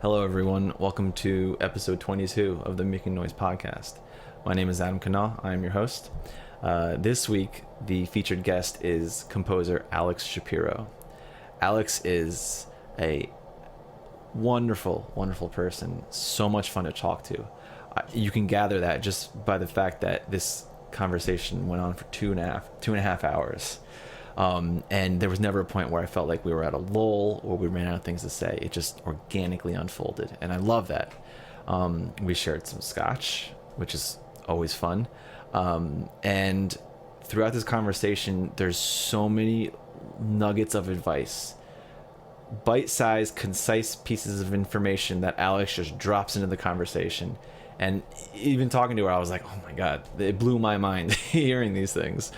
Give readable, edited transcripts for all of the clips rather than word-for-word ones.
Hello, everyone. Welcome to episode 22 of the Making Noise podcast. My name is Adam Kanal. I am your host. This week, the featured guest is composer Alex Shapiro. Alex is a wonderful, wonderful person. So much fun to talk to. You can gather that just by the fact that this conversation went on for two and a half hours. And there was never a point where I felt like we were at a lull or we ran out of things to say. It just organically unfolded, and I love that. We shared some scotch, which is always fun. And throughout this conversation, there's so many nuggets of advice, bite-sized, concise pieces of information that Alex just drops into the conversation. And even talking to her, I was like, oh my God, it blew my mind hearing these things.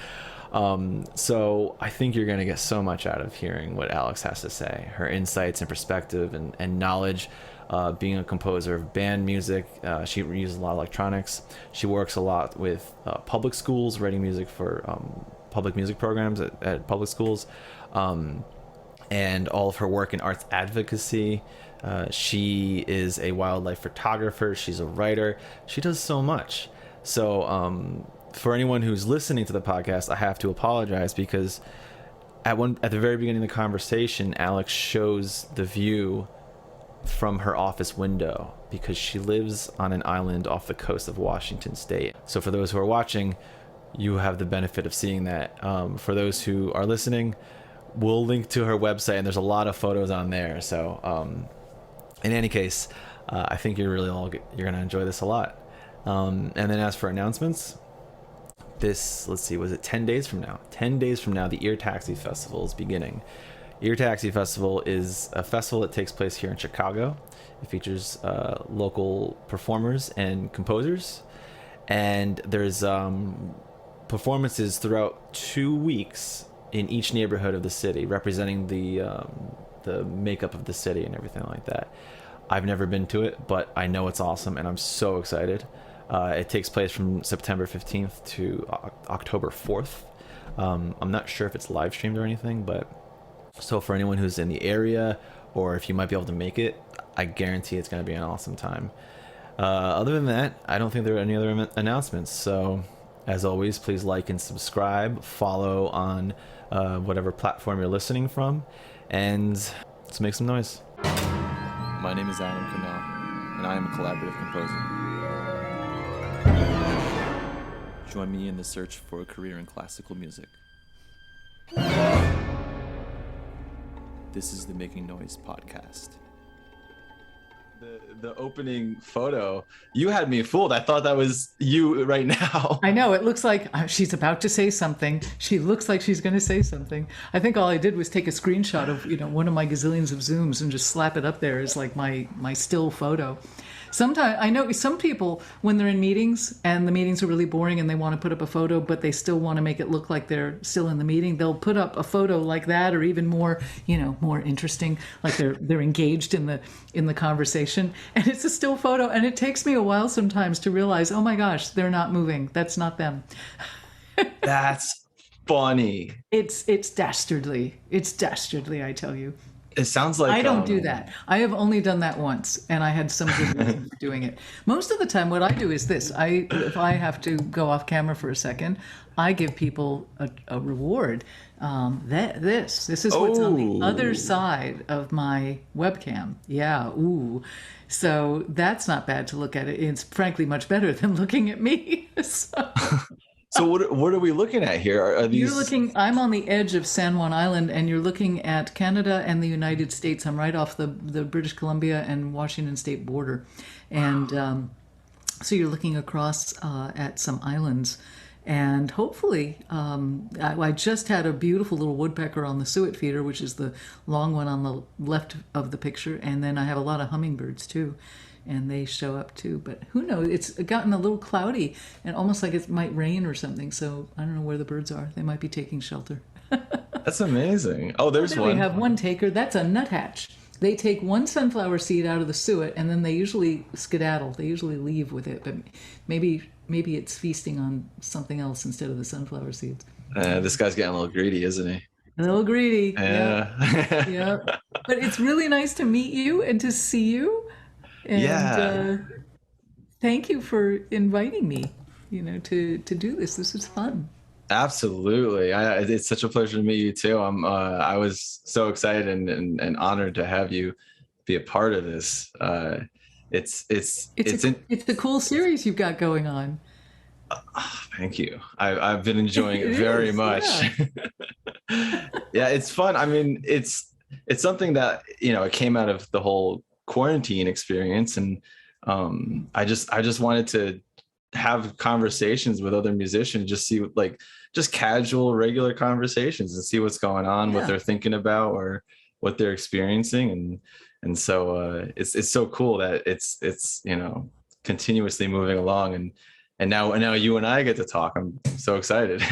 So I think you're going to get so much out of hearing what Alex has to say, her insights and perspective and knowledge, being a composer of band music. She uses a lot of electronics. She works a lot with public schools, writing music for public music programs at public schools, and all of her work in arts advocacy. She is a wildlife photographer. She's a writer. She does so much. So, for anyone who's listening to the podcast, I have to apologize because at the very beginning of the conversation, Alex shows the view from her office window because she lives on an island off the coast of Washington State. So for those who are watching, you have the benefit of seeing that. For those who are listening, we'll link to her website, and there's a lot of photos on there. So in any case, I think you're going to enjoy this a lot. And then as for announcements, let's see, was it 10 days from now? 10 days from now, the Ear Taxi Festival is beginning. Ear Taxi Festival is a festival that takes place here in Chicago. It features local performers and composers. And there's performances throughout 2 weeks in each neighborhood of the city, representing the makeup of the city and everything like that. I've never been to it, but I know it's awesome, and I'm so excited. It takes place from September 15th to October 4th. I'm not sure if it's live streamed or anything, but so for anyone who's in the area, or if you might be able to make it, I guarantee it's going to be an awesome time. Other than that, I don't think there are any other announcements. So as always, please like and subscribe, follow on whatever platform you're listening from, and let's make some noise. My name is Adam Kanal, and I am a collaborative composer. Join me in the search for a career in classical music. This is the Making Noise podcast. The opening photo, you had me fooled. I thought that was you right now. I know, it looks like she's about to say something. She looks like she's going to say something. I think all I did was take a screenshot of one of my gazillions of Zooms and just slap it up there as like my still photo. Sometimes I know some people, when they're in meetings and the meetings are really boring and they want to put up a photo, but they still want to make it look like they're still in the meeting, they'll put up a photo like that, or even more, more interesting, like they're engaged in the conversation. And it's a still photo, and it takes me a while sometimes to realize, oh my gosh, they're not moving. That's not them. That's funny. It's dastardly. It's dastardly, I tell you. It sounds like I don't do that. I have only done that once, and I had some good reason for doing it. Most of the time, what I do is this: if I have to go off camera for a second, I give people a reward. This is what's on the other side of my webcam. Yeah, ooh. So that's not bad to look at it. It's frankly much better than looking at me. So what are we looking at here? Are these... I'm on the edge of San Juan Island, and you're looking at Canada and the United States. I'm right off the British Columbia and Washington State border. And so you're looking across at some islands. And hopefully, I just had a beautiful little woodpecker on the suet feeder, which is the long one on the left of the picture. And then I have a lot of hummingbirds, too. And they show up too, but who knows? It's gotten a little cloudy and almost like it might rain or something. So I don't know where the birds are. They might be taking shelter. That's amazing. Oh, there's one. We have one taker. That's a nuthatch. They take one sunflower seed out of the suet, and then they usually skedaddle. They usually leave with it, but maybe it's feasting on something else instead of the sunflower seeds. This guy's getting a little greedy, isn't he? A little greedy. Yeah. Yeah. But it's really nice to meet you and to see you. And Yeah, thank you for inviting me, to do this. This is fun. absolutely. It's such a pleasure to meet you too. I was so excited and honored to have you be a part of this. It's a It's in. it's a cool series you've got going on. Thank you. I've been enjoying It it very is, much. yeah. Yeah, it's fun. I mean, it's something that, it came out of the whole quarantine experience, and I just wanted to have conversations with other musicians, just see, like, just casual, regular conversations, and see what's going on, what Yeah. they're thinking about, or what they're experiencing. And so it's so cool that it's continuously moving along, and now you and I get to talk. I'm so excited.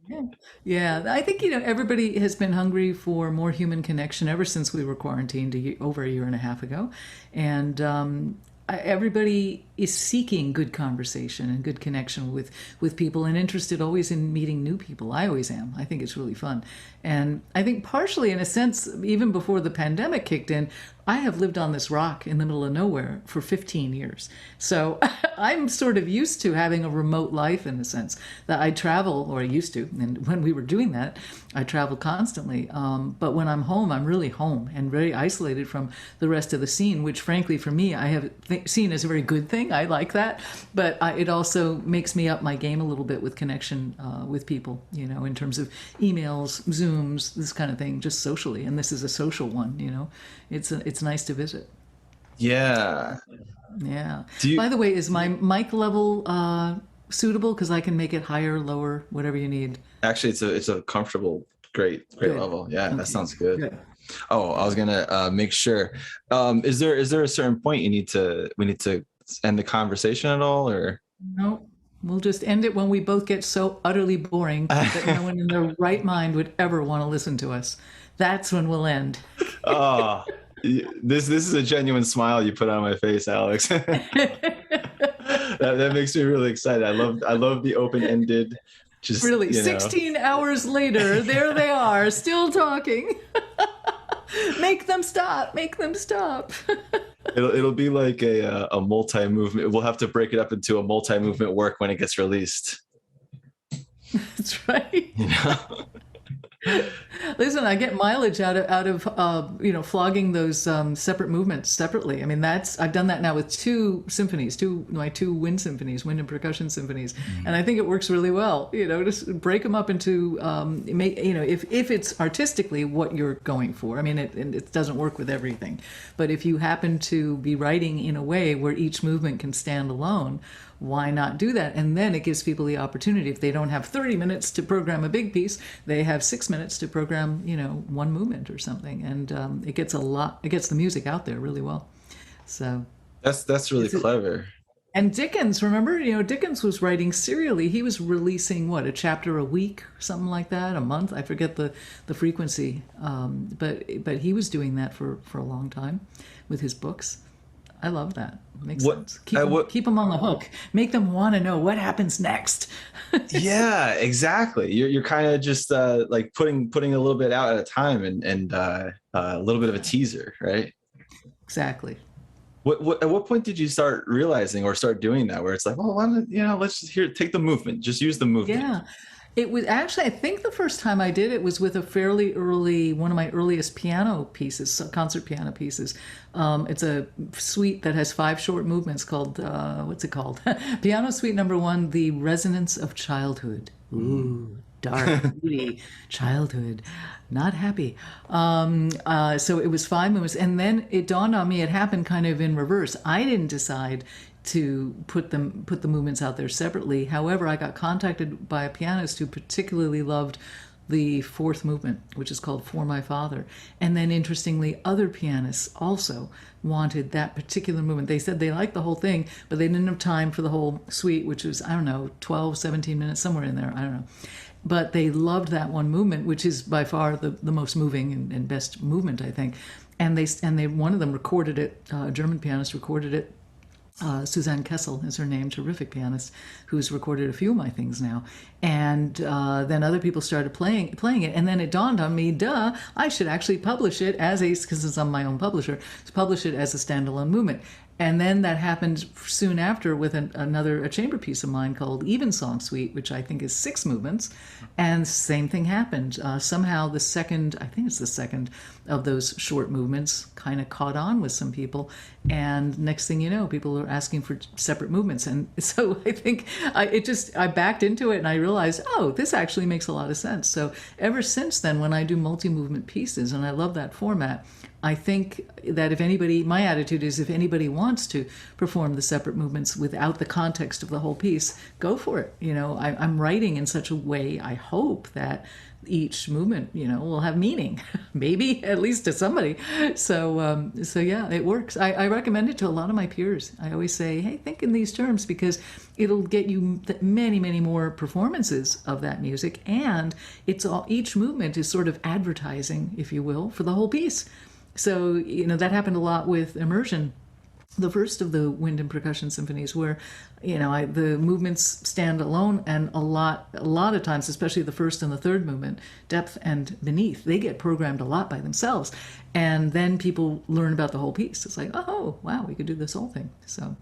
Yeah. Yeah. I think, everybody has been hungry for more human connection ever since we were quarantined over a year and a half ago. And everybody is seeking good conversation and good connection with people, and interested always in meeting new people. I always am. I think it's really fun. And I think partially, in a sense, even before the pandemic kicked in, I have lived on this rock in the middle of nowhere for 15 years. So I'm sort of used to having a remote life, in the sense that I travel, or I used to. And when we were doing that, I traveled constantly. But when I'm home, I'm really home and very isolated from the rest of the scene, which frankly for me, I have seen as a very good thing. I like that. But it also makes me up my game a little bit with connection with people, in terms of emails, Zooms, this kind of thing, just socially. And this is a social one. It's nice to visit. Yeah. Yeah. Do By you the way, is my mic level suitable? Because I can make it higher, lower, whatever you need. actually? It's a comfortable, great Good. level. Yeah, that Okay. sounds good. Good. Oh, I was gonna make sure. Is there a certain point we need to end the conversation at all, or? No, we'll just end it when we both get so utterly boring that no one in their right mind would ever want to listen to us. That's when we'll end. Oh, this is a genuine smile you put on my face, Alex. That makes me really excited. I love the open ended. Just Really, 16 hours later, there they are, still talking. Make them stop. Make them stop. it'll be like a multi movement. We'll have to break it up into a multi movement work when it gets released. That's right. You know. Listen, I get mileage out of flogging those separate movements separately. I mean, I've done that now with two symphonies, my two wind symphonies, wind and percussion symphonies, and I think it works really well. Just break them up into if it's artistically what you're going for. I mean, it doesn't work with everything, but if you happen to be writing in a way where each movement can stand alone, why not do that? And then it gives people the opportunity. If they don't have 30 minutes to program a big piece, they have 6 minutes to program, one movement or something. And it gets the music out there really well. So That's really it's a, clever. and Dickens, remember, Dickens was writing serially. He was releasing a chapter a week, something like that, a month. I forget the frequency, but he was doing that for a long time with his books. I love that. Makes What sense. what Keep them on the hook. Make them want to know what happens next. Yeah, exactly. You're kind of just like putting a little bit out at a time, and a little bit of a teaser, right? Exactly. At what point did you start realizing or start doing that, where it's like, well, why don't, let's just take the movement, just use the movement. Yeah. It was actually, I think the first time I did it was with a fairly early, one of my earliest piano pieces, concert piano pieces. It's a suite that has 5 short movements called, what's it called? Piano Suite #1, The Resonance of Childhood. Ooh, dark, moody, childhood, not happy. So it was 5 movements. And then it dawned on me, it happened kind of in reverse. I didn't decide to put the movements out there separately. However, I got contacted by a pianist who particularly loved the 4th movement, which is called For My Father. And then interestingly, other pianists also wanted that particular movement. They said they liked the whole thing, but they didn't have time for the whole suite, which was, I don't know, 12, 17 minutes, somewhere in there. I don't know. But they loved that one movement, which is by far the most moving and best movement, I think. And they one of them recorded it, a German pianist recorded it. Suzanne Kessel is her name, terrific pianist, who's recorded a few of my things now. And then other people started playing it, and then it dawned on me, I should actually publish it because I'm my own publisher, to publish it as a standalone movement. And then that happened soon after with a chamber piece of mine called Evensong Suite, which I think is 6 movements. And same thing happened. Somehow the second, I think it's the second of those short movements kind of caught on with some people. And next thing you know, people are asking for separate movements. And so I think I backed into it and I realized, oh, this actually makes a lot of sense. So ever since then, when I do multi-movement pieces, and I love that format, I think that my attitude is if anybody wants to perform the separate movements without the context of the whole piece, go for it. I'm writing in such a way, I hope, that each movement, will have meaning, maybe at least to somebody. So yeah, it works. I recommend it to a lot of my peers. I always say, hey, think in these terms, because it'll get you many, many more performances of that music. And each movement is sort of advertising, if you will, for the whole piece. So, that happened a lot with Immersion, the first of the wind and percussion symphonies, where, the movements stand alone, and a lot of times, especially the first and the third movement, depth and beneath, they get programmed a lot by themselves. And then people learn about the whole piece. It's like, oh, wow, we could do this whole thing. So,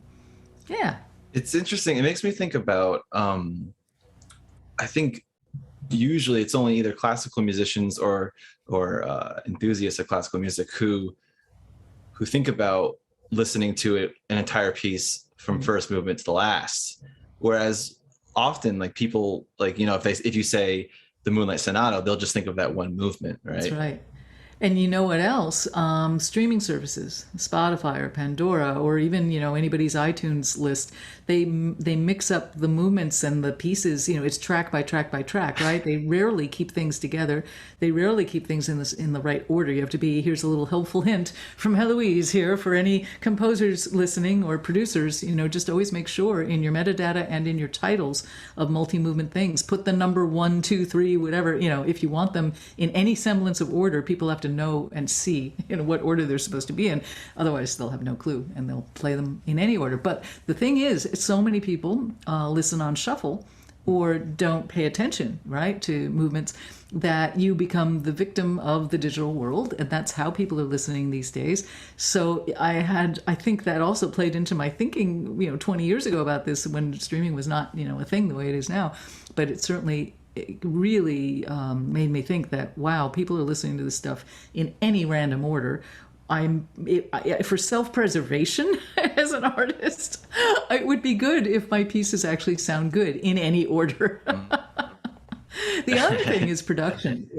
yeah. It's interesting. It makes me think about, I think usually it's only either classical musicians or enthusiasts of classical music who think about listening to an entire piece from first movement to the last. Whereas often, like, people, like, if you say the Moonlight Sonata, they'll just think of that one movement, right? That's right. And you know what else? Streaming services, Spotify or Pandora, or even, anybody's iTunes list, they mix up the movements and the pieces. It's track by track by track, right? They rarely keep things together. They rarely keep things in the right order. You have to here's a little helpful hint from Heloise here for any composers listening or producers. Just always make sure in your metadata and in your titles of multi-movement things, put the number 1, 2, 3, whatever. If you want them in any semblance of order, people have to know and see what order they're supposed to be in. Otherwise, they'll have no clue and they'll play them in any order. But the thing is, so many people listen on shuffle or don't pay attention, right, to movements, that you become the victim of the digital world. And that's how people are listening these days. So I think that also played into my thinking, 20 years ago about this, when streaming was not, a thing the way it is now. But it really made me think that, wow, people are listening to this stuff in any random order. For self-preservation as an artist, it would be good if my pieces actually sound good in any order. The other thing is production,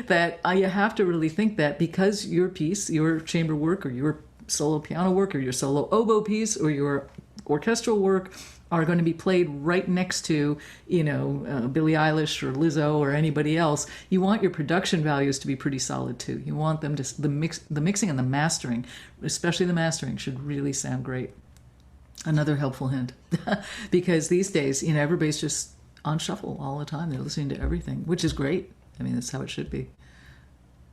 that you have to really think that, because your piece, your chamber work or your solo piano work or your solo oboe piece or your orchestral work are going to be played right next to, Billie Eilish or Lizzo or anybody else. You want your production values to be pretty solid too. You want them to, the mixing and the mastering, especially the mastering, should really sound great. Another helpful hint, because these days, everybody's just on shuffle all the time. They're listening to everything, which is great. I mean, that's how it should be.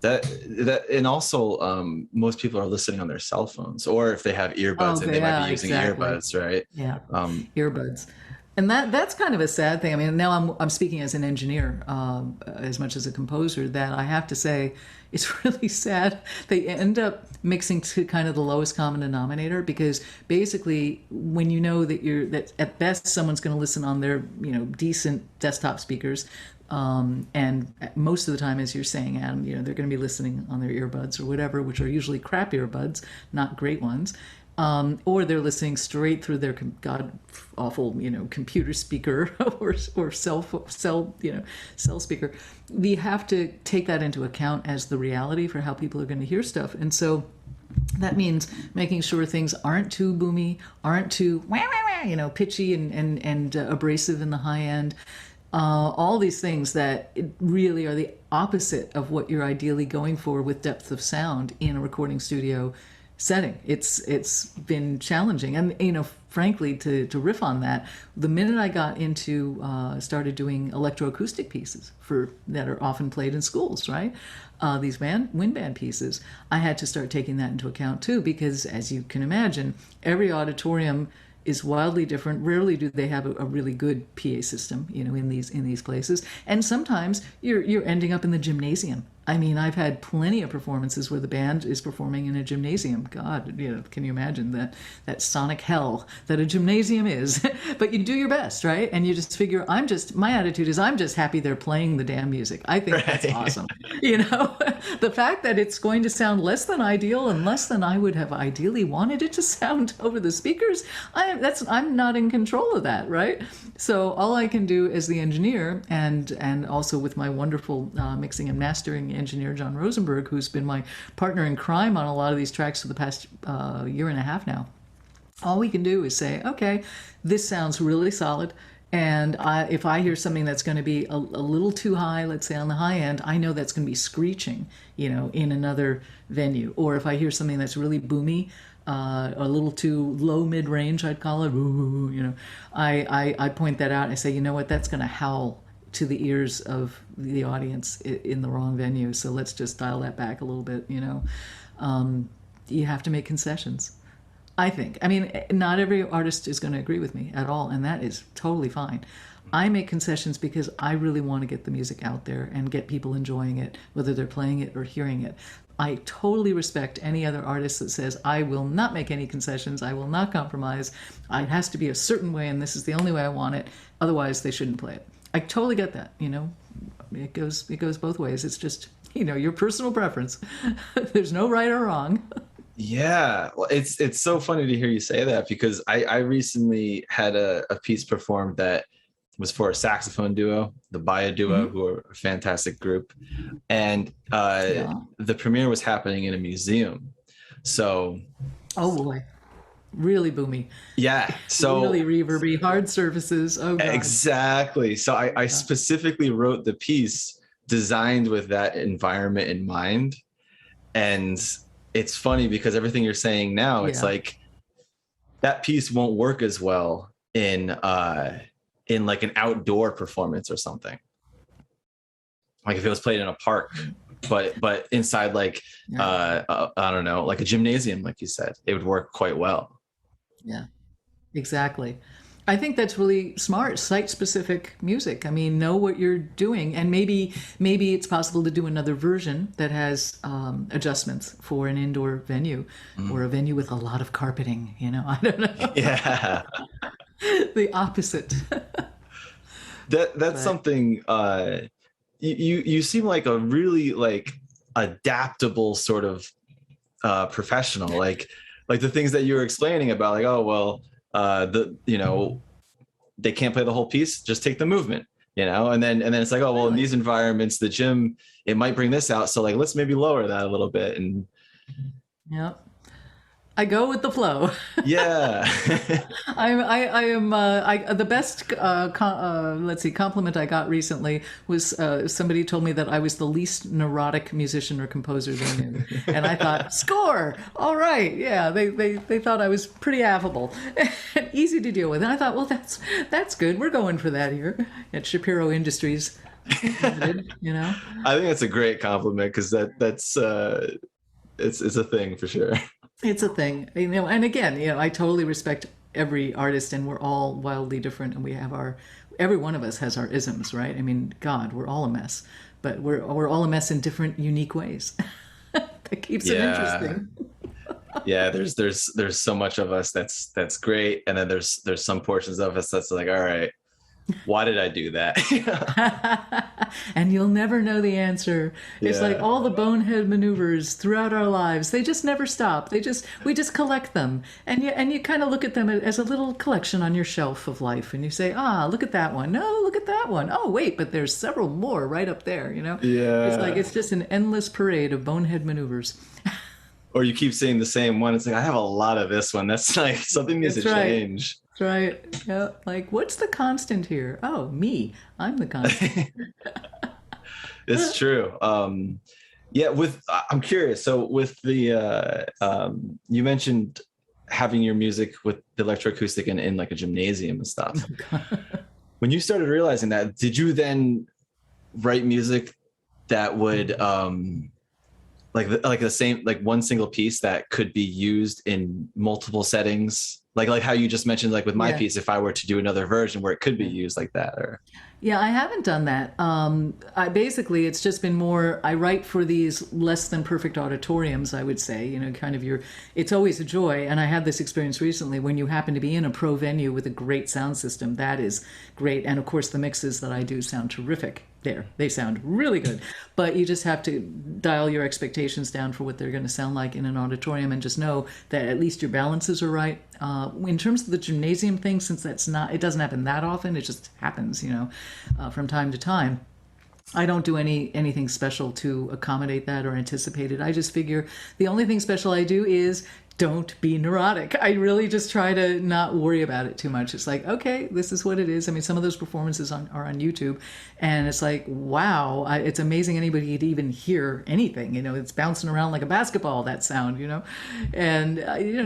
And also, most people are listening on their cell phones, or if they have earbuds, and they might be using earbuds, right? Yeah, earbuds. And that's kind of a sad thing. I mean, now I'm speaking as an engineer as much as a composer, that I have to say it's really sad. They end up mixing to kind of the lowest common denominator, because basically, when that at best someone's going to listen on their decent desktop speakers, and most of the time, as you're saying, Adam, they're going to be listening on their earbuds or whatever, which are usually crap earbuds, not great ones. Or they're listening straight through their god awful, computer speaker or cell speaker. We have to take that into account as the reality for how people are going to hear stuff. And so that means making sure things aren't too boomy, aren't too pitchy and abrasive in the high end. All these things that really are the opposite of what you're ideally going for with depth of sound in a recording studio setting. It's been challenging, and frankly, to riff on that, the minute I got into started doing electroacoustic pieces that are often played in schools, right? These wind band pieces, I had to start taking that into account too, because as you can imagine, every auditorium is wildly different. Rarely do they have a really good PA system, in these places. And sometimes you're ending up in the gymnasium, I mean, I've had plenty of performances where the band is performing in a gymnasium. God, can you imagine that sonic hell that a gymnasium is? But you do your best, right? And you just figure, my attitude is I'm just happy they're playing the damn music. I think that's Right. awesome. You know, the fact that it's going to sound less than ideal and less than I would have ideally wanted it to sound over the speakers, I'm not in control of that, right? So all I can do as the engineer, and also with my wonderful mixing and mastering engineer John Rosenberg, who's been my partner in crime on a lot of these tracks for the past year and a half now. All we can do is say, okay, this sounds really solid. And if I hear something that's going to be a little too high, let's say on the high end, I know that's going to be screeching, in another venue. Or if I hear something that's really boomy, a little too low mid-range, I'd call it, I point that out and I say, you know what, that's going to howl to the ears of the audience in the wrong venue. So let's just dial that back a little bit, You have to make concessions, I think. I mean, not every artist is going to agree with me at all, and that is totally fine. I make concessions because I really want to get the music out there and get people enjoying it, whether they're playing it or hearing it. I totally respect any other artist that says, I will not make any concessions, I will not compromise, it has to be a certain way, and this is the only way I want it, otherwise they shouldn't play it. I totally get that, It goes both ways. It's just, your personal preference. There's no right or wrong. Yeah, well, it's so funny to hear you say that, because I recently had a piece performed that was for a saxophone duo, the Baya duo, who are a fantastic group. And the premiere was happening in a museum. So, oh boy, really boomy. Yeah, so really reverby, hard surfaces. Oh God. Exactly. So I specifically wrote the piece designed with that environment in mind. And it's funny because everything you're saying now, it's like that piece won't work as well in like an outdoor performance or something. Like if it was played in a park, but inside like I don't know, like a gymnasium, like you said, it would work quite well. Yeah, exactly. I think that's really smart, site-specific music. I mean, know what you're doing, and maybe it's possible to do another version that has adjustments for an indoor venue or a venue with a lot of carpeting. I don't know. Yeah, the opposite. That's something. You seem like a really like adaptable sort of professional, like the things that you were explaining about, like, oh well, they can't play the whole piece, just take the movement, and then it's like, oh well, in these environments, the gym, it might bring this out, so like let's maybe lower that a little bit. And I go with the flow. Yeah. I am the best compliment I got recently was somebody told me that I was the least neurotic musician or composer they knew, and I thought, score, all right, yeah, they thought I was pretty affable and easy to deal with, and I thought, well, that's good, we're going for that here at Shapiro Industries. I think that's a great compliment, because that's it's a thing for sure. It's a thing, and again, I totally respect every artist, and we're all wildly different, and we have every one of us has our isms, right? I mean, God, we're all a mess, but we're all a mess in different, unique ways. That keeps it interesting. Yeah, there's so much of us that's great, and then there's some portions of us that's like, all right, why did I do that? And you'll never know the answer. It's like all the bonehead maneuvers throughout our lives. They just never stop. We just collect them. And you kind of look at them as a little collection on your shelf of life. And you say, look at that one. No, look at that one. Oh, wait, but there's several more right up there, Yeah. It's like, it's just an endless parade of bonehead maneuvers. Or you keep saying the same one. It's like, I have a lot of this one. That's like, something needs to change. That's right. Yeah. Like, what's the constant here? Oh, me. I'm the constant. It's true. Yeah. I'm curious. So with the, you mentioned having your music with the electroacoustic in like a gymnasium and stuff. When you started realizing that, did you then write music that would, like the same, like one single piece that could be used in multiple settings Like how you just mentioned, like with my Yeah. piece, if I were to do another version where it could be used like that, or Yeah, I haven't done that. I basically, it's just been more, I write for these less than perfect auditoriums, I would say, kind of it's always a joy. And I had this experience recently when you happen to be in a pro venue with a great sound system. That is great. And of course, the mixes that I do sound terrific there. They sound really good. But you just have to dial your expectations down for what they're going to sound like in an auditorium and just know that at least your balances are right. In terms of the gymnasium thing, since it doesn't happen that often, it just happens, from time to time. I don't do anything special to accommodate that or anticipate it. I just figure the only thing special I do is don't be neurotic. I really just try to not worry about it too much. It's like, okay, this is what it is. I mean, some of those performances are on YouTube, and it's like, wow, it's amazing anybody could even hear anything. It's bouncing around like a basketball, that sound, and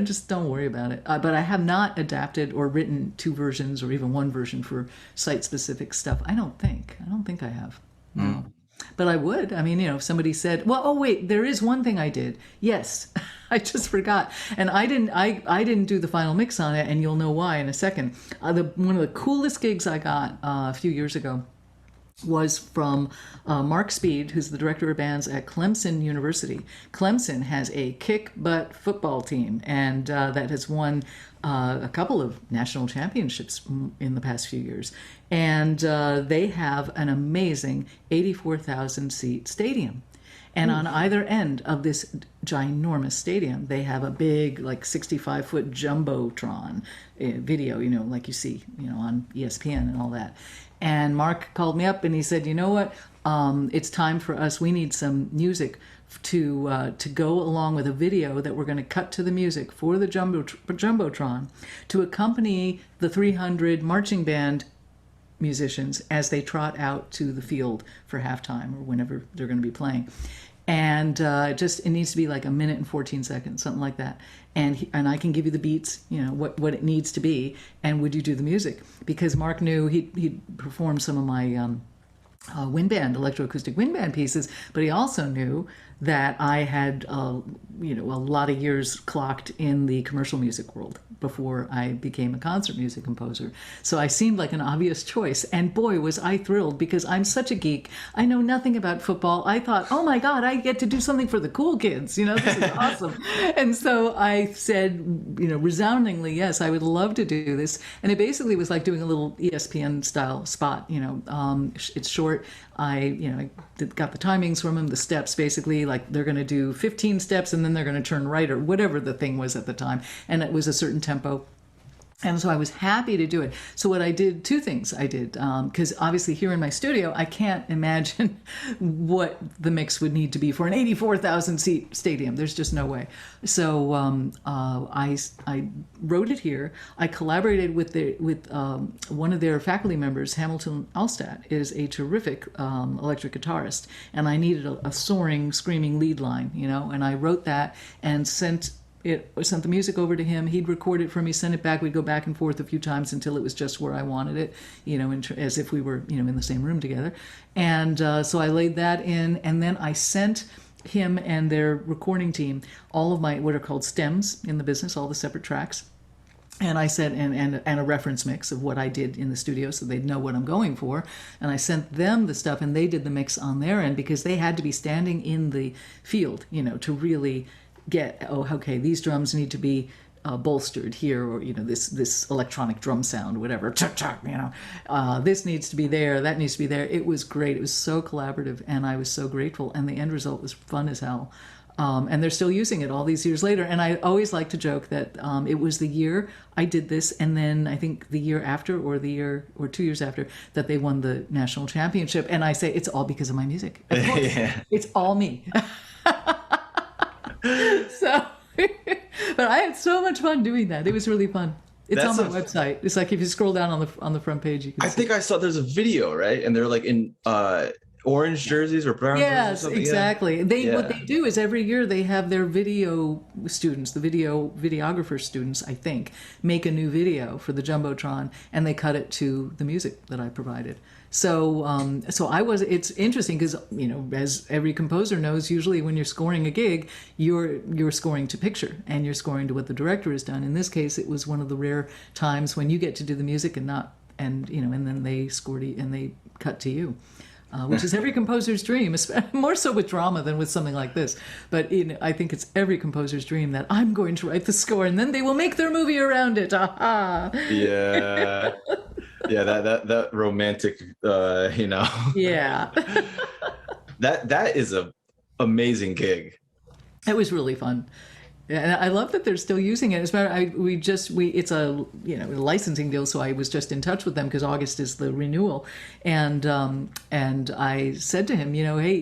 just don't worry about it. But I have not adapted or written two versions or even one version for site-specific stuff. I don't think I have. No. But I would. I mean, if somebody said, "Well, oh wait, there is one thing I did." Yes, I just forgot, and I didn't do the final mix on it, and you'll know why in a second. One of the coolest gigs I got a few years ago was from Mark Speed, who's the director of bands at Clemson University. Clemson has a kick-butt football team, and that has won a couple of national championships in the past few years. And they have an amazing 84,000-seat stadium. And on either end of this ginormous stadium, they have a big, like 65-foot jumbotron video, like you see, on ESPN and all that. And Mark called me up and he said, you know what? It's time for us. We need some music to go along with a video that we're going to cut to the music for the jumbotron to accompany the 300 marching band musicians as they trot out to the field for halftime or whenever they're going to be playing. And it needs to be like a minute and 14 seconds, something like that. And I can give you the beats, what it needs to be. And would you do the music? Because Mark knew he'd performed some of my electroacoustic wind band pieces, but he also knew that I had, a lot of years clocked in the commercial music world before I became a concert music composer. So I seemed like an obvious choice. And boy, was I thrilled, because I'm such a geek. I know nothing about football. I thought, oh my God, I get to do something for the cool kids. This is awesome. And so I said, resoundingly, yes, I would love to do this. And it basically was like doing a little ESPN style spot. It's short. I got the timings from them, the steps, basically, like they're going to do 15 steps and then they're going to turn right or whatever the thing was at the time. And it was a certain tempo. And so I was happy to do it. So what I did, two things I did, because obviously here in my studio, I can't imagine what the mix would need to be for an 84,000-seat stadium. There's just no way. So I wrote it here. I collaborated with one of their faculty members. Hamilton Alstat is a terrific electric guitarist, and I needed a soaring, screaming lead line, and I wrote that and sent the music over to him. He'd record it for me, send it back. We'd go back and forth a few times until it was just where I wanted it, as if we were, in the same room together. And so I laid that in, and then I sent him and their recording team all of my, what are called stems in the business, all the separate tracks. And I said, and a reference mix of what I did in the studio so they'd know what I'm going for. And I sent them the stuff, and they did the mix on their end, because they had to be standing in the field, to really get, okay, these drums need to be bolstered here, or this electronic drum sound, whatever, this needs to be there, that needs to be there. It was great. It was so collaborative, and I was so grateful, and the end result was fun as hell. And they're still using it all these years later. And I always like to joke that it was the year I did this, and then I think the year after, or the year or 2 years after, that they won the national championship. And I say, it's all because of my music. Of course. Yeah. It's all me. So, but I had so much fun doing that. It was really fun. It's on my website. It's like if you scroll down on the front page, you can see. I think I saw there's a video, right? And they're like in orange jerseys or brown jerseys or Yes, something. exactly. What Yeah. they do is every year they have their video students, the videographer students, I think, make a new video for the jumbotron, and they cut it to the music that I provided. So, It's interesting because as every composer knows, usually when you're scoring a gig, you're scoring to picture and you're scoring to what the director has done. In this case, it was one of the rare times when you get to do the music and not, and then they score to, and they cut to you. Which is every composer's dream, more so with drama than with something like this. But I think it's every composer's dream that I'm going to write the score and then they will make their movie around it. Aha! Yeah. Yeah, that romantic, Yeah. that is a amazing gig. It was really fun. And I love that they're still using it. As a matter, it's a licensing deal, so I was just in touch with them because August is the renewal, and I said to him, hey,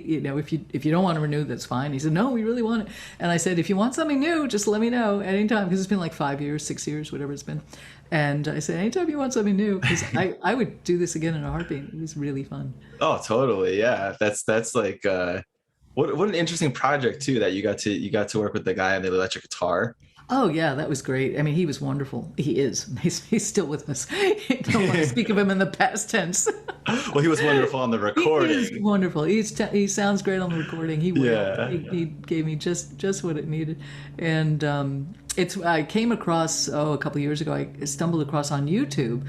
if you don't want to renew, that's fine. He said, no, we really want it, and I said, if you want something new, just let me know at any time because it's been like 5 years, 6 years, whatever it's been, and I said, anytime you want something new, because I would do this again in a heartbeat. It was really fun. Oh, totally. Yeah, that's like. What an interesting project too that you got to work with the guy on the electric guitar. Oh yeah, that was great. I mean, he was wonderful. He is. He's still with us. I don't want to speak of him in the past tense. Well, he was wonderful on the recording. He is wonderful. He sounds great on the recording. He will. Yeah. He gave me just what it needed, and I came across a couple of years ago. I stumbled across on YouTube.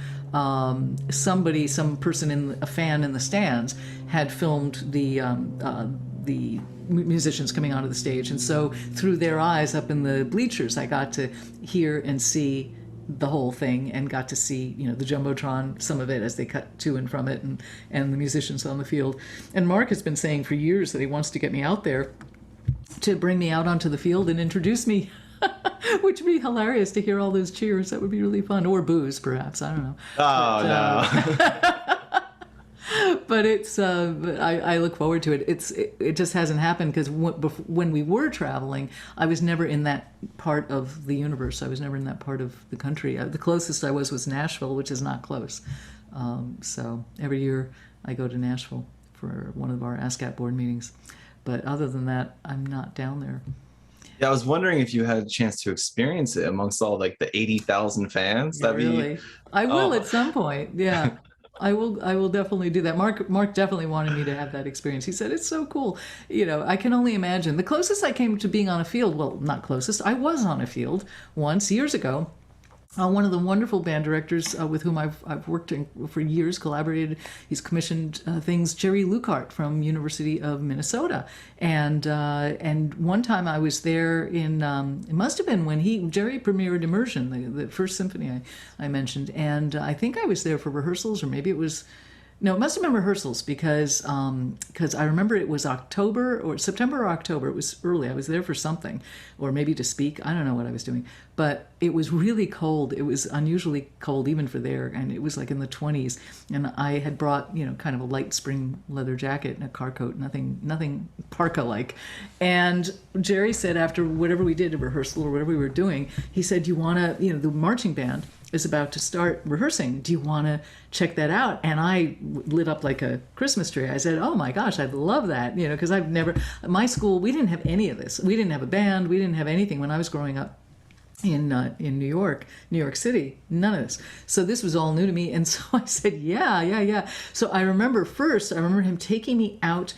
Some person a fan in the stands had filmed the musicians coming onto the stage, and so through their eyes up in the bleachers I got to hear and see the whole thing and got to see the jumbotron, some of it as they cut to and from it, and the musicians on the field. And Mark has been saying for years that he wants to get me out there, to bring me out onto the field and introduce me. Which would be hilarious to hear all those cheers. That would be really fun. Or boos, perhaps. I don't know. Oh, no. But I look forward to it. It just hasn't happened because when we were traveling, I was never in that part of the universe. I was never in that part of the country. The closest I was Nashville, which is not close. So every year I go to Nashville for one of our ASCAP board meetings. But other than that, I'm not down there. Yeah, I was wondering if you had a chance to experience it amongst all like the 80,000 fans. Yeah, really. I will at some point. Yeah. I will definitely do that. Mark definitely wanted me to have that experience. He said, it's so cool. I can only imagine. The closest I came to being on a field, well, not closest, I was on a field once years ago. One of the wonderful band directors with whom I've worked for years, collaborated. He's commissioned things. Jerry Lukart from University of Minnesota, and one time I was there in it must have been when Jerry premiered Immersion, the first symphony I mentioned, and I think I was there for rehearsals, or maybe it was. No, it must have been rehearsals because I remember it was October or September or October. It was early. I was there for something, or maybe to speak. I don't know what I was doing, but it was really cold. It was unusually cold even for there, and it was like in the 20s. And I had brought kind of a light spring leather jacket and a car coat, nothing parka-like. And Jerry said after whatever we did, a rehearsal or whatever we were doing, he said, "You want to, the marching band is about to start rehearsing. Do you want to check that out?" And I lit up like a Christmas tree. I said, "Oh my gosh, I'd love that." Because my school, we didn't have any of this. We didn't have a band. We didn't have anything when I was growing up in New York City. None of this. So this was all new to me. And so I said, yeah. So I remember him taking me out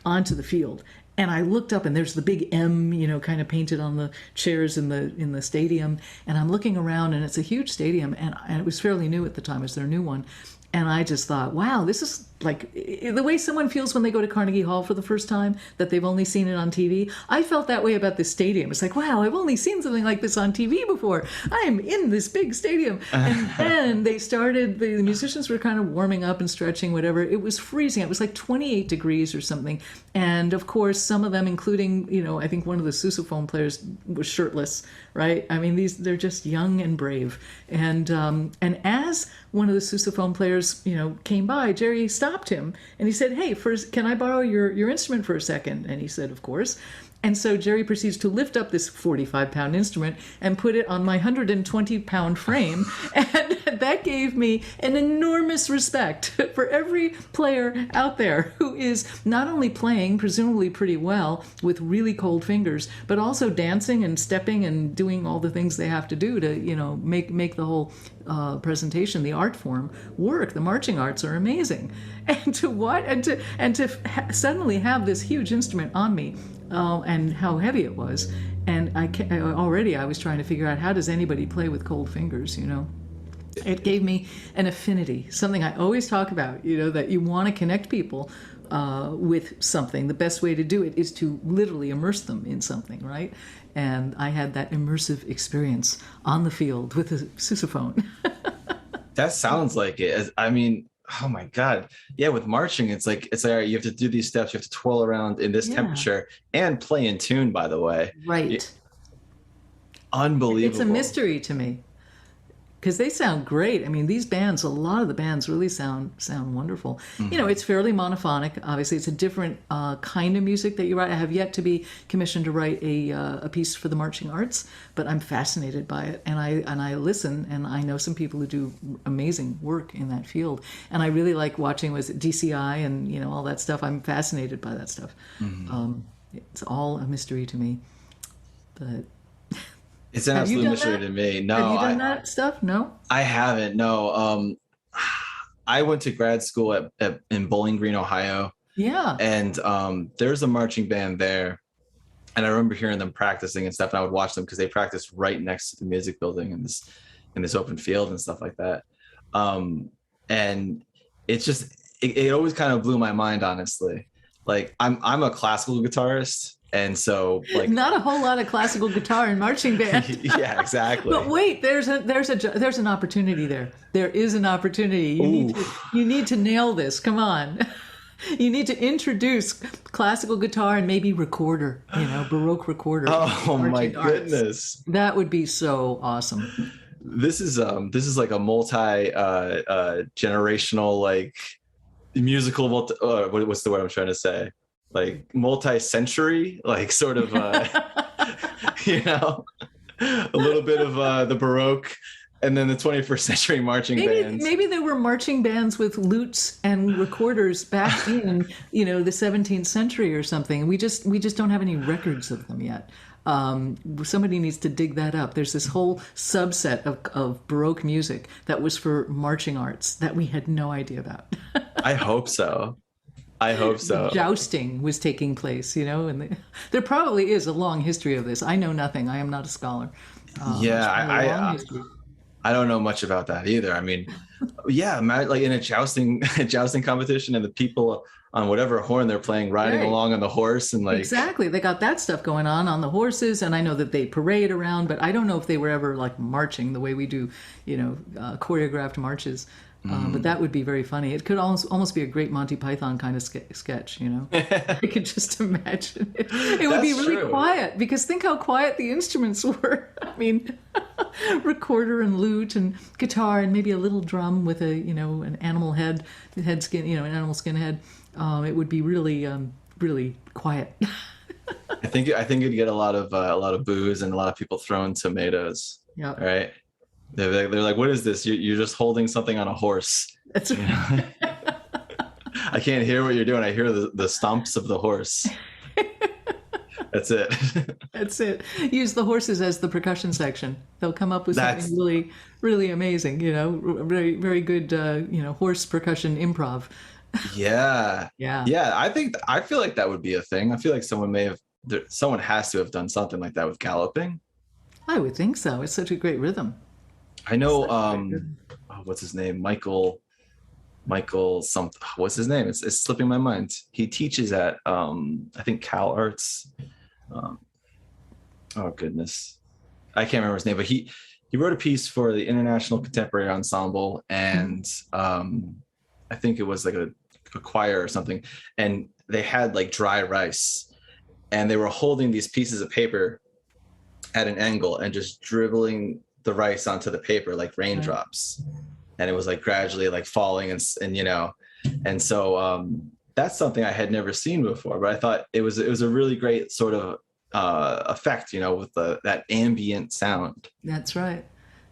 onto the field. And I looked up, and there's the big M, kind of painted on the chairs in the stadium. And I'm looking around, and it's a huge stadium, and it was fairly new at the time. It was their new one. And I just thought, wow, this is like the way someone feels when they go to Carnegie Hall for the first time, that they've only seen it on TV. I felt that way about this stadium. It's like, wow, I've only seen something like this on TV before. I'm in this big stadium. And then the musicians were kind of warming up and stretching, whatever. It was freezing. It was like 28 degrees or something. And of course, some of them, including, I think one of the sousaphone players was shirtless, right? I mean, they're just young and brave. And as one of the sousaphone players, came by, Jerry stopped him and he said, "Hey, first, can I borrow your instrument for a second?" And he said, "Of course." And so Jerry proceeds to lift up this 45-pound instrument and put it on my 120-pound frame. And that gave me an enormous respect for every player out there who is not only playing, presumably pretty well, with really cold fingers, but also dancing and stepping and doing all the things they have to do to, make the whole presentation, the art form, work. The marching arts are amazing. And to suddenly have this huge instrument on me, and how heavy it was, and I was trying to figure out, how does anybody play with cold fingers? It gave me an affinity, something I always talk about. That you want to connect people with something. The best way to do it is to literally immerse them in something, right? And I had that immersive experience on the field with a sousaphone. That sounds like it. I mean, oh my God. Yeah, with marching, it's like, all right, you have to do these steps, you have to twirl around in this temperature and play in tune, by the way. Right. Unbelievable. It's a mystery to me, because they sound great. I mean, these bands, a lot of the bands really sound wonderful. Mm-hmm. It's fairly monophonic. Obviously, it's a different kind of music that you write. I have yet to be commissioned to write a piece for the marching arts, but I'm fascinated by it, and I listen, and I know some people who do amazing work in that field, and I really like watching DCI and all that stuff. I'm fascinated by that stuff. Mm-hmm. It's all a mystery to me, but. It's an absolute mystery to me. No, have you done that stuff? No, I haven't. No, I went to grad school in Bowling Green, Ohio. Yeah, and there's a marching band there, and I remember hearing them practicing and stuff. And I would watch them because they practiced right next to the music building in this open field and stuff like that. And it's just it always kind of blew my mind, honestly. Like I'm a classical guitarist. And so, like, not a whole lot of classical guitar in marching band. Yeah, exactly. But wait, there's an opportunity there. There is an opportunity. You need to nail this. Come on. You need to introduce classical guitar and maybe recorder, Baroque recorder. Oh my goodness. That would be so awesome. This is like a multi generational, like, musical what's the word I'm trying to say? Like multi-century, like sort of, a little bit of the Baroque, and then the 21st century marching bands. Maybe there were marching bands with lutes and recorders back in, the 17th century or something. We just don't have any records of them yet. Somebody needs to dig that up. There's this whole subset of Baroque music that was for marching arts that we had no idea about. I hope so. Jousting was taking place, and there probably is a long history of this. I know nothing. I am not a scholar. I don't know much about that either. I mean, yeah, like in a jousting competition, and the people on whatever horn they're playing riding along on the horse, and like, exactly, they got that stuff going on the horses, and I know that they parade around, but I don't know if they were ever like marching the way we do, choreographed marches. But that would be very funny. It could almost be a great Monty Python kind of sketch, I could just imagine it. It would be really quiet, because think how quiet the instruments were. I mean, recorder and lute and guitar and maybe a little drum with an animal head skin, an animal skin head. It would be really, really quiet. I think you'd get a lot of booze and a lot of people throwing tomatoes. Yeah. Right. They're like, what is this? You're just holding something on a horse. That's right. I can't hear what you're doing. I hear the stomps of the horse. That's it. That's it. Use the horses as the percussion section. They'll come up with something really, really amazing. Very, very good. Horse percussion improv. Yeah. Yeah. I feel like that would be a thing. I feel like someone has to have done something like that with galloping. I would think so. It's such a great rhythm. I know. What's his name? Michael something. What's his name? It's slipping my mind. He teaches at I think Cal Arts. Oh goodness, I can't remember his name. But he wrote a piece for the International Contemporary Ensemble, and I think it was like a choir or something. And they had like dry rice, and they were holding these pieces of paper at an angle and just dribbling the rice onto the paper like raindrops, and it was like gradually like falling, and so that's something I had never seen before, but I thought it was a really great sort of effect, with that ambient sound. That's right.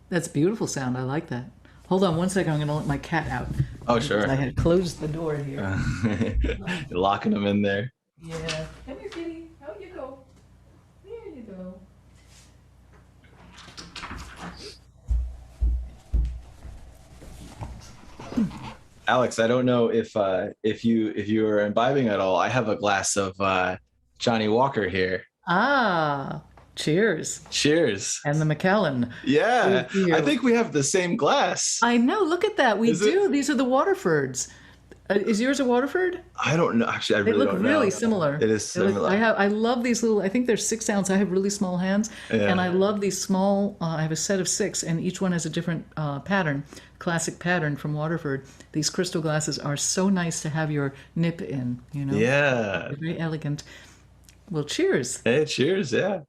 That's beautiful sound. I like that. Hold on one second. I'm going to let my cat out. Oh, Because I sure. had closed the door here. You're locking them in there. Yeah. Come here, kitty. Out you go. There you go. Alex, I don't know if you are imbibing at all. I have a glass of Johnny Walker here. Ah, cheers. Cheers. And the Macallan. Yeah, Cheers to I you. think we have the same glass. I know. Look at that. We Is it? do. These are the Waterfords. Is yours a Waterford? I don't know. Actually, I They really look don't really know. similar. It is similar. I love these little. I think they're 6 ounce. I have really small hands, and I Yeah. love these small. I have a set of six, and each one has a different pattern, classic pattern from Waterford. These crystal glasses are so nice to have your nip in. Yeah. They're very elegant. Well, cheers. Hey, cheers. Yeah.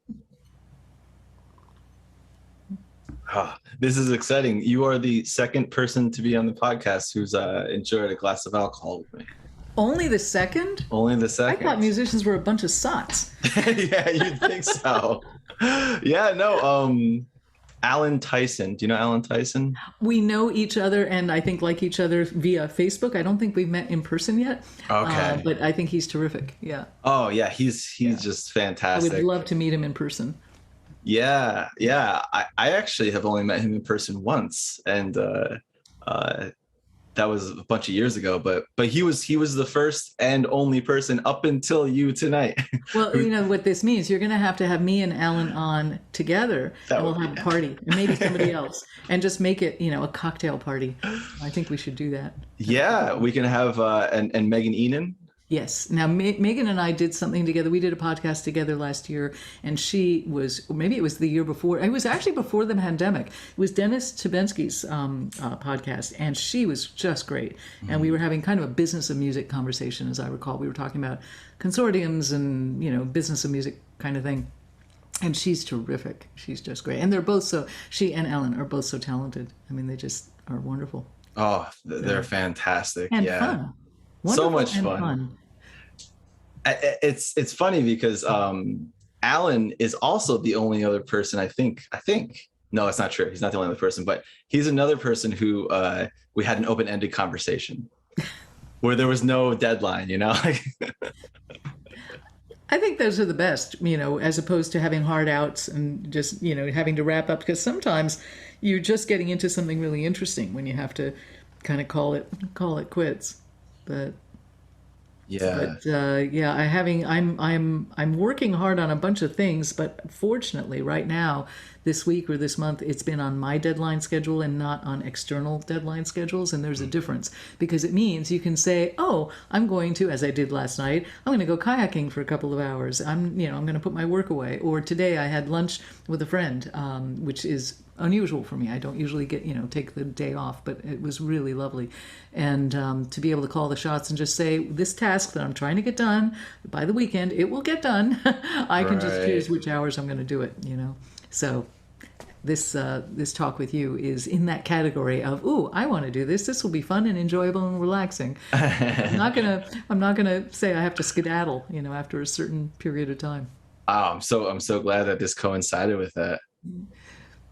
Ah, this is exciting. You are the second person to be on the podcast who's enjoyed a glass of alcohol with me. Only the second? Only the I second. thought musicians were a bunch of sots. Yeah, you'd think so. Yeah, no. Alan Tyson. Do you know Alan Tyson? We know each other, and I think like each other via Facebook. I don't think we've met in person yet. Okay. But I think he's terrific. Yeah. Oh yeah, he's just I would fantastic. love to meet him in person. Yeah, yeah. I actually have only met him in person once, and that was a bunch of years ago. But he was the first and only person up until you tonight. Well, what this means. You're going to have me and Alan on together, That and we'll would be have a party, and maybe somebody else, and just make it, a cocktail party. I think we should do that. Yeah, we can have and Megan Enan. Yes. Now, Megan and I did something together. We did a podcast together last year, and she was, or maybe it was the year before. It was actually before the pandemic. It was Dennis Tibensky's podcast, and she was just great. And we were having kind of a business of music conversation, as I recall. We were talking about consortiums and, business of music kind of thing. And she's terrific. She's just great. And they're both she and Ellen are both so talented. I mean, they just are wonderful. Oh, they're fantastic. And Yeah. fun. So Wonderful much and fun. It's funny because Alan is also the only other person I think no, it's not true. He's not the only other person, but he's another person who we had an open-ended conversation where there was no deadline, I think those are the best, as opposed to having hard outs and just, having to wrap up, because sometimes you're just getting into something really interesting when you have to kind of call it quits. But Yeah. I'm working hard on a bunch of things, but fortunately right now, this week or this month, it's been on my deadline schedule and not on external deadline schedules. And there's a difference, because it means you can say, oh, I'm going to, as I did last night, I'm going to go kayaking for a couple of hours. I'm going to put my work away. Or today I had lunch with a friend, which is unusual for me. I don't usually get, take the day off, but it was really lovely. And to be able to call the shots and just say, this task that I'm trying to get done by the weekend, it will get done. I can just Right. choose which hours I'm going to do it, So this talk with you is in that category of, ooh, I want to do this. This will be fun and enjoyable and relaxing. I'm not gonna say I have to skedaddle, after a certain period of time. Oh, I'm so glad that this coincided with that.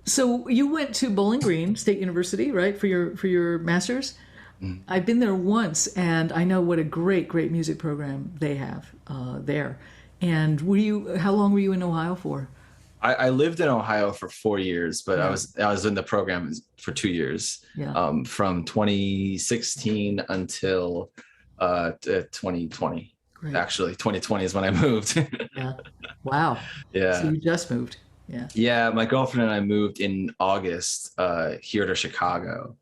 So you went to Bowling Green State University, right, for your master's? I've been there once, and I know what a great music program they have there. And how long were you in Ohio for? I lived in Ohio for 4 years, but Yeah. I was in the program for 2 years, Yeah. from 2016 until 2020. Great. Actually, 2020 is when I moved. Yeah. Wow. So Yeah. you just moved. Yeah. Yeah, my girlfriend and I moved in August here to Chicago.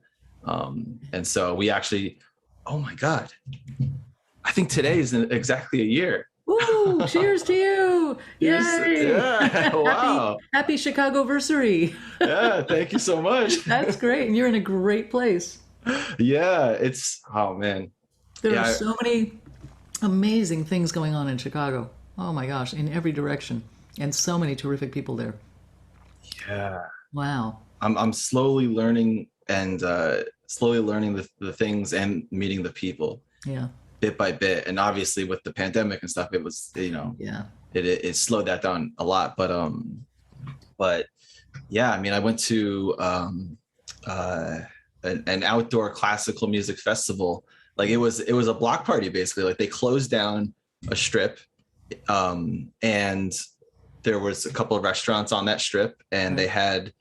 And so we actually, oh my God, I think today is exactly a year. Woo! Cheers to you! Yay! Yeah, wow. Happy Chicago-versary. Yeah, thank you so much. That's great, and you're in a great place. Yeah, oh man. There Yeah, are so many amazing things going on in Chicago. Oh my gosh, in every direction, and so many terrific people there. yeah. Wow. I'm slowly learning and the things and meeting the people Yeah. bit by bit. And obviously with the pandemic and stuff, it was, Yeah. it slowed that down a lot. But yeah, I mean, I went to an outdoor classical music festival. Like it was a block party basically. Like they closed down a strip, and there was a couple of restaurants on that strip, and they had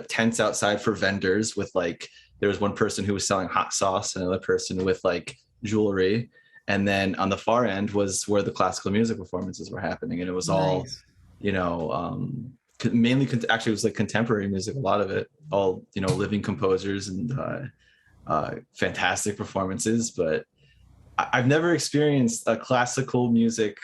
tents outside for vendors with like, there was one person who was selling hot sauce, and another person with like jewelry, and then on the far end was where the classical music performances were happening, and it was all, Nice. you know, mainly actually it was like contemporary music, a lot of it, all, you know, living composers, and fantastic performances. But I've never experienced a classical music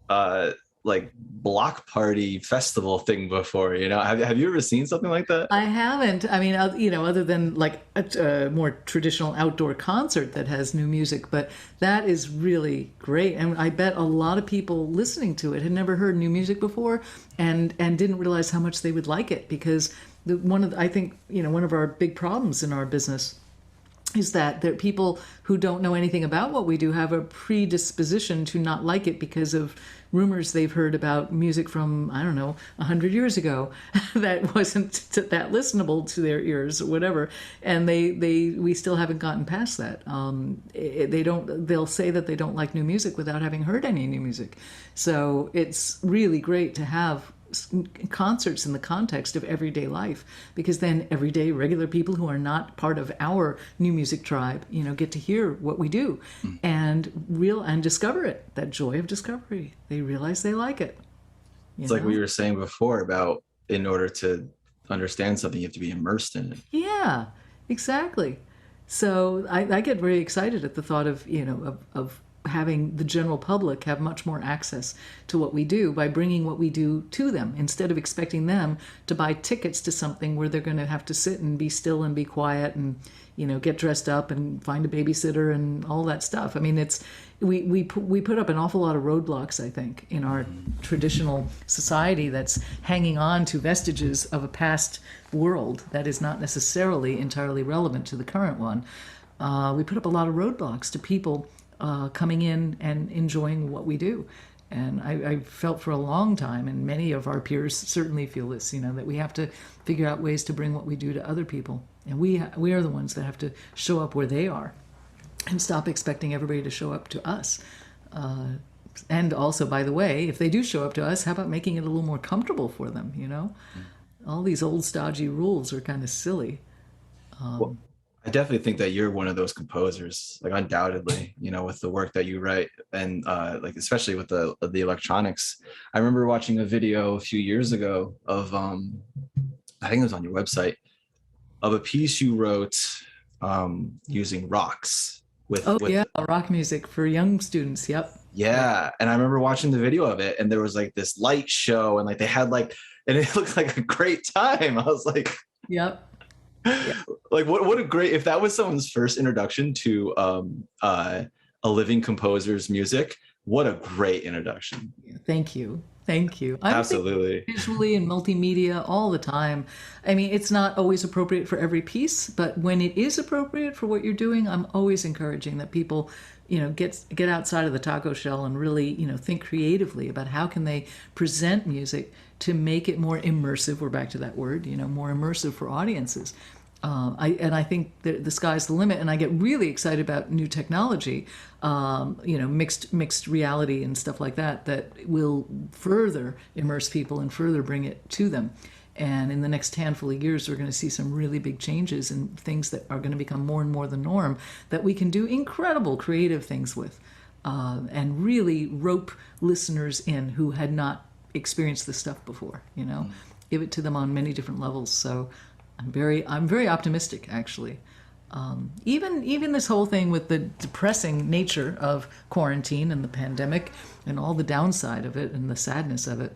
uh, like block party festival thing before. You know, have you ever seen something like that? I haven't. I mean, other than like a more traditional outdoor concert that has new music, but that is really great. And I bet a lot of people listening to it had never heard new music before, and didn't realize how much they would like it, because I think, one of our big problems in our business is that there are people who don't know anything about what we do have a predisposition to not like it because of rumors they've heard about music from, I don't know, 100 years ago that wasn't that listenable to their ears or whatever. And we still haven't gotten past that. They'll say that they don't like new music without having heard any new music. So it's really great to have concerts in the context of everyday life, because then everyday regular people who are not part of our new music tribe, get to hear what we do and discover it, that joy of discovery. They realize they like it. It's like we were saying before about, in order to understand something, you have to be immersed in it. Yeah, exactly. So I get very excited at the thought of, of having the general public have much more access to what we do by bringing what we do to them, instead of expecting them to buy tickets to something where they're going to have to sit and be still and be quiet and, get dressed up and find a babysitter and all that stuff. I mean, we put up an awful lot of roadblocks, I think, in our traditional society that's hanging on to vestiges of a past world that is not necessarily entirely relevant to the current one. We put up a lot of roadblocks to people coming in and enjoying what we do. And I felt for a long time, and many of our peers certainly feel this, that we have to figure out ways to bring what we do to other people. And we are the ones that have to show up where they are and stop expecting everybody to show up to us. And also, by the way, if they do show up to us, how about making it a little more comfortable for them, All these old stodgy rules are kind of silly. Well, I definitely think that you're one of those composers, like undoubtedly, with the work that you write, and like especially with the electronics. I remember watching a video a few years ago of I think it was on your website, of a piece you wrote using rocks with rock music for young students. Yep. Yeah, and I remember watching the video of it, and there was like this light show, and like they had and it looked like a great time. I was like, yep. Like what a great, if that was someone's first introduction to a living composer's music, what a great introduction. Thank you. I'm Absolutely. Visually and multimedia all the time. I mean, it's not always appropriate for every piece, but when it is appropriate for what you're doing, I'm always encouraging that people, get outside of the taco shell and really, think creatively about how can they present music to make it more immersive. We're back to that word, more immersive for audiences. I think the sky's the limit, and I get really excited about new technology, mixed reality and stuff like that will further immerse people and further bring it to them. And in the next handful of years, we're going to see some really big changes and things that are going to become more and more the norm, that we can do incredible creative things with, and really rope listeners in who had not experienced this stuff before. Give it to them on many different levels. So I'm very optimistic, actually. Even this whole thing with the depressing nature of quarantine and the pandemic and all the downside of it and the sadness of it,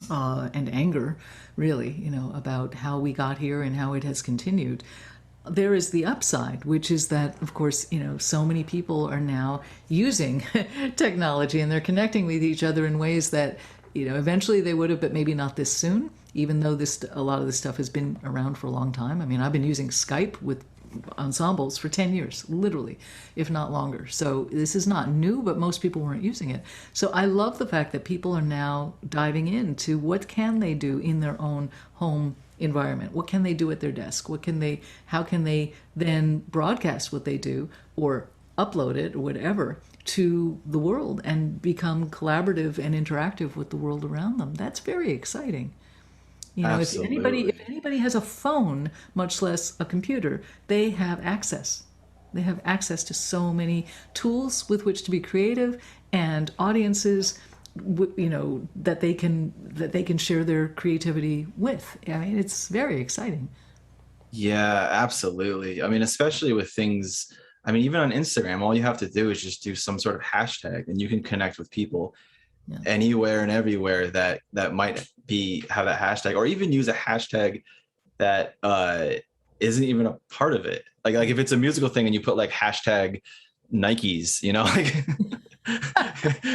and anger, really, about how we got here and how it has continued. There is the upside, which is that, of course, so many people are now using technology, and they're connecting with each other in ways that, eventually they would have, but maybe not this soon, even though a lot of this stuff has been around for a long time. I mean, I've been using Skype with ensembles for 10 years, literally, if not longer. So this is not new, but most people weren't using it. So I love the fact that people are now diving into what can they do in their own home environment. What can they do at their desk? How can they then broadcast what they do or upload it or whatever to the world and become collaborative and interactive with the world around them? That's very exciting. You know, Absolutely. if anybody has a phone, much less a computer, they have access. They have access to so many tools with which to be creative and audiences, you know, that they can share their creativity with. I mean, it's very exciting. Yeah, absolutely. I mean, especially with things, I mean, even on Instagram, all you have to do is just do some sort of hashtag and you can connect with people Yeah. anywhere and everywhere that might be have that hashtag, or even use a hashtag that isn't even a part of it. Like if it's a musical thing and you put like hashtag Nikes, you know, like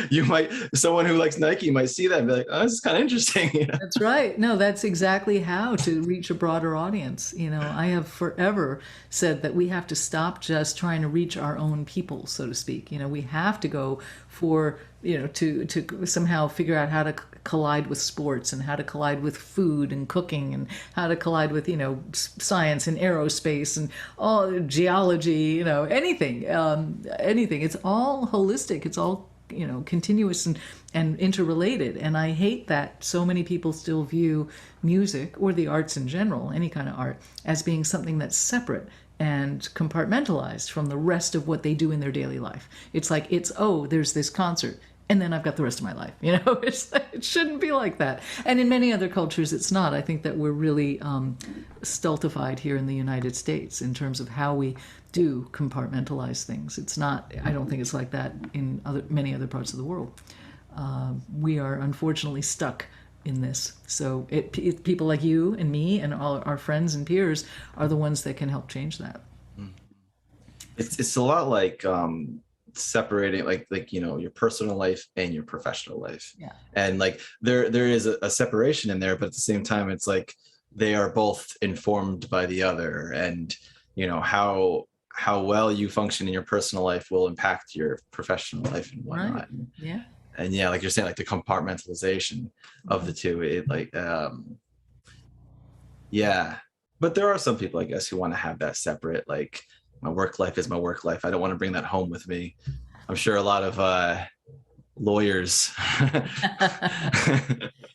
you might, someone who likes Nike might see that and be like, oh, this is kind of interesting. You know? That's right. No, that's exactly how to reach a broader audience. You know, I have forever said that we have to stop just trying to reach our own people, so to speak. You know, we have to go for, you know, to somehow figure out how to collide with sports and how to collide with food and cooking and how to collide with, you know, science and aerospace and all geology, you know, anything, anything. It's all holistic. It's all, you know, continuous and interrelated. And I hate that so many people still view music or the arts in general, any kind of art, as being something that's separate and compartmentalized from the rest of what they do in their daily life. It's like, oh, there's this concert, and then I've got the rest of my life. You know, it shouldn't be like that. And in many other cultures, it's not. I think that we're really stultified here in the United States in terms of how we do compartmentalize things. It's not. I don't think it's like that in many other parts of the world. We are unfortunately stuck in this. So people like you and me and all our friends and peers are the ones that can help change that. It's a lot like separating like you know, your personal life and your professional life. Yeah. And like there is a separation in there, but at the same time it's like they are both informed by the other. And you know, how well you function in your personal life will impact your professional life and whatnot. Right. Yeah. And yeah, like you're saying, like the compartmentalization of the two, it like yeah. But there are some people, I guess, who want to have that separate, like my work life is my work life, I don't want to bring that home with me. I'm sure a lot of lawyers.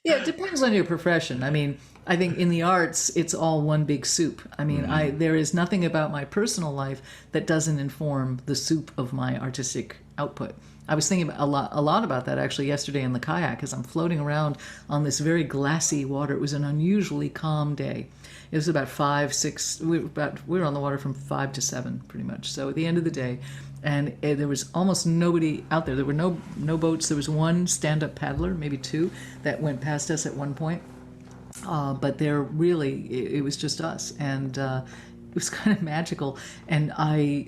Yeah, it depends on your profession. I mean, I think in the arts, it's all one big soup. I mean, there is nothing about my personal life that doesn't inform the soup of my artistic output. I was thinking a lot about that actually yesterday in the kayak as I'm floating around on this very glassy water. It was an unusually calm day. It was about 5, 6. We were on the water from 5 to 7, pretty much. So at the end of the day, and there was almost nobody out there. There were no boats. There was one stand-up paddler, maybe two, that went past us at one point. But there really, it was just us, and it was kind of magical. And I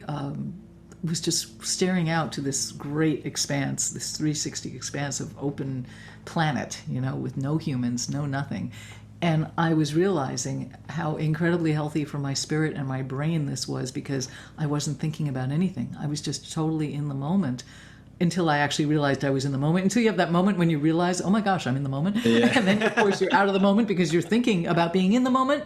was just staring out to this great expanse, this 360 expanse of open planet, you know, with no humans, no nothing. And I was realizing how incredibly healthy for my spirit and my brain this was, because I wasn't thinking about anything. I was just totally in the moment until I actually realized I was in the moment. Until you have that moment when you realize, oh my gosh, I'm in the moment. Yeah. And then, of course, you're out of the moment because you're thinking about being in the moment.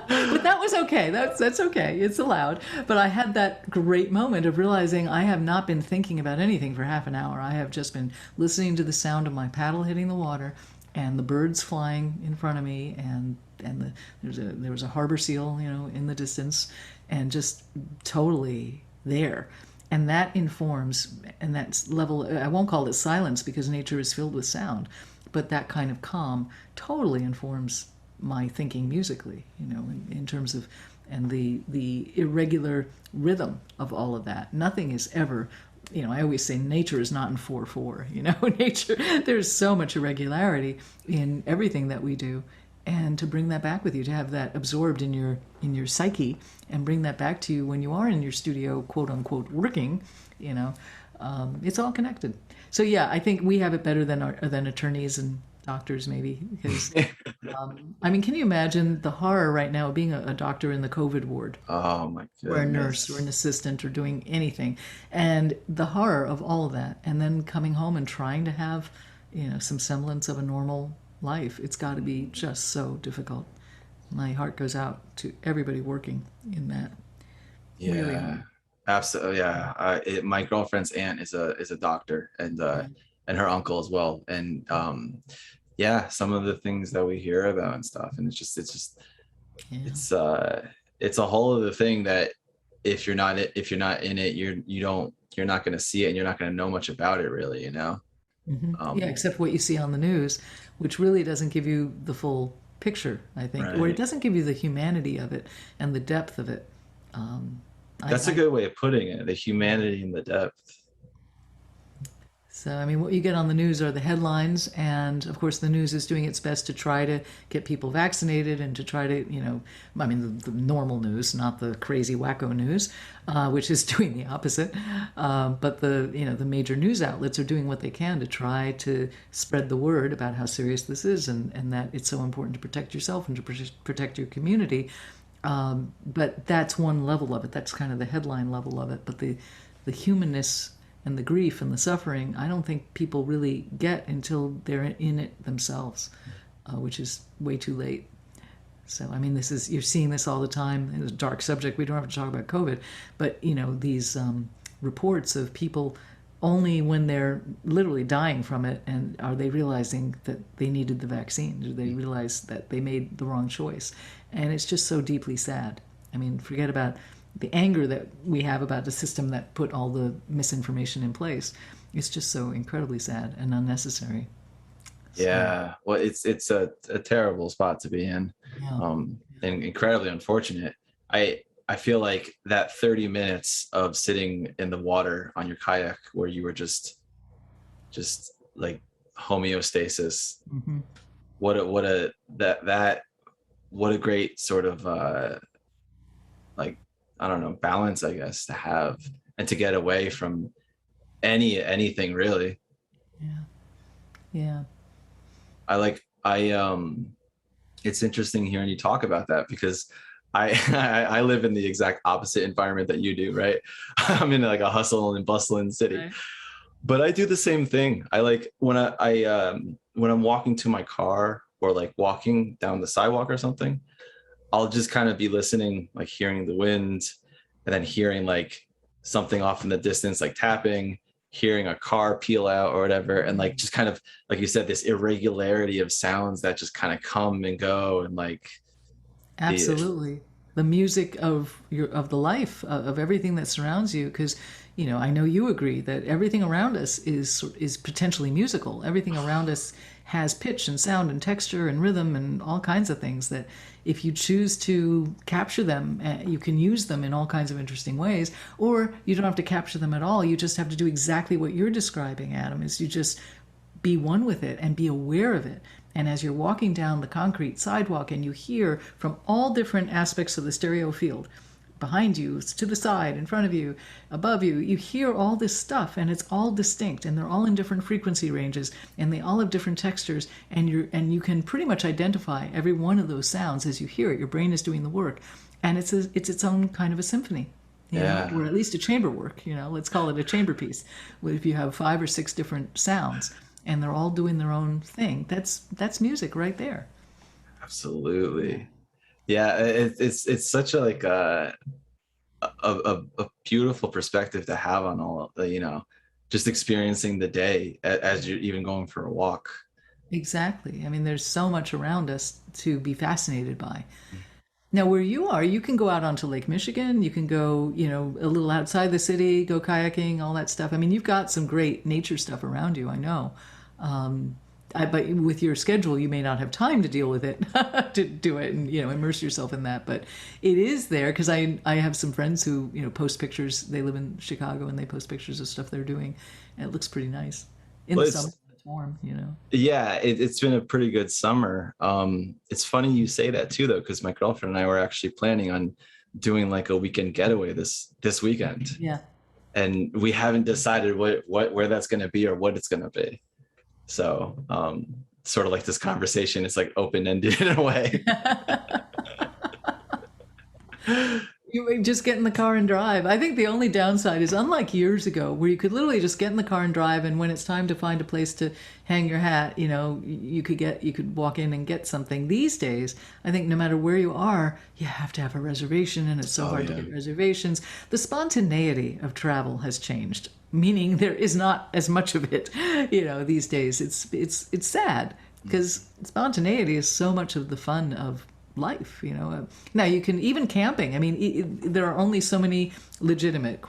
But that was okay. That's okay. It's allowed. But I had that great moment of realizing I have not been thinking about anything for half an hour. I have just been listening to the sound of my paddle hitting the water and the birds flying in front of me, and there was a harbor seal, you know, in the distance, and just totally there. And that informs, and that's level, I won't call it silence because nature is filled with sound, but that kind of calm totally informs my thinking musically, you know, in terms of, and the irregular rhythm of all of that. Nothing is ever, you know, I always say nature is not in 4/4, you know, nature, there's so much irregularity in everything that we do. And to bring that back with you, to have that absorbed in your psyche and bring that back to you when you are in your studio, quote unquote, working, you know, it's all connected. So yeah, I think we have it better than attorneys and doctors maybe, because I mean, can you imagine the horror right now of being a doctor in the COVID ward, Oh my or a nurse, or an goodness. assistant, or doing anything, and the horror of all of that, and then coming home and trying to have, some semblance of a normal life? It's got to be just so difficult. My heart goes out to everybody working in that. Really Yeah, hard. absolutely. Yeah, my girlfriend's aunt is a doctor, Yeah. and her uncle as well. And yeah, some of the things that we hear about and stuff, and Yeah. it's it's a whole other thing that if you're not in it, you're not going to see it, and you're not going to know much about it really, you know. Yeah, Um, except what you see on the news, which really doesn't give you the full picture, I think, or it right. doesn't give you the humanity of it and the depth of it. Um, That's a I good way of putting it, the humanity and the depth. So, I mean, what you get on the news are the headlines, and of course, the news is doing its best to try to get people vaccinated and to try to, I mean, the normal news, not the crazy wacko news, which is doing the opposite. But the major news outlets are doing what they can to try to spread the word about how serious this is, and that it's so important to protect yourself and to protect your community. But that's one level of it. That's kind of the headline level of it. But the humanness and the grief and the suffering, I don't think people really get until they're in it themselves, which is way too late. So, I mean, you're seeing this all the time. It's a dark subject. We don't have to talk about COVID, but these reports of people only when they're literally dying from it, and are they realizing that they needed the vaccine? Do they realize that they made the wrong choice? And it's just so deeply sad. I mean, forget about the anger that we have about the system that put all the misinformation in place. It's just so incredibly sad and unnecessary. So, Yeah, well, it's a terrible spot to be in, yeah. and incredibly unfortunate. I feel like that 30 minutes of sitting in the water on your kayak, where you were just like homeostasis. Hmm. What a that what a great sort of like, I don't know, balance, I guess, to have, and to get away from anything really. Yeah. Yeah. I it's interesting hearing you talk about that, because I live in the exact opposite environment that you do, right? I'm in like a hustle and bustling city, Right. but I do the same thing. I like when I'm walking to my car, or like walking down the sidewalk or something, I'll just kind of be listening, like hearing the wind, and then hearing like something off in the distance, like tapping, hearing a car peel out or whatever. And like just kind of, like you said, this irregularity of sounds that just kind of come and go. And like the, Absolutely. The music of the life of everything that surrounds you, because I know you agree that everything around us is potentially musical. Everything around us has pitch and sound and texture and rhythm and all kinds of things that, if you choose to capture them, you can use them in all kinds of interesting ways, or you don't have to capture them at all. You just have to do exactly what you're describing, Adam, is you just be one with it and be aware of it. And as you're walking down the concrete sidewalk and you hear from all different aspects of the stereo field, behind you, to the side, in front of you, above you, you hear all this stuff, and it's all distinct, and they're all in different frequency ranges, and they all have different textures, and you can pretty much identify every one of those sounds as you hear it. Your brain is doing the work, and it's its own kind of a symphony. yeah, Or at least a chamber work, let's call it a chamber piece. If you have 5 or 6 different sounds and they're all doing their own thing, that's music right there. absolutely. Yeah. It's such a like a beautiful perspective to have on all of the, just experiencing the day as you're even going for a walk. Exactly. I mean, there's so much around us to be fascinated by. Now, where you are, you can go out onto Lake Michigan. You can go, a little outside the city, go kayaking, all that stuff. I mean, you've got some great nature stuff around you, I know. But with your schedule, you may not have time to deal with it, to do it and, immerse yourself in that. But it is there, because I have some friends who, post pictures. They live in Chicago, and they post pictures of stuff they're doing. And it looks pretty nice in Well, the summer when it's warm. yeah, it's been a pretty good summer. It's funny you say that too, though, because my girlfriend and I were actually planning on doing like a weekend getaway this weekend, Yeah. and we haven't decided where that's going to be or what it's going to be. So sort of like this conversation. It's like open-ended in a way. You just get in the car and drive. I think the only downside is, unlike years ago, where you could literally just get in the car and drive, and when it's time to find a place to hang your hat, you could walk in and get something. These days, I think no matter where you are, you have to have a reservation, and it's so hard to get reservations. The spontaneity of travel has changed, meaning there is not as much of it, these days. It's sad because spontaneity is so much of the fun of life. Now you can, even camping, I mean, there are only so many legitimate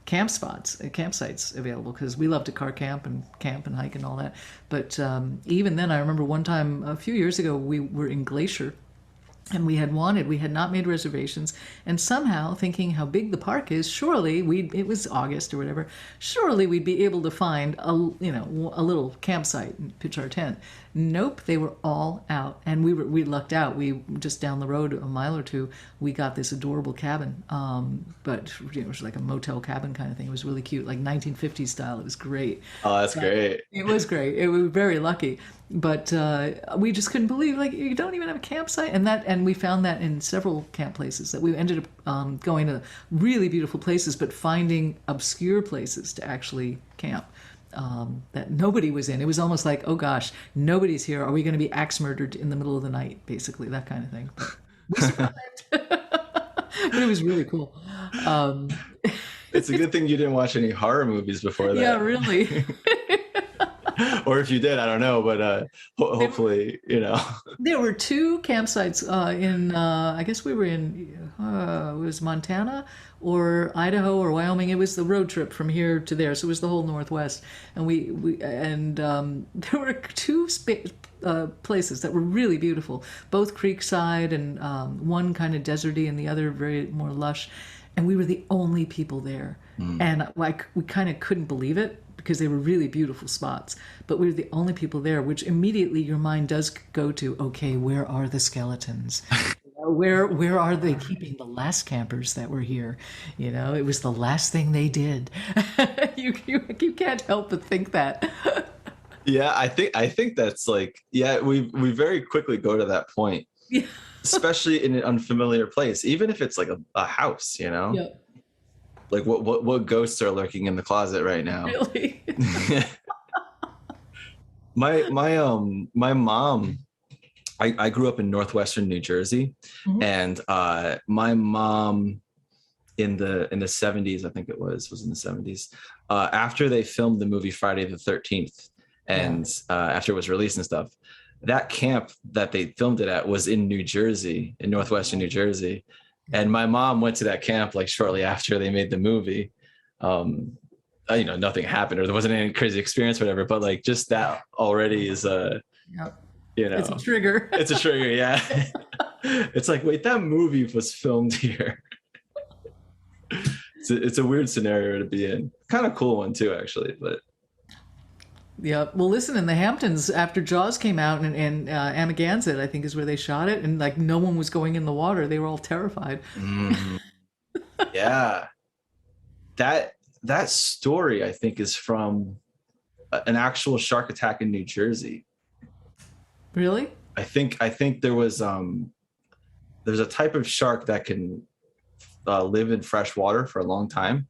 campsites available, because we love to car camp and hike and all that. But even then, I remember one time a few years ago, we were in Glacier, and we had not made reservations, and somehow, thinking how big the park is, it was August or whatever, surely we'd be able to find a little campsite and pitch our tent. Nope, they were all out, and we lucked out. We just down the road a mile or two, we got this adorable cabin, but it was like a motel cabin kind of thing. It was really cute, like 1950s style. It was great. Oh, that's great. It was great. We were very lucky, but we just couldn't believe, like, you don't even have a campsite, and we found that in several camp places, that we ended up going to really beautiful places, but finding obscure places to actually camp. That nobody was in. It was almost like, oh gosh, nobody's here. Are we going to be axe murdered in the middle of the night? Basically, that kind of thing. But we survived. But it was really cool. It's a good thing you didn't watch any horror movies before that. Yeah, really. Or if you did, I don't know, but hopefully, There were two campsites in, I guess we were in, it was Montana or Idaho or Wyoming. It was the road trip from here to there, so it was the whole Northwest. And there were two places that were really beautiful, both creekside, and one kind of deserty and the other very more lush. And we were the only people there, and we kind of couldn't believe it, because they were really beautiful spots, but we were the only people there, which immediately your mind does go to, okay, where are the skeletons? Where are they keeping the last campers that were here? It was the last thing they did. You can't help but think that. Yeah, I think that's like, we very quickly go to that point. Yeah. Especially in an unfamiliar place, even if it's like a house, Yeah. Like what ghosts are lurking in the closet right now? Really? My mom, I grew up in northwestern New Jersey, and my mom in the 70s, I think it was in the 70s, after they filmed the movie Friday the 13th, and after it was released and stuff, that camp that they filmed it at was in New Jersey, in northwestern New Jersey. And my mom went to that camp like shortly after they made the movie. Nothing happened, or there wasn't any crazy experience or whatever, but like just that already is it's a trigger. It's a trigger. Yeah. It's like, wait, that movie was filmed here. It's a weird scenario to be in. Kind of cool one too, actually, but. Yeah. Well, listen, in the Hamptons, after Jaws came out, and Amagansett, I think, is where they shot it, and like no one was going in the water. They were all terrified. Yeah. That story, I think, is from an actual shark attack in New Jersey. Really? I think there's a type of shark that can live in fresh water for a long time.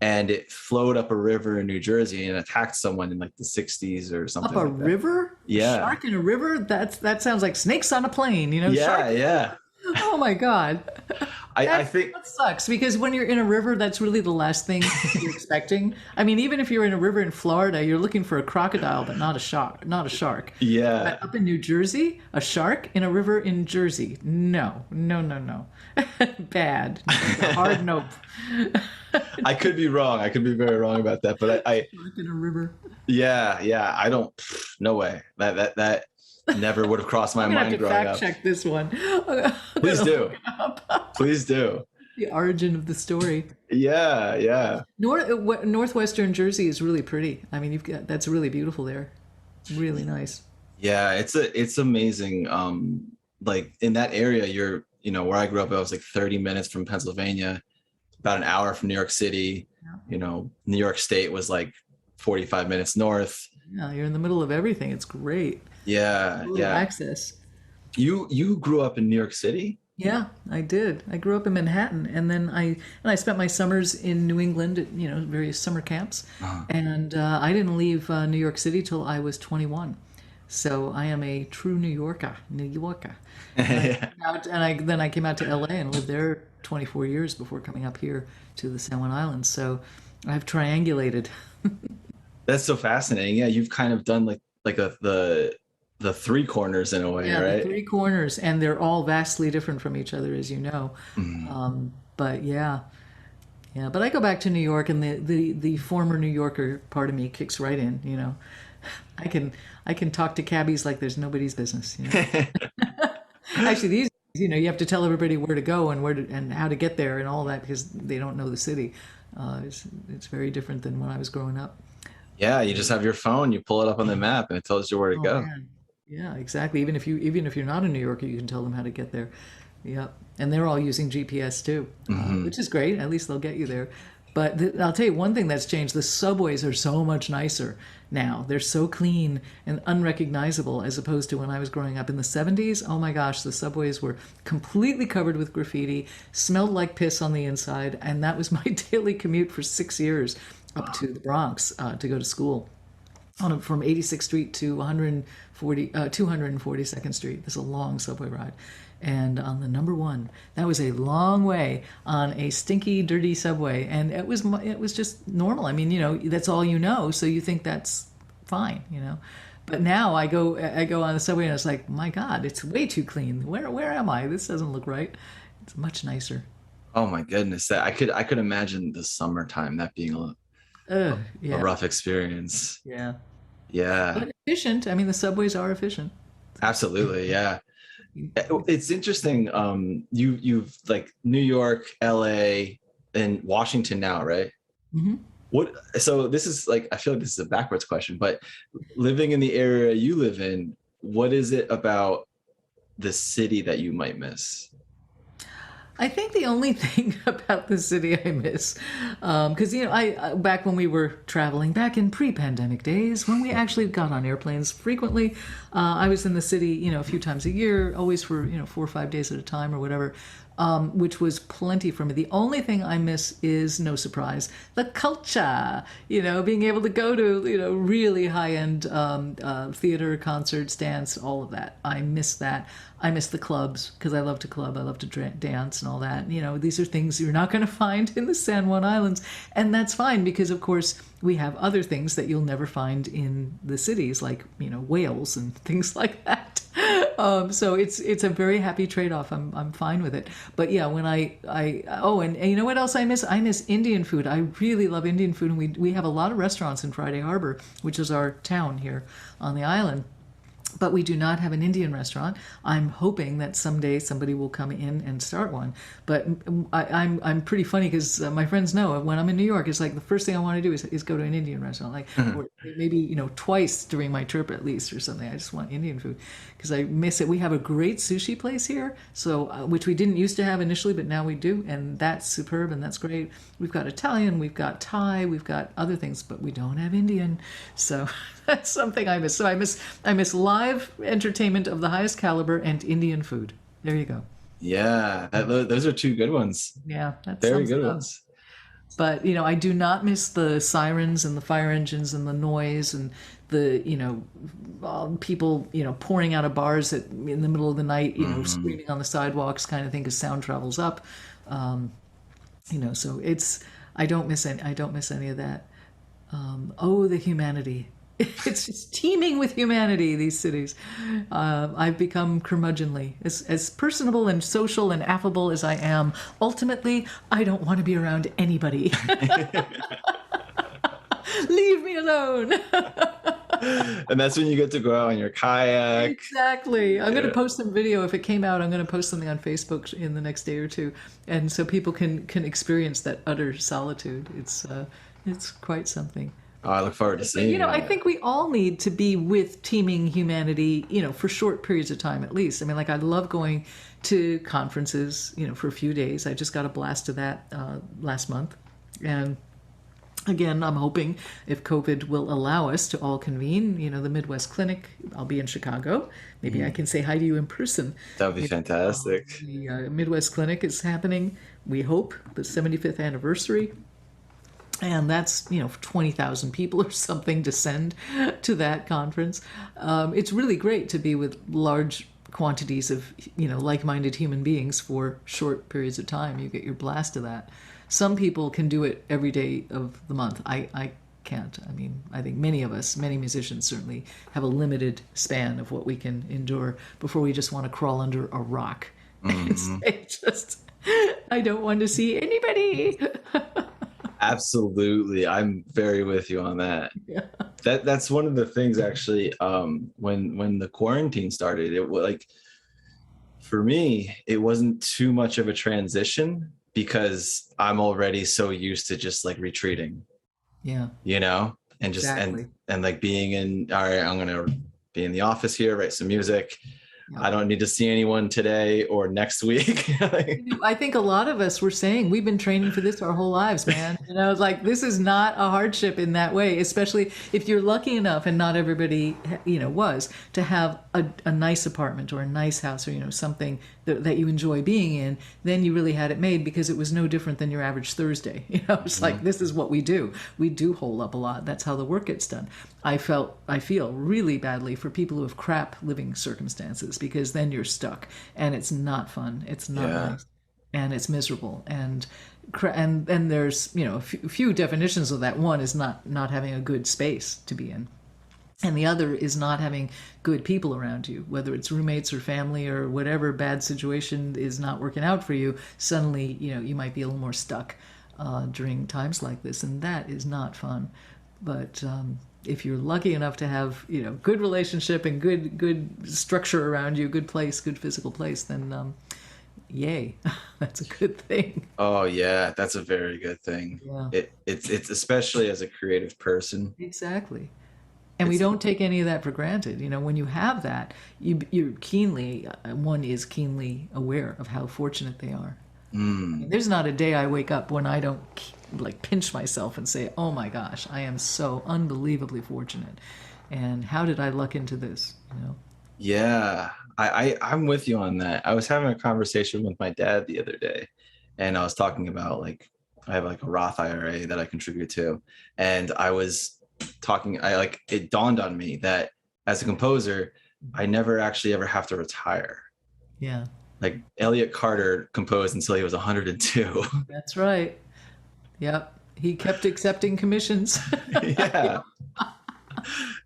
And it flowed up a river in New Jersey and attacked someone in like the 60s or something. Up a river? Yeah. A shark in a river? That sounds like snakes on a plane, Yeah, shark. Yeah. Oh my God. I think that sucks, because when you're in a river, that's really the last thing you're expecting. I mean, even if you're in a river in Florida, you're looking for a crocodile, but not a shark. Yeah. But up in New Jersey, a shark in a river in Jersey. No. Bad. A hard nope. I could be wrong. I could be very wrong about that, but I Shark in a river. Yeah. I don't. No way. That never would have crossed my mind growing up. Fact check this one. Please do. Please do. The origin of the story. Yeah. Northwestern Jersey is really pretty. I mean, that's really beautiful there. Really nice. Yeah, it's amazing. Like in that area, where I grew up, I was like 30 minutes from Pennsylvania, about an hour from New York City. Yeah. New York State was like 45 minutes north. Yeah, you're in the middle of everything. It's great. Yeah, Total yeah. access. You grew up in New York City? Yeah, I did. I grew up in Manhattan, and then I spent my summers in New England at various summer camps, Uh, and I didn't leave New York City till I was 21. So I am a true New Yorker, New Yorker. And I yeah. came out, and then I came out to LA and lived there 24 years before coming up here to the San Juan Islands. So I've triangulated. That's so fascinating. Yeah, you've kind of done like the three corners in a way, Yeah, the right? three corners, and they're all vastly different from each other, as you know. Mhm. But yeah, yeah. But I go back to New York, and the former New Yorker part of me kicks right in. I can I can talk to cabbies like there's nobody's business. Actually, these days, you have to tell everybody where to go and and how to get there and all that because they don't know the city. It's very different than when I was growing up. Yeah, you just have your phone, you pull it up on the map, and it tells you where to Oh go. man. Yeah, exactly. Even if you're not a New Yorker, you can tell them how to get there. Yep. And they're all using GPS too, Hmm. which is great. At least they'll get you there. But I'll tell you one thing that's changed. The subways are so much nicer now. They're so clean and unrecognizable as opposed to when I was growing up in the 70s. Oh my gosh, the subways were completely covered with graffiti, smelled like piss on the inside, and that was my daily commute for 6 years up to the Bronx to go to school from 86th Street to 242nd Street. This is a long subway ride. And on the number one, that was a long way on a stinky, dirty subway. And it was just normal. I mean, that's all you know, so you think that's fine. But now I go on the subway and it's like, my God, it's way too clean. Where am I? This doesn't look right. It's much nicer. Oh my goodness, that I could imagine the summertime that being a Yeah, rough experience. yeah. Yeah, But efficient. I mean, the subways are efficient. absolutely. Yeah. It's interesting. You've like New York, LA, and Washington now, right? Hmm. What, so this is like, I feel like this is a backwards question, but living in the area you live in, what is it about the city that you might miss? I think the only thing about the city I miss, because I back when we were traveling, back in pre-pandemic days, when we actually got on airplanes frequently, I was in the city, a few times a year, always for 4 or 5 days at a time or whatever, which was plenty for me. The only thing I miss is, no surprise, the culture. Being able to go to really high-end theater, concerts, dance, all of that. I miss that. I miss the clubs because I love to club. I love to dance and all that. These are things you're not going to find in the San Juan Islands, and that's fine because, of course, we have other things that you'll never find in the cities, like whales and things like that. So it's a very happy trade-off. I'm fine with it. But yeah, when and you know what else I miss? I miss Indian food. I really love Indian food, and we have a lot of restaurants in Friday Harbor, which is our town here on the island, but we do not have an Indian restaurant. I'm hoping that someday somebody will come in and start one. But I'm pretty funny because my friends know when I'm in New York, it's like the first thing I want to do is go to an Indian restaurant, like or maybe twice during my trip at least or something. I just want Indian food because I miss it. We have a great sushi place here, so which we didn't used to have initially, but now we do, and that's superb and that's great. We've got Italian, we've got Thai, we've got other things, but we don't have Indian. So that's something I miss. So I miss live entertainment of the highest caliber and Indian food. There you go. Yeah, those are two good ones. Yeah, that Very sums it good up. ones. But I do not miss the sirens and the fire engines and the noise and the people pouring out of bars in the middle of the night, Mhm. screaming on the sidewalks, kind of thing, as sound travels up. So I don't miss any of that. Oh, the humanity. It's just teeming with humanity, these cities. I've become curmudgeonly. As personable and social and affable as I am, ultimately, I don't want to be around anybody. Leave me alone. And that's when you get to go out on your kayak. Exactly. I'm going to Yeah. post some video. If it came out, I'm going to post something on Facebook in the next day or two, and so people can experience that utter solitude. It's quite something. Oh, I look forward to But, seeing I it. think we all need to be with teeming humanity, for short periods of time at least. I mean, like, I love going to conferences, for a few days. I just got a blast of that last month. And Again, I'm hoping if COVID will allow us to all convene, the Midwest Clinic, I'll be in Chicago. Maybe I Mhm. can say hi to you in person. That would be fantastic. The Midwest Clinic is happening, we hope, the 75th anniversary. And that's, 20,000 people or something to send to that conference. It's really great to be with large quantities of, like-minded human beings for short periods of time. You get your blast of that. Some people can do it every day of the month. I can't. I mean, I think many of us, many musicians certainly, have a limited span of what we can endure before we just want to crawl under a rock and Hmm. say, just, I don't want to see anybody. Absolutely. I'm very with you on that. Yeah. That's one of the things actually, when the quarantine started, it was like, for me, it wasn't too much of a transition because I'm already so used to just like retreating, Yeah, and just exactly. and like being in, all right, I'm gonna be in the office here, write some music. Yeah. I don't need to see anyone today or next week. Like, I think a lot of us were saying we've been training for this our whole lives, man. It's like this is not a hardship in that way, especially if you're lucky enough, and not everybody, was to have a nice apartment or a nice house or something that you enjoy being in. Then you really had it made because it was no different than your average Thursday. It's like mhm. this is what we do. We do hole up a lot. That's how the work gets done. I feel really badly for people who have crap living circumstances because then you're stuck and it's not fun. It's not Yeah. nice and it's miserable and there's a few definitions of that. One is not having a good space to be in, and the other is not having good people around you, whether it's roommates or family or whatever bad situation is not working out for you. Suddenly you might be a little more stuck during times like this, and that is not fun. But if you're lucky enough to have good relationship and good structure around you, good place, good physical place, then yay, that's a good thing. Oh yeah, that's a very good thing. Yeah, It's especially as a creative person. exactly. And we It's don't take any of that for granted. When you have that, one is keenly aware of how fortunate they are. I mean, mm, there's not a day I wake up when I don't like pinch myself and say, "Oh my gosh, I am so unbelievably fortunate." And how did I luck into this? yeah. I'm with you on that. I was having a conversation with my dad the other day, and I was talking about like I have like a Roth IRA that I contribute to, and I was talking. I like it dawned on me that as a composer, I never actually ever have to retire. Yeah, Like Elliot Carter composed until he was 102. that's right. Yep. He kept accepting commissions. Yeah,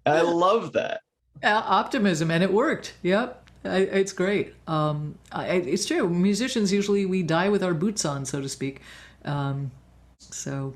I love that. Optimism, and it worked. Yep. It's great. It's true. Musicians usually we die with our boots on, so to speak. So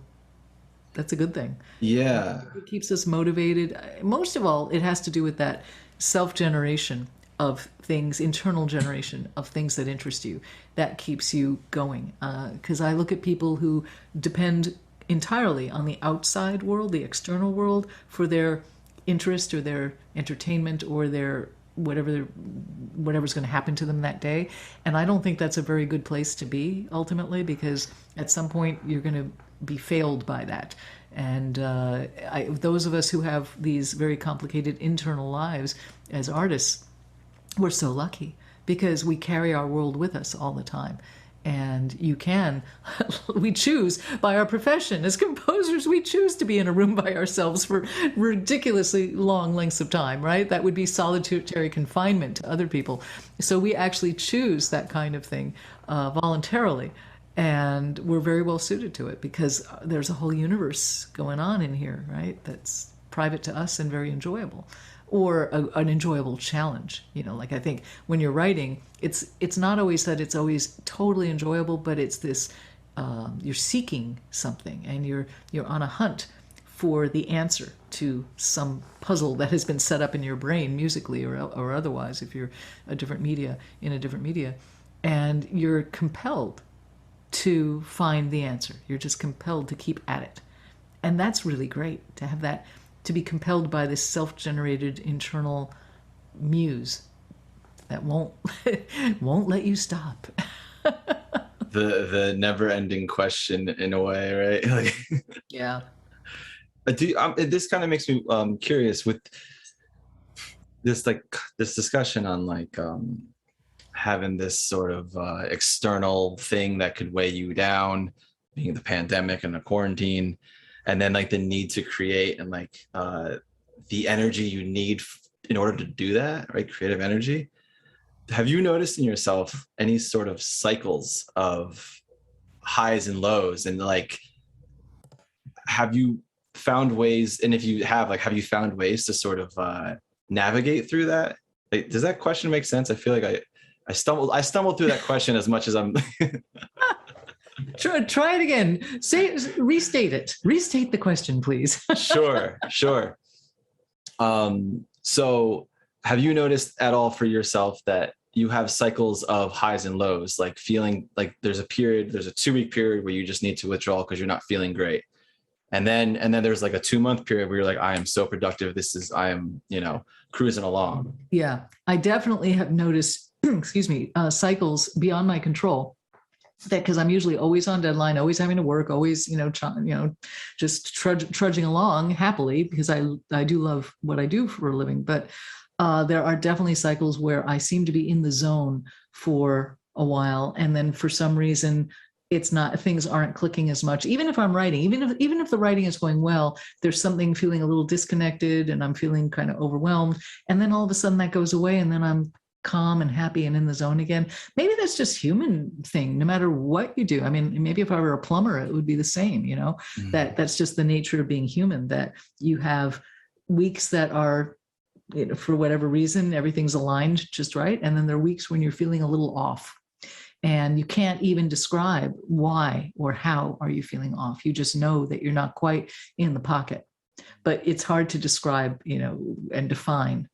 that's a good thing. Yeah. It keeps us motivated. Most of all, it has to do with that self generation of things, internal generation of things that interest you. That keeps you going. Because I look at people who depend entirely on the outside world, the external world, for their interest or their entertainment or their whatever's going to happen to them that day. And I don't think that's a very good place to be ultimately, because at some point you're going to be failed by that. And those of us who have these very complicated internal lives as artists, we're so lucky because we carry our world with us all the time. And we choose by our profession as composers, we choose to be in a room by ourselves for ridiculously long lengths of time, right? That would be solitary confinement to other people. So we actually choose that kind of thing voluntarily. And we're very well suited to it because there's a whole universe going on in here, right? That's private to us and very enjoyable, or an enjoyable challenge. Like I think when you're writing, it's not always that it's always totally enjoyable, but it's this you're seeking something and you're on a hunt for the answer to some puzzle that has been set up in your brain musically or otherwise if you're a different media in a different media, and you're compelled to find the answer. You're just compelled to keep at it. And that's really great to have that, to be compelled by this self-generated internal muse that won't won't let you stop. The never ending question in a way, right? Like, Yeah. This kind of makes me curious with this discussion on having this sort of external thing that could weigh you down, being the pandemic and the quarantine, and then like the need to create and the energy you need in order to do that, right? Creative energy. Have you noticed in yourself any sort of cycles of highs and lows, and have you found ways, and if you have you found ways to sort of navigate through that? Does that question make sense? I feel like I stumbled through that question as much as I'm Try it again. Restate it. Restate the question, please. Sure. So have you noticed at all for yourself that you have cycles of highs and lows, like feeling like there's a 2-week period where you just need to withdraw because you're not feeling great. And then there's like a 2-month period where you're like, I am so productive. I am, cruising along. Yeah, I definitely have noticed, cycles beyond my control. That because I'm usually always on deadline, always having to work, always, just trudging along happily because I do love what I do for a living. But there are definitely cycles where I seem to be in the zone for a while, and then for some reason things aren't clicking as much. Even if I'm writing, even if the writing is going well, there's something feeling a little disconnected, and I'm feeling kind of overwhelmed. And then all of a sudden that goes away, and then I'm calm and happy and in the zone again. Maybe that's just human thing, no matter what you do. I mean, maybe if I were a plumber, it would be the same, that's just the nature of being human, that you have weeks that are, for whatever reason, everything's aligned just right. And then there are weeks when you're feeling a little off, and you can't even describe why or how are you feeling off. You just know that you're not quite in the pocket, but it's hard to describe, and define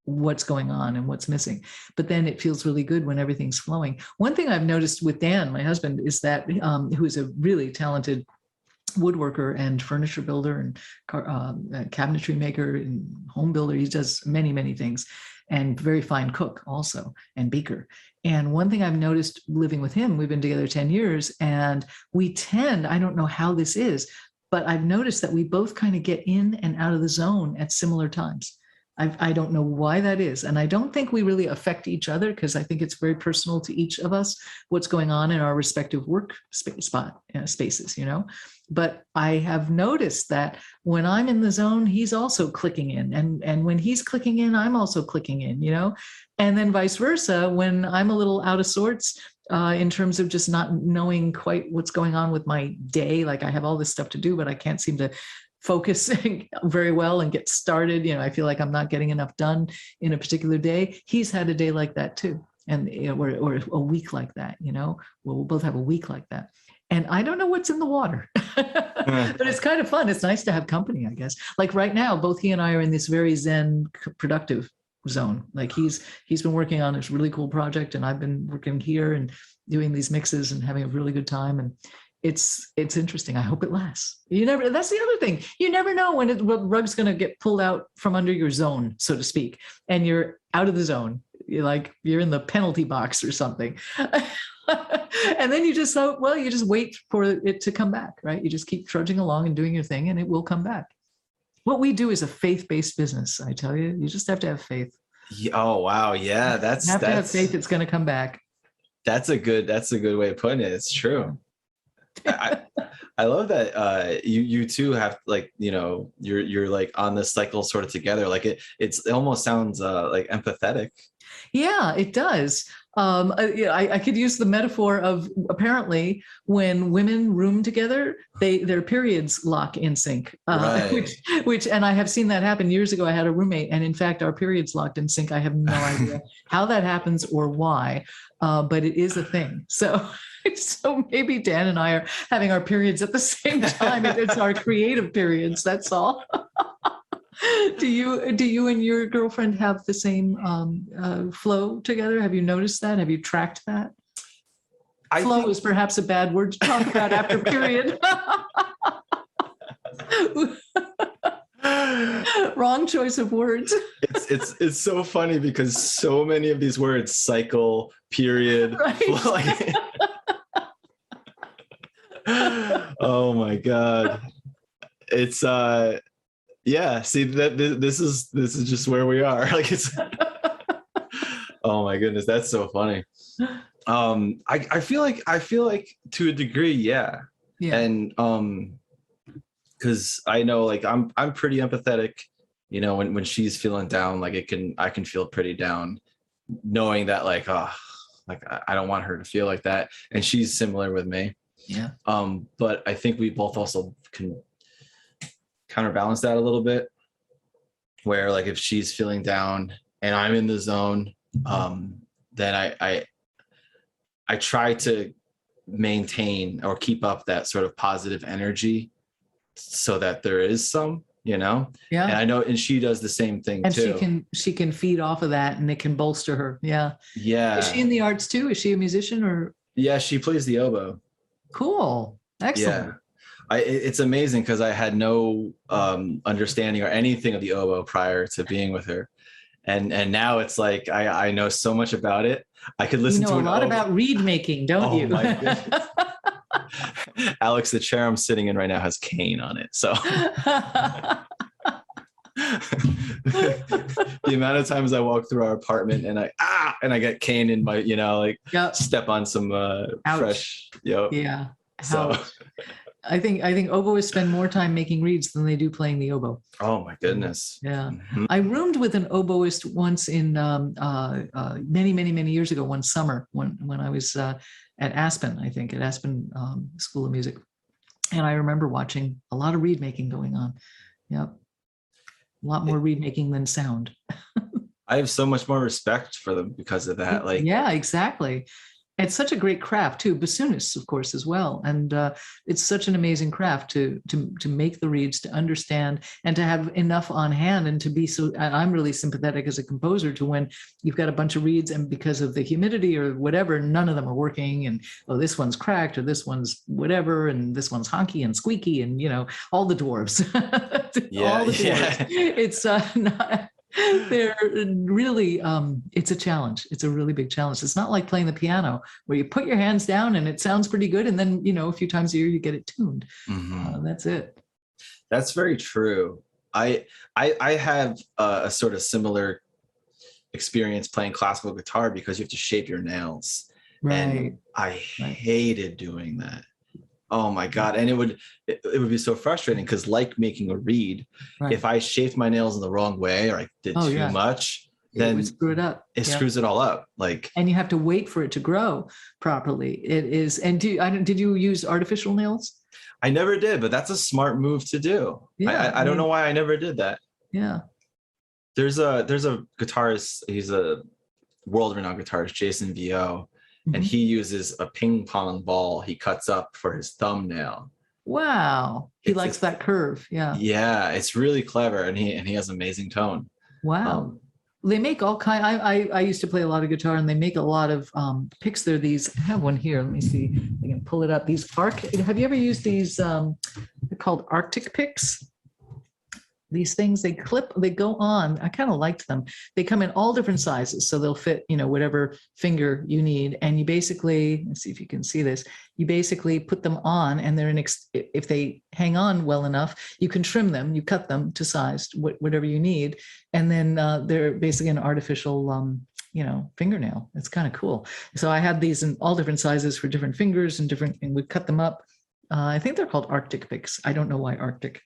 what's going on and what's missing. But then it feels really good when everything's flowing. One thing I've noticed with Dan, my husband, is that who is a really talented woodworker and furniture builder and cabinetry maker and home builder. He does many, many things, and very fine cook also, and baker. And one thing I've noticed living with him, we've been together 10 years, and I don't know how this is, but I've noticed that we both kind of get in and out of the zone at similar times. I don't know why that is. And I don't think we really affect each other, because I think it's very personal to each of us, what's going on in our respective work spaces, But I have noticed that when I'm in the zone, he's also clicking in. And when he's clicking in, I'm also clicking in, And then vice versa, when I'm a little out of sorts, in terms of just not knowing quite what's going on with my day, like I have all this stuff to do, but I can't seem to focus very well and get started. I feel like I'm not getting enough done in a particular day. He's had a day like that too. And or a week like that, we'll both have a week like that. And I don't know what's in the water, but it's kind of fun. It's nice to have company, I guess. Like right now, both he and I are in this very Zen productive zone. Like he's been working on this really cool project, and I've been working here and doing these mixes and having a really good time. And it's interesting. I hope it lasts. That's the other thing. You never know when what rug's going to get pulled out from under your zone, so to speak, and you're out of the zone. You're in the penalty box or something. And then you just wait for it to come back, right? You just keep trudging along and doing your thing, and it will come back. What we do is a faith-based business. I tell you, you just have to have faith. Oh, wow. Yeah. You have to have faith it's going to come back. That's a good way of putting it. It's true. I love that you two have you're like on this cycle sort of together. Like it almost sounds like empathetic. Yeah, it does. I could use the metaphor of, apparently when women room together, their periods lock in sync. Right. Which and I have seen that happen. Years ago, I had a roommate, and in fact, our periods locked in sync. I have no idea how that happens or why, but it is a thing. So maybe Dan and I are having our periods at the same time. It's our creative periods. That's all. Do you and your girlfriend have the same flow together? Have you noticed that? Have you tracked that? Flow is perhaps a bad word to talk about after period. Wrong choice of words. It's so funny because so many of these words, cycle, period, right. Oh my God. it's yeah. See that this is just where we are. Like it's. Oh my goodness, that's so funny. I feel like to a degree, yeah. Yeah. And because I know like I'm pretty empathetic, you know, when she's feeling down, like I can feel pretty down, knowing that like like I don't want her to feel like that, and she's similar with me. Yeah. But I think we both also can counterbalance that a little bit, where like if she's feeling down and I'm in the zone, then I try to maintain or keep up that sort of positive energy so that there is some, you know. Yeah. And I know, and she does the same thing and too. she can feed off of that, and it can bolster her. Yeah. Yeah. Is she in the arts too? Is she a musician or? Yeah, she plays the oboe. Cool. Excellent. Yeah. It's amazing because I had no understanding or anything of the oboe prior to being with her. And now it's like I know so much about it. I could listen to a lot about reed making, don't you? My goodness. Alex, the chair I'm sitting in right now has cane on it. So the amount of times I walk through our apartment and I get cane in my, you know, like step on some fresh, Yeah. So I think oboists spend more time making reeds than they do playing the oboe. Oh my goodness. Yeah. Mm-hmm. I roomed with an oboist once in many years ago, one summer when I was at Aspen, I think, at Aspen School of Music. And I remember watching a lot of reed making going on. Yep. A lot more reed making than sound. I have so much more respect for them because of that. Like, yeah, exactly. It's such a great craft too. Bassoonists, of course, as well, and it's such an amazing craft to make the reeds, to understand, and to have enough on hand, and to be so. I'm really sympathetic as a composer to when you've got a bunch of reeds, and because of the humidity or whatever, none of them are working, and this one's cracked, or this one's whatever, and this one's honky and squeaky, and all the dwarves, all the dwarves. Yeah. It's not. They're really it's a challenge. It's a really big challenge. It's not like playing the piano where you put your hands down and it sounds pretty good, and then a few times a year you get it tuned. That's it. That's very true. I have a sort of similar experience playing classical guitar because you have to shape your nails, and I hated doing that. Oh my God. And it would be so frustrating because, like making a reed, if I shaped my nails in the wrong way or I did too much, then it would screw it up. It screws it all up. And you have to wait for it to grow properly. It is. And did you use artificial nails? I never did, but that's a smart move to do. Yeah, I don't know why I never did that. Yeah. There's a guitarist. He's a world-renowned guitarist, Jason Vio. And he uses a ping pong ball he cuts up for his thumbnail. Wow. He likes that curve. Yeah. Yeah. It's really clever. And he has amazing tone. Wow. They make all kind. I used to play a lot of guitar, and they make a lot of picks. They're these. I have one here. Let me see if I can pull it up. These have you ever used these? They're called Arctic picks. These things, they go on. I kind of liked them. They come in all different sizes, so they'll fit, whatever finger you need. And you basically, let's see if you can see this. You basically put them on, and they're if they hang on well enough, you can trim them. You cut them to size, whatever you need, and then they're basically an artificial, fingernail. It's kind of cool. So I had these in all different sizes for different fingers and we cut them up. I think they're called Arctic picks. I don't know why Arctic.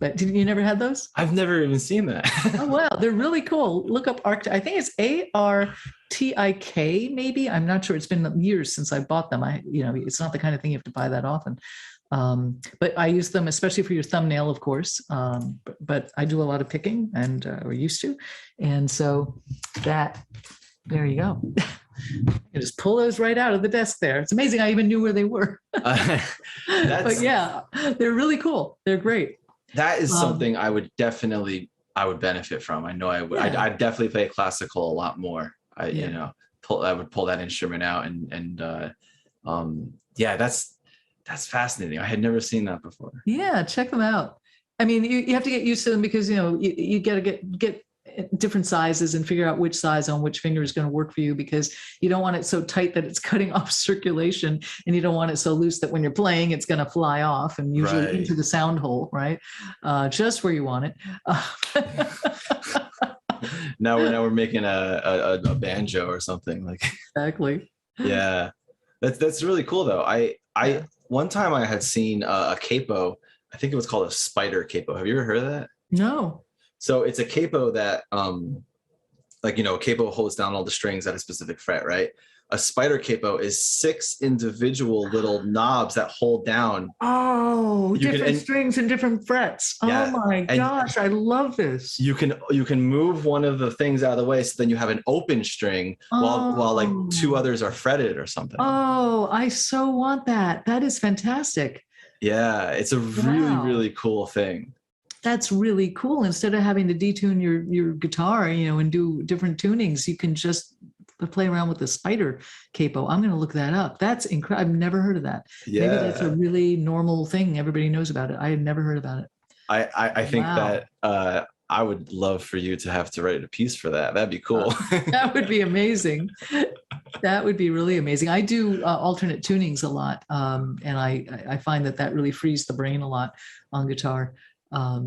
But you never had those? I've never even seen that. Oh, wow. They're really cool. Look up Arctic. I think it's ARTIK, maybe. I'm not sure. It's been years since I bought them. It's not the kind of thing you have to buy that often. But I use them especially for your thumbnail, of course. But I do a lot of picking or used to. And so there you go. You just pull those right out of the desk there. It's amazing I even knew where they were. But yeah, they're really cool. They're great. That is something I would benefit from. I know I would. Yeah. I'd definitely play classical a lot more. I would pull that instrument out that's fascinating. I had never seen that before. Yeah, check them out. I mean, you have to get used to them because you got to get different sizes and figure out which size on which finger is going to work for you, because you don't want it so tight that it's cutting off circulation, and you don't want it so loose that when you're playing, it's going to fly off and usually into the sound hole, right? Just where you want it. Now we're making a banjo or something like. Exactly. Yeah, that's really cool though. I one time I had seen a capo. I think it was called a spider capo. Have you ever heard of that? No. So it's a capo that like, a capo holds down all the strings at a specific fret, right? A spider capo is 6 individual little knobs that hold down. Oh, different strings and different frets. Yeah, oh my gosh, I love this. You can move one of the things out of the way, so then you have an open string while like 2 others are fretted or something. Oh, I so want that. That is fantastic. Yeah, it's a really, really cool thing. That's really cool. Instead of having to detune your guitar, and do different tunings, you can just play around with the spider capo. I'm going to look that up. That's incredible. I've never heard of that. Yeah. Maybe that's a really normal thing. Everybody knows about it. I had never heard about it. I think that I would love for you to have to write a piece for that. That'd be cool. That would be amazing. That would be really amazing. I do alternate tunings a lot. And I find that really frees the brain a lot on guitar.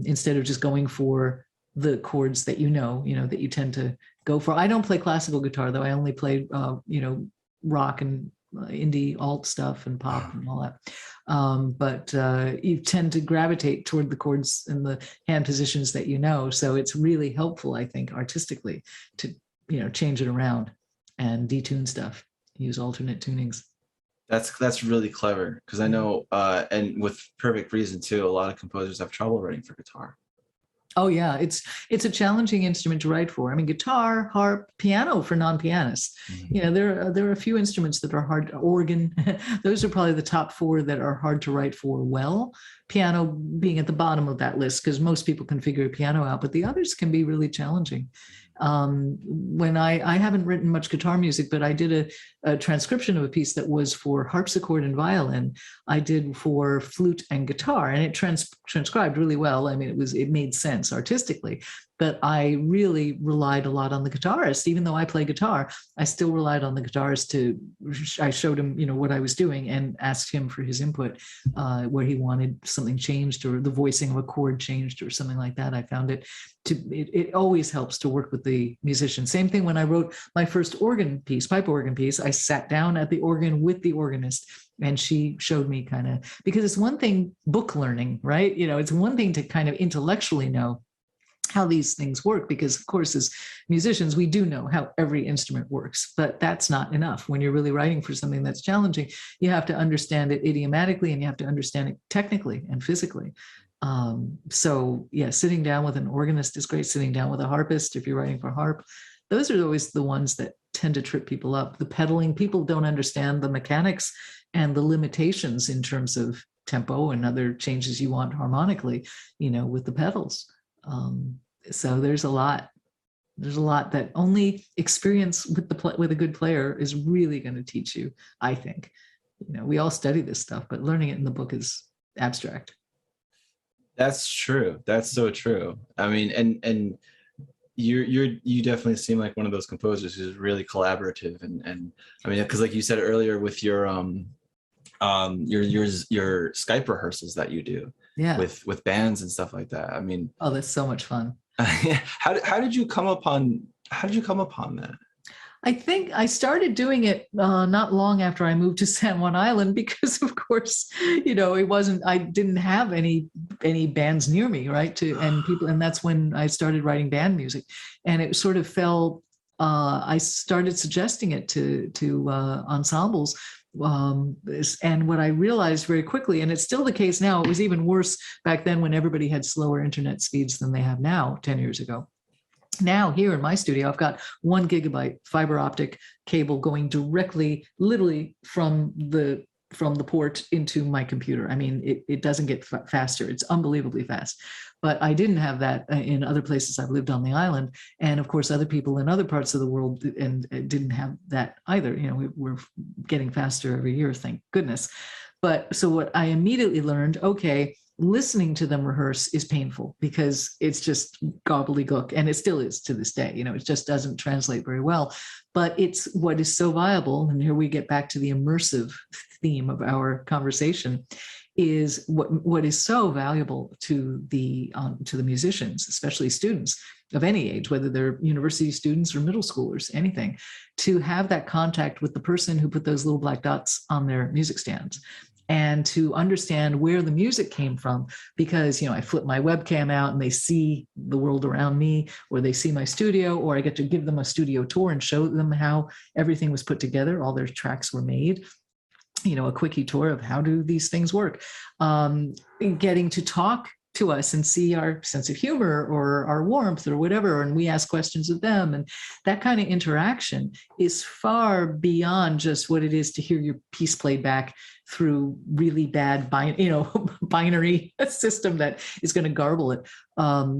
Instead of just going for the chords that that you tend to go for. I don't play classical guitar though. I only play rock and indie alt stuff and pop and all that. But you tend to gravitate toward the chords and the hand positions that so it's really helpful, I think, artistically to change it around and detune stuff, use alternate tunings. That's really clever, because I know, and with perfect reason too, a lot of composers have trouble writing for guitar. Oh yeah, it's a challenging instrument to write for. I mean, guitar, harp, piano for non-pianists. Mm-hmm. There are a few instruments that are hard. Organ, those are probably the top 4 that are hard to write for well. Piano being at the bottom of that list, because most people can figure a piano out, but the others can be really challenging. When I haven't written much guitar music, but I did a transcription of a piece that was for harpsichord and violin. I did for flute and guitar, and it transcribed really well. I mean, it made sense artistically, but I really relied a lot on the guitarist. Even though I play guitar, I still relied on the guitarist I showed him, what I was doing and asked him for his input, where he wanted something changed or the voicing of a chord changed or something like that. I found it always helps to work with the musician. Same thing when I wrote my first pipe organ piece, I sat down at the organ with the organist, and she showed me because it's one thing book learning, right? It's one thing to kind of intellectually know how these things work, because of course as musicians we do know how every instrument works, but that's not enough. When you're really writing for something that's challenging, you have to understand it idiomatically, and you have to understand it technically and physically. So yeah, sitting down with an organist is great. Sitting down with a harpist, if you're writing for harp, those are always the ones that tend to trip people up. The pedaling, people don't understand the mechanics and the limitations in terms of tempo and other changes you want harmonically, with the pedals. So there's a lot that only experience with a good player is really going to teach you, I think. We all study this stuff, but learning it in the book is abstract. That's true. That's so true. I mean, and you definitely seem like one of those composers who's really collaborative, and I mean, because like you said earlier with your Skype rehearsals that you do, with bands and stuff like that. I mean, oh, that's so much fun. How did you come upon that? I think I started doing it not long after I moved to San Juan Island, because of course, I didn't have any bands near me, right? And that's when I started writing band music, and it sort of fell. I started suggesting it to ensembles. And what I realized very quickly, and it's still the case now, it was even worse back then when everybody had slower internet speeds than they have now 10 years ago. Now here in my studio, I've got 1 gigabyte fiber optic cable going directly, literally from the port into my computer. I mean, it doesn't get faster. It's unbelievably fast. But I didn't have that in other places I've lived on the island. And of course, other people in other parts of the world and didn't have that either. We're getting faster every year, thank goodness. But so what I immediately learned, okay, listening to them rehearse is painful because it's just gobbledygook, and it still is to this day. It just doesn't translate very well, but it's what is so viable. And here we get back to the immersive theme of our conversation, is what is so valuable to the musicians, especially students of any age, whether they're university students or middle schoolers, anything, to have that contact with the person who put those little black dots on their music stands, and to understand where the music came from. Because, I flip my webcam out and they see the world around me, or they see my studio, or I get to give them a studio tour and show them how everything was put together, all their tracks were made. A quickie tour of how do these things work. Getting to talk to us and see our sense of humor or our warmth or whatever, and we ask questions of them, and that kind of interaction is far beyond just what it is to hear your piece played back through really bad binary system that is going to garble it.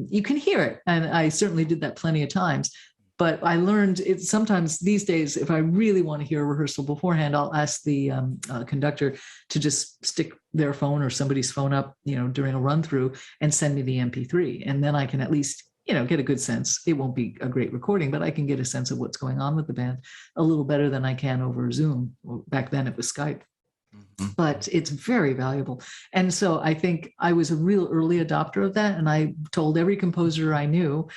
You can hear it, and I certainly did that plenty of times. But I learned it sometimes these days, if I really want to hear a rehearsal beforehand, I'll ask the conductor to just stick their phone or somebody's phone up, during a run through, and send me the MP3. And then I can at least, get a good sense. It won't be a great recording, but I can get a sense of what's going on with the band a little better than I can over Zoom. Well, back then it was Skype. But it's very valuable. And so I think I was a real early adopter of that. And I told every composer I knew,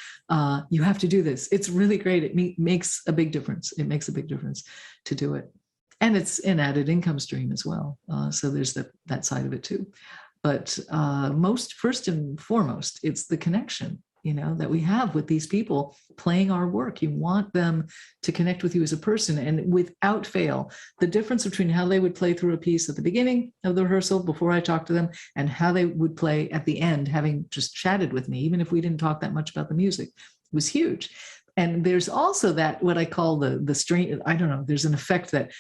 you have to do this. It's really great. It makes a big difference. It makes a big difference to do it. And it's an added income stream as well. So there's that side of it too. But first and foremost, it's the connection, that we have with these people playing our work. You want them to connect with you as a person, and without fail, the difference between how they would play through a piece at the beginning of the rehearsal before I talked to them, and how they would play at the end, having just chatted with me, even if we didn't talk that much about the music, was huge. And there's also that, what I call the strain. I don't know, there's an effect that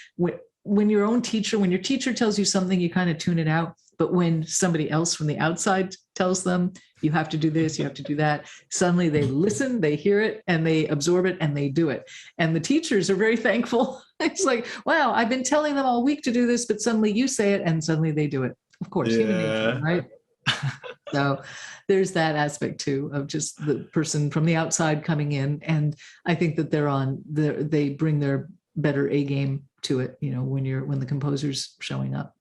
when your teacher tells you something, you kind of tune it out. But when somebody else from the outside tells them, you have to do this, you have to do that, suddenly they listen, they hear it, and they absorb it, and they do it. And the teachers are very thankful. It's like, wow, I've been telling them all week to do this, but suddenly you say it, and suddenly they do it. Of course, human nature, right? So there's that aspect too, of just the person from the outside coming in. And I think that they bring their better A game to it, when the composer's showing up.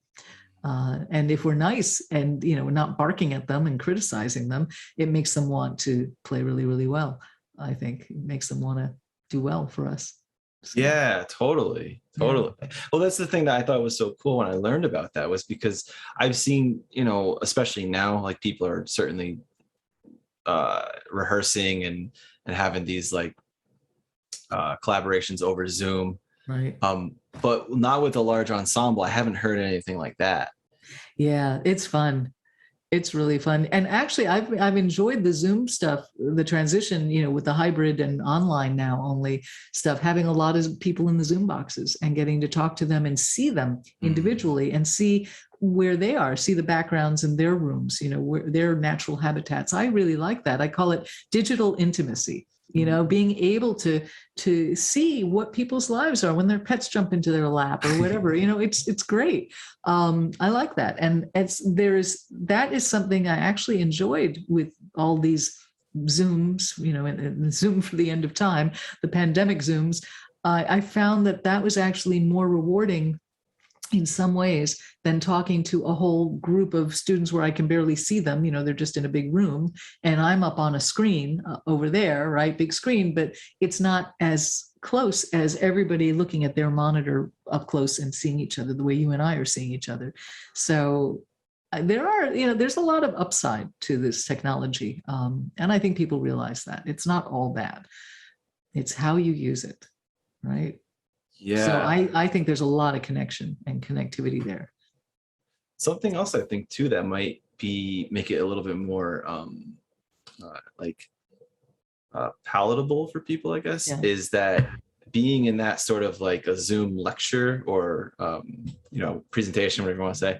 And if we're nice and, not barking at them and criticizing them, it makes them want to play really, really well. I think it makes them want to do well for us. So, yeah, totally. Yeah. Well, that's the thing that I thought was so cool when I learned about that, was because I've seen, especially now, like, people are certainly rehearsing and having these like collaborations over Zoom. Right. But not with a large ensemble. I haven't heard anything like that. Yeah, it's fun. It's really fun. And actually, I've enjoyed the Zoom stuff, the transition, with the hybrid and online now only stuff, having a lot of people in the Zoom boxes and getting to talk to them and see them individually and see where they are, see the backgrounds in their rooms, where their natural habitats. I really like that. I call it digital intimacy. Being able to see what people's lives are when their pets jump into their lap or whatever, it's great. I like that. And that is something I actually enjoyed with all these Zooms, and Zoom for the end of time, the pandemic Zooms. I found that was actually more rewarding in some ways than talking to a whole group of students where I can barely see them. They're just in a big room and I'm up on a screen over there, right? Big screen, but it's not as close as everybody looking at their monitor up close and seeing each other the way you and I are seeing each other. So there's a lot of upside to this technology. And I think people realize that it's not all bad. It's how you use it, right? Yeah. So I think there's a lot of connection and connectivity there. Something else I think too that might make it a little bit more palatable for people, I guess, is that being in that sort of like a Zoom lecture or presentation, whatever you want to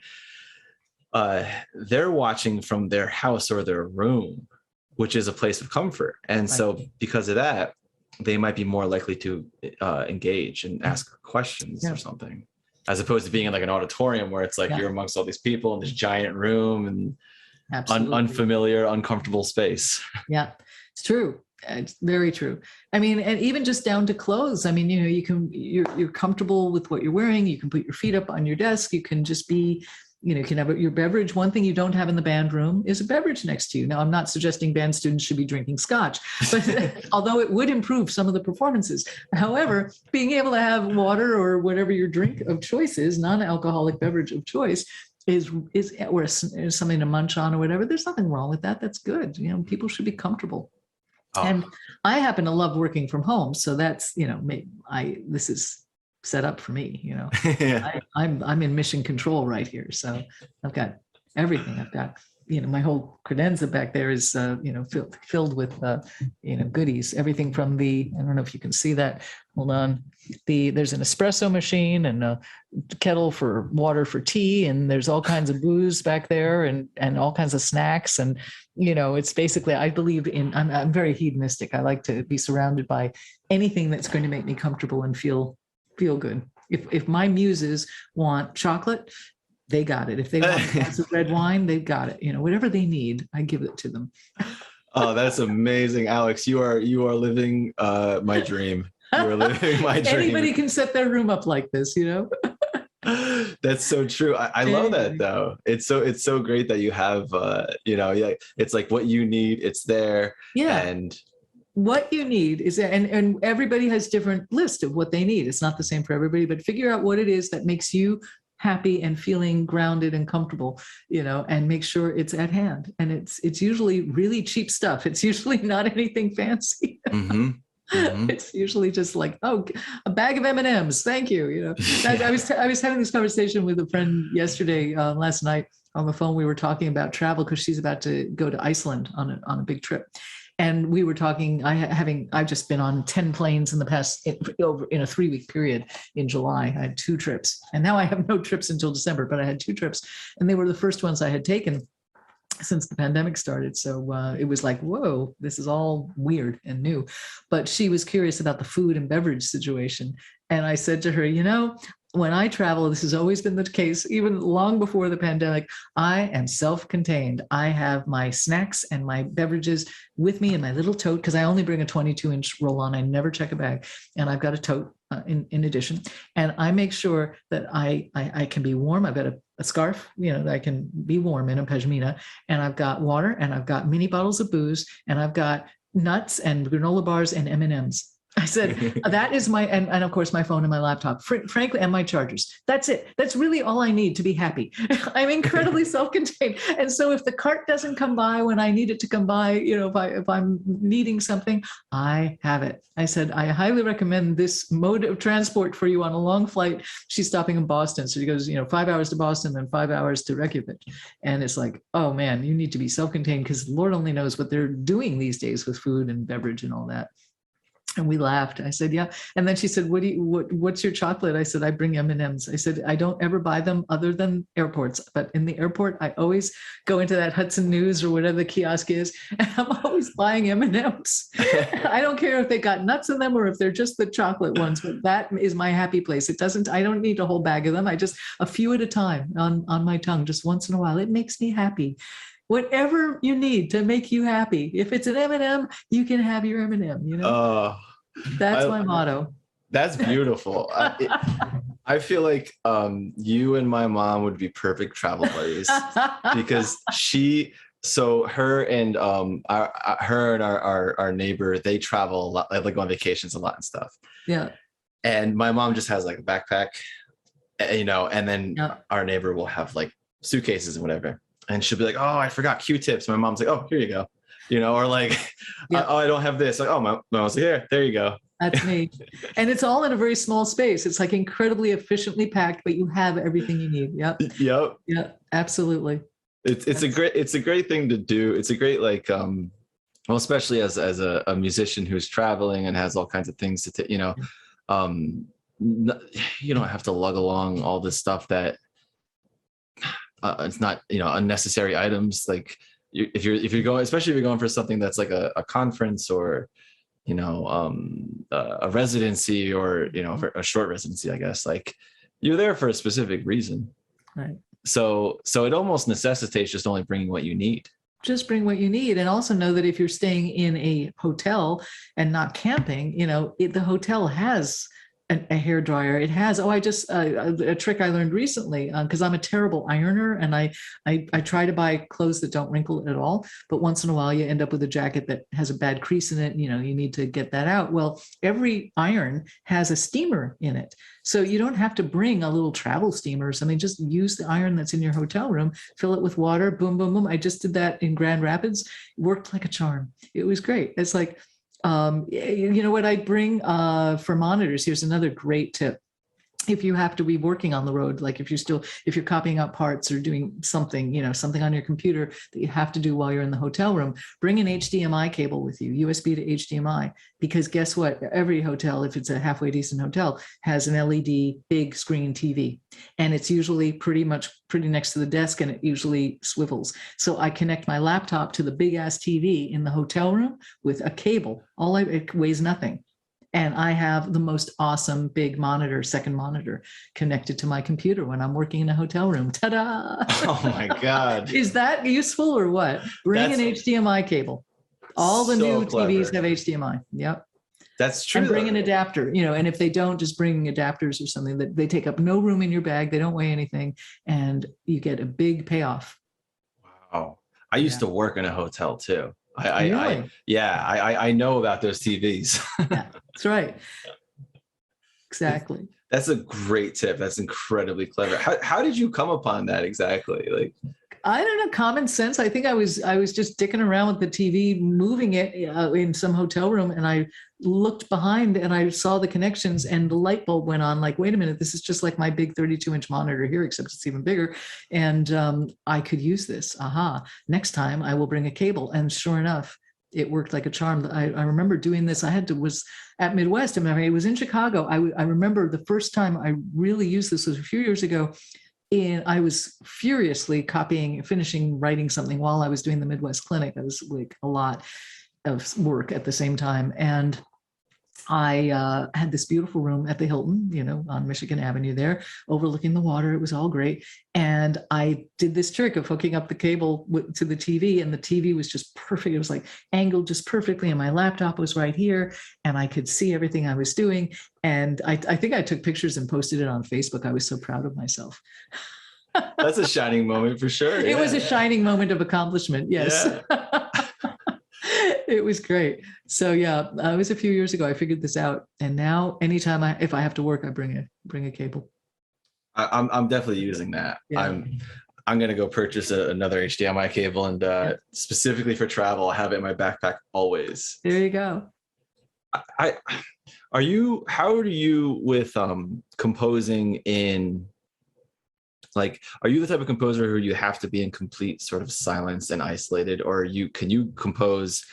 say, they're watching from their house or their room, which is a place of comfort. And so because of that, they might be more likely to engage and ask questions or something, as opposed to being in like an auditorium where it's like you're amongst all these people in this giant room. And Absolutely. unfamiliar, uncomfortable space. Yeah, it's true. It's very true. I mean, and even just down to clothes. I mean, you know, you're comfortable with what you're wearing. You can put your feet up on your desk. You can just be, you know, you can have your beverage. One thing you don't have in the band room is a beverage next to you. Now, I'm not suggesting band students should be drinking scotch, but although it would improve some of the performances. However, being able to have water or whatever your drink of choice is, non-alcoholic beverage of choice, is or something to munch on or whatever. There's nothing wrong with that. That's good. You know, people should be comfortable. Oh. And I happen to love working from home, so that's, you know, this is set up for me. You know, Yeah. I'm in mission control right here, so I've got everything. I've got, you know, my whole credenza back there is you know, filled with you know, goodies. Everything from I don't know if you can see that. Hold on. There's an espresso machine and a kettle for water for tea, and there's all kinds of booze back there, and all kinds of snacks. And you know, it's basically, I believe in, I'm very hedonistic. I like to be surrounded by anything that's going to make me comfortable and feel good. If my muses want chocolate, they got it. If they want a glass of red wine, they've got it. You know, whatever they need, I give it to them. Oh, that's amazing, Alex. You are living my dream. You are living my dream. Anybody can set their room up like this, you know. That's so true. I love that though. It's so great that you have you know, yeah, it's like what you need, it's there. Yeah. And what you need is, and everybody has different list of what they need. It's not the same for everybody, but figure out what it is that makes you happy and feeling grounded and comfortable, you know, and make sure it's at hand. And it's usually really cheap stuff. It's usually not anything fancy. Mm-hmm. Mm-hmm. It's usually just like, oh, a bag of M&Ms. Thank you. You know, I was having this conversation with a friend yesterday, last night on the phone. We were talking about travel because she's about to go to Iceland on a big trip. And we were talking, I've just been on 10 planes in the past, in a 3-week period in July. I had 2 trips, and now I have no trips until December, but I had 2 trips, and they were the first ones I had taken since the pandemic started. So it was like, whoa, this is all weird and new. But she was curious about the food and beverage situation. And I said to her, you know, when I travel, this has always been the case, even long before the pandemic, I am self-contained. I have my snacks and my beverages with me in my little tote, because I only bring a 22-inch roll-on. I never check a bag. And I've got a tote in addition. And I make sure that I can be warm. I've got a scarf, you know, that I can be warm in, a pashmina. And I've got water, and I've got mini bottles of booze, and I've got nuts and granola bars and M&Ms. I said, that is my, and of course my phone and my laptop, frankly, and my chargers. That's it. That's really all I need to be happy. I'm incredibly self-contained. And so if the cart doesn't come by when I need it to come by, you know, if I'm needing something, I have it. I said, I highly recommend this mode of transport for you on a long flight. She's stopping in Boston. So she goes, you know, 5 hours to Boston, then 5 hours to Reykjavik. And it's like, oh man, you need to be self-contained, because Lord only knows what they're doing these days with food and beverage and all that. And we laughed. I said, yeah. And then she said, what's your chocolate? I said, I bring M&Ms. I said, I don't ever buy them other than airports. But in the airport, I always go into that Hudson News or whatever the kiosk is, and I'm always buying M&Ms. I don't care if they got nuts in them or if they're just the chocolate ones, but that is my happy place. I don't need a whole bag of them. I just, a few at a time on my tongue, just once in a while. It makes me happy. Whatever you need to make you happy. If it's an M&M, you can have your M&M, you know? That's my motto. That's beautiful. I feel like you and my mom would be perfect travel buddies, because her and our neighbor, they travel a lot, like on vacations a lot and stuff. Yeah. And my mom just has like a backpack, you know, and then our neighbor will have like suitcases and whatever. And she'll be like, oh, I forgot Q-tips. My mom's like, oh, here you go. You know, or like, oh, I don't have this. Like, oh, my mom's like, there you go. That's me. And it's all in a very small space. It's like incredibly efficiently packed, but you have everything you need. Yep. Yep. Yeah, absolutely. It's a great thing to do. It's a great, like, well, especially as a musician who's traveling and has all kinds of things to, you know, you don't have to lug along all this stuff that, it's not, you know, unnecessary items. Like if you're going, especially if you're going for something that's like a conference or, you know, a residency or, you know, for a short residency, I guess, like you're there for a specific reason. Right. So it almost necessitates just only bringing what you need. Just bring what you need, and also know that if you're staying in a hotel and not camping, the hotel has a hair dryer. It has, a trick I learned recently, because I'm a terrible ironer, and I try to buy clothes that don't wrinkle at all. But once in a while, you end up with a jacket that has a bad crease in it. You need to get that out. Well, every iron has a steamer in it. So you don't have to bring a little travel steamer. I mean, just use the iron that's in your hotel room, fill it with water, boom, boom, boom. I just did that in Grand Rapids. It worked like a charm. It was great. It's like, what I bring for monitors. Here's another great tip. If you have to be working on the road, like if you're copying out parts or doing something, something on your computer that you have to do while you're in the hotel room, bring an HDMI cable with you, USB to HDMI, because guess what? Every hotel, if it's a halfway decent hotel, has an LED big screen TV, and it's usually pretty next to the desk, and it usually swivels. So I connect my laptop to the big ass TV in the hotel room with a cable. It weighs nothing. And I have the most awesome big monitor, second monitor, connected to my computer when I'm working in a hotel room. Ta-da! Oh my God. Is that useful or what? Bring an HDMI cable. All the new TVs have HDMI. Yep. That's true. And bring an adapter, and if they don't, just bring adapters or something that they take up no room in your bag. They don't weigh anything, and you get a big payoff. Wow. I used to work in a hotel too. Really? I know about those TVs. Yeah, that's right. Exactly. That's a great tip. That's incredibly clever. How did you come upon that exactly? Like, I don't know, common sense. I think I was just dicking around with the TV, moving it in some hotel room, and I looked behind and I saw the connections, and the light bulb went on. Like, wait a minute, this is just like my big 32-inch monitor here, except it's even bigger, and I could use this. Aha! Next time I will bring a cable, and sure enough, it worked like a charm. I remember doing this. Was at Midwest. I mean, it was in Chicago. I remember the first time I really used this was a few years ago. And I was furiously finishing writing something while I was doing the Midwest Clinic. That was like a lot of work at the same time. And I had this beautiful room at the Hilton, on Michigan Avenue there, overlooking the water. It was all great. And I did this trick of hooking up the cable to the TV, and the TV was just perfect. It was like angled just perfectly, and my laptop was right here, and I could see everything I was doing. And I think I took pictures and posted it on Facebook. I was so proud of myself. That's a shining moment for sure. It was a shining moment of accomplishment. Yes. Yeah. It was great. So yeah, it was a few years ago I figured this out, and now anytime if I have to work, I bring a cable. I'm definitely using that. Yeah. I'm gonna go purchase another HDMI cable, and specifically for travel, I have it in my backpack always. There you go. How are you with composing in? Like, are you the type of composer who you have to be in complete sort of silence and isolated, or can you compose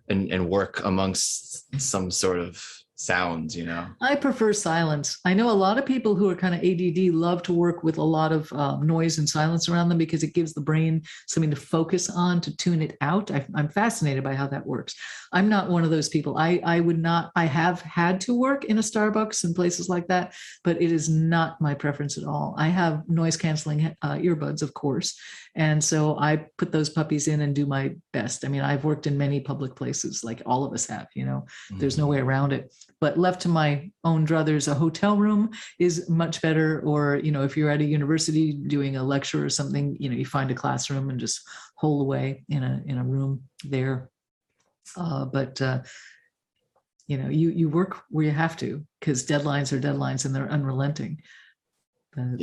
and work amongst some sort of sounds, I prefer silence. I know a lot of people who are kind of ADD love to work with a lot of noise and silence around them because it gives the brain something to focus on, to tune it out. I'm fascinated by how that works. I'm not one of those people. I would not. I have had to work in a Starbucks and places like that, but it is not my preference at all. I have noise canceling earbuds, of course, and so I put those puppies in and do my best. I mean, I've worked in many public places, like all of us have. There's no way around it. But left to my own druthers, a hotel room is much better. Or, if you're at a university doing a lecture or something, you find a classroom and just hole away in a room there. But you work where you have to, because deadlines are deadlines and they're unrelenting. But,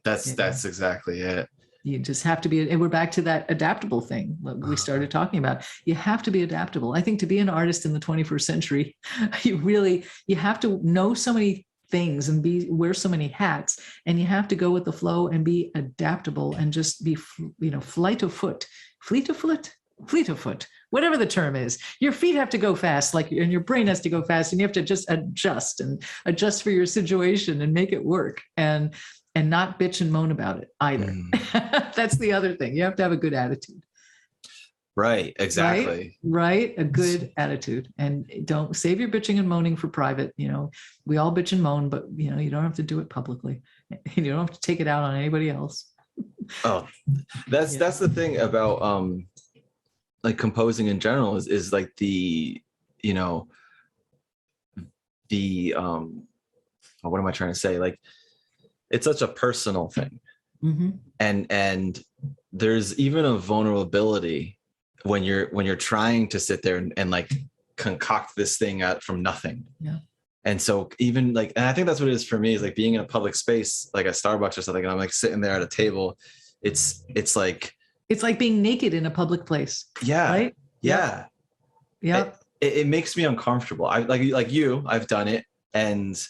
that's exactly it. You just have to be, and we're back to that adaptable thing that we started talking about. You have to be adaptable. I think to be an artist in the 21st century, you have to know so many things and wear so many hats, and you have to go with the flow and be adaptable and just be, fleet of foot, whatever the term is. Your feet have to go fast, and your brain has to go fast, and you have to just adjust for your situation and make it work. And not bitch and moan about it either. That's the other thing. You have to have a good attitude. Right, exactly. Right, a good attitude. And don't save your bitching and moaning for private. We all bitch and moan, but you don't have to do it publicly. You don't have to take it out on anybody else. Oh, that's the thing about like composing in general is like the, you know, the what am I trying to say? Like, it's such a personal thing. Mm-hmm. And there's even a vulnerability when you're trying to sit there and like concoct this thing out from nothing. Yeah. And so even like, and I think that's what it is for me, is like being in a public space, like a Starbucks or something, and I'm like sitting there at a table. It's like, it's like being naked in a public place. yeah, Right. yeah. Yeah. It makes me uncomfortable. I like you, I've done it, and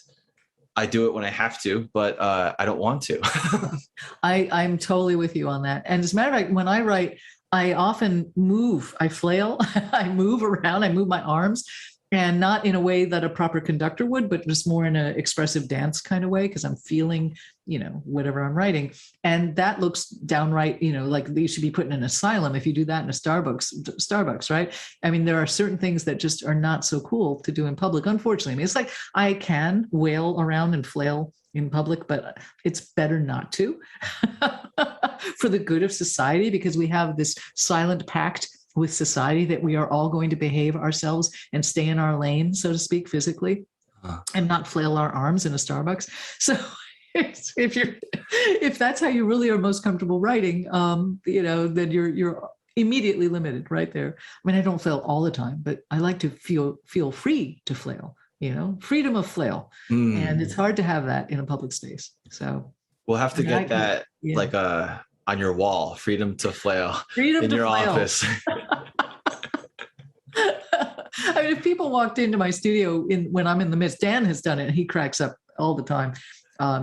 I do it when I have to, but I don't want to. I'm totally with you on that. And as a matter of fact, when I write, I often move, I flail, I move around, I move my arms, and not in a way that a proper conductor would, but just more in an expressive dance kind of way, because I'm feeling, whatever I'm writing. And that looks downright, like you should be put in an asylum if you do that in a Starbucks, right? I mean, there are certain things that just are not so cool to do in public, unfortunately. I mean, it's like I can wail around and flail in public, but it's better not to for the good of society, because we have this silent pact with society that we are all going to behave ourselves and stay in our lane, so to speak, physically, and not flail our arms in a Starbucks. So if that's how you really are most comfortable writing, then you're immediately limited right there. I mean, I don't flail all the time, but I like to feel free to flail. Freedom of flail, and it's hard to have that in a public space. So we'll have to get that like on your wall, freedom to flail, freedom in to your flail. office. I mean, if people walked into my studio when I'm in the midst, Dan has done it. He cracks up all the time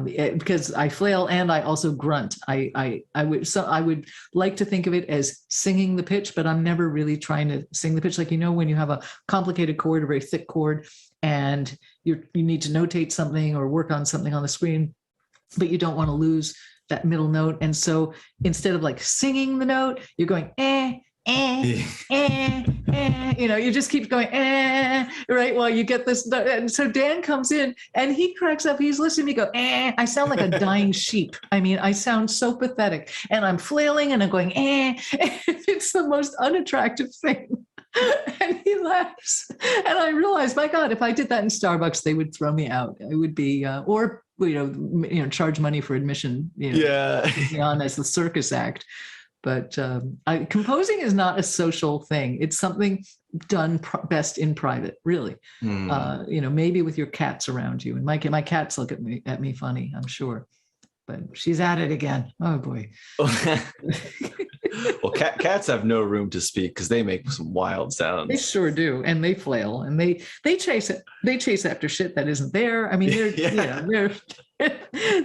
because I flail and I also grunt. I would like to think of it as singing the pitch, but I'm never really trying to sing the pitch. Like, when you have a complicated chord, a very thick chord, and you need to notate something or work on something on the screen, but you don't want to lose that middle note. And so instead of like singing the note, you're going you just keep going right while you get this. And so Dan comes in and he cracks up. He's listening to me go I sound like a dying sheep. I mean, I sound so pathetic, and I'm flailing and I'm going It's the most unattractive thing. And he laughs, and I realize, my God, if I did that in Starbucks, they would throw me out. It would be or charge money for admission, on as the circus act. But composing is not a social thing. It's something done best in private, really. Maybe with your cats around you. And my cats look at me funny, I'm sure. But she's at it again. Oh boy. Well, cats have no room to speak because they make some wild sounds. They sure do, and they flail, and they chase it. They chase after shit that isn't there. I mean, they're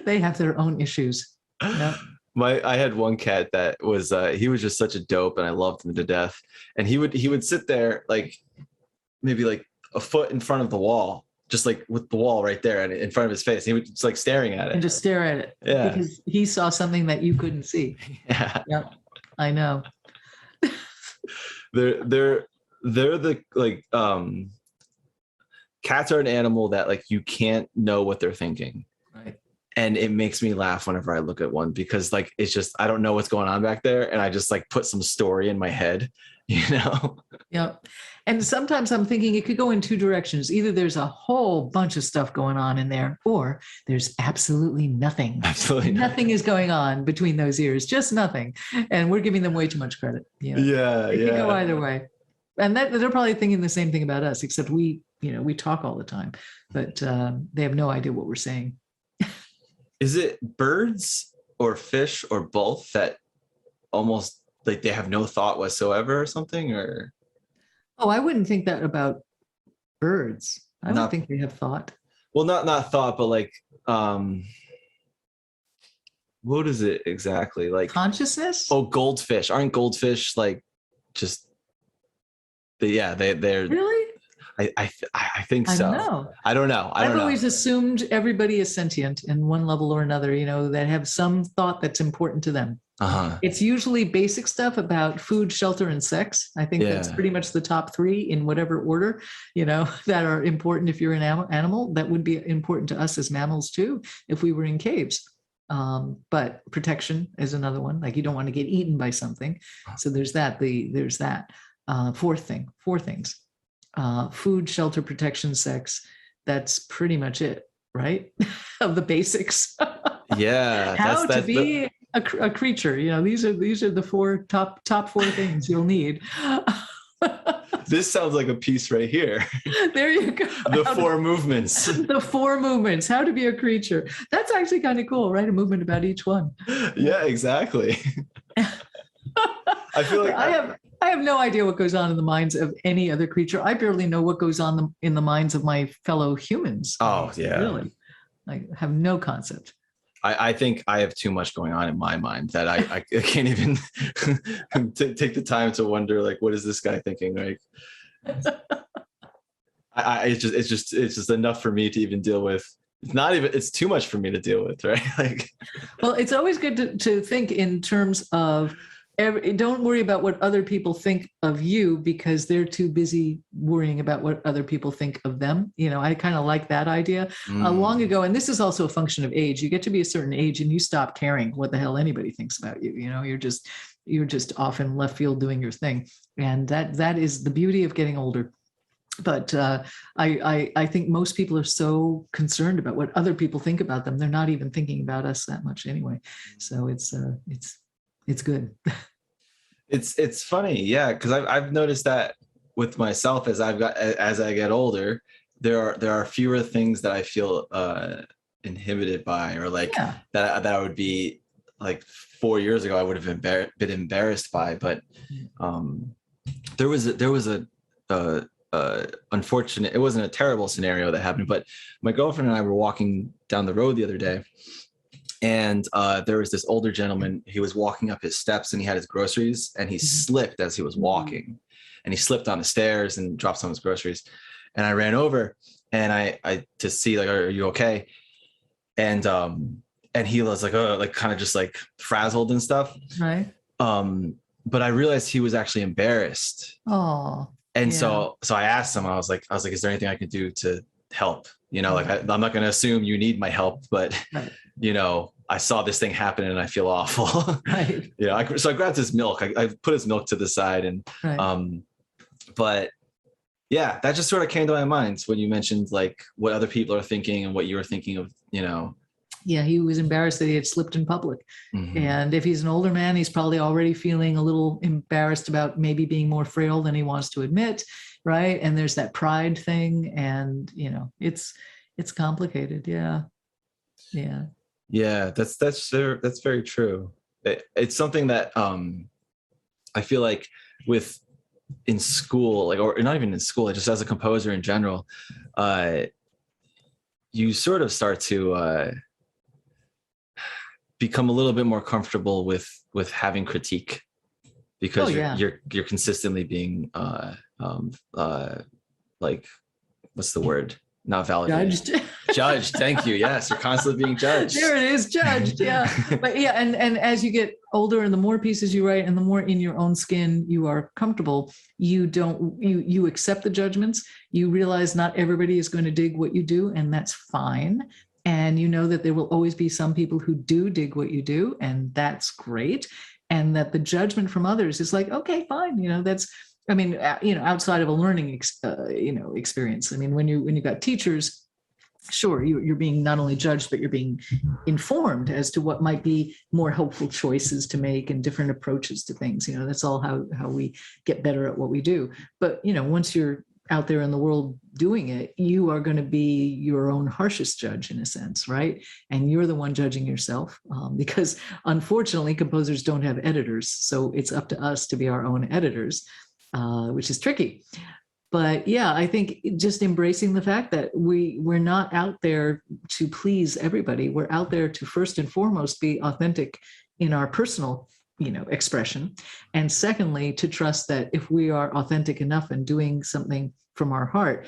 they have their own issues. Yeah. I had one cat that was he was just such a dope, and I loved him to death. And he would sit there like maybe like a foot in front of the wall, just like with the wall right there and in front of his face. He was just like staring at it. And just stare at it. Yeah. Because he saw something that you couldn't see. Yeah. Yep. I know. They're the like cats are an animal that like you can't know what they're thinking. Right. And it makes me laugh whenever I look at one, because like it's just, I don't know what's going on back there, and I just like put some story in my head, Yep. And sometimes I'm thinking it could go in two directions. Either there's a whole bunch of stuff going on in there, or there's absolutely nothing. Absolutely nothing is going on between those ears, just nothing. And we're giving them way too much credit. Yeah. It can go either way. And they're probably thinking the same thing about us, except we talk all the time, but they have no idea what we're saying. Is it birds or fish or both that almost like they have no thought whatsoever or something? Or I wouldn't think that about birds. I don't think they have thought. Well, not thought, but like what is it exactly? Like consciousness? Oh, goldfish. Aren't goldfish like just they're really? I think so. I don't know. I've always assumed everybody is sentient in one level or another, that have some thought that's important to them. It's usually basic stuff about food, shelter, and sex. I think that's pretty much the top three in whatever order, that are important if you're an animal. That would be important to us as mammals too, if we were in caves. But protection is another one. Like, you don't want to get eaten by something. So there's that. There's that. Four things: food, shelter, protection, sex. That's pretty much it, right? Of the basics. Yeah, How to be a creature. These are the top four things you'll need. this sounds like a piece right here. There you go. The four movements. The four movements. How to be a creature. That's actually kind of cool, right? A movement about each one. Yeah, exactly. I feel like I have no idea what goes on in the minds of any other creature. I barely know what goes on in the minds of my fellow humans. Oh, yeah. Really. I have no concept. I think I have too much going on in my mind that I can't even take the time to wonder, like, what is this guy thinking? Like, it's just enough for me to even deal with. It's too much for me to deal with, right? Like, well, it's always good to think in terms of don't worry about what other people think of you, because they're too busy worrying about what other people think of them. I kind of like that idea. Long ago, and this is also a function of age. You get to be a certain age and you stop caring what the hell anybody thinks about you. You're just off in left field doing your thing, and that is the beauty of getting older. But I think most people are so concerned about what other people think about them, they're not even thinking about us that much anyway. So it's good. It's funny, yeah, because I've noticed that with myself as I get older, there are fewer things that I feel inhibited by, or like that I would be like 4 years ago I would have been embarrassed by. But there was a unfortunate, it wasn't a terrible scenario that happened, but my girlfriend and I were walking down the road the other day. And there was this older gentleman. He was walking up his steps and he had his groceries, and he slipped as he was walking, and he slipped on the stairs and dropped some of his groceries. And I ran over and I to see, like, are you okay? And he was like, oh, like kind of just like frazzled and stuff. Right. But I realized he was actually embarrassed. Oh. And so I asked him, I was like, is there anything I could do to help? Like, I'm not going to assume you need my help, but I saw this thing happen and I feel awful. Right. So I grabbed his milk. I put his milk to the side, and but yeah, that just sort of came to my mind when you mentioned like what other people are thinking and what you were thinking of. Yeah, he was embarrassed that he had slipped in public. Mm-hmm. And if he's an older man, he's probably already feeling a little embarrassed about maybe being more frail than he wants to admit, right? And there's that pride thing, and it's complicated. Yeah. That's very true. It's something that I feel like in school, like, or not even in school, just as a composer in general, you sort of start to become a little bit more comfortable with having critique, because you're consistently being like, what's the word? Not validated. Judged. Thank you. Yes, you're constantly being judged. There it is, judged. Yeah. But yeah, and as you get older and the more pieces you write and the more in your own skin you are comfortable, you accept the judgments. You realize not everybody is going to dig what you do, and that's fine. And you know that there will always be some people who do dig what you do, and that's great. And that the judgment from others is like, okay, fine. Outside of a learning, experience. I mean, when you got teachers, sure, you're being not only judged, but you're being informed as to what might be more helpful choices to make and different approaches to things. That's all how we get better at what we do. But, once you're out there in the world doing it, you are going to be your own harshest judge in a sense, right? And you're the one judging yourself, because unfortunately composers don't have editors. So it's up to us to be our own editors, which is tricky. But yeah, I think just embracing the fact that we're not out there to please everybody. We're out there to first and foremost be authentic in our personal expression. And secondly, to trust that if we are authentic enough and doing something from our heart,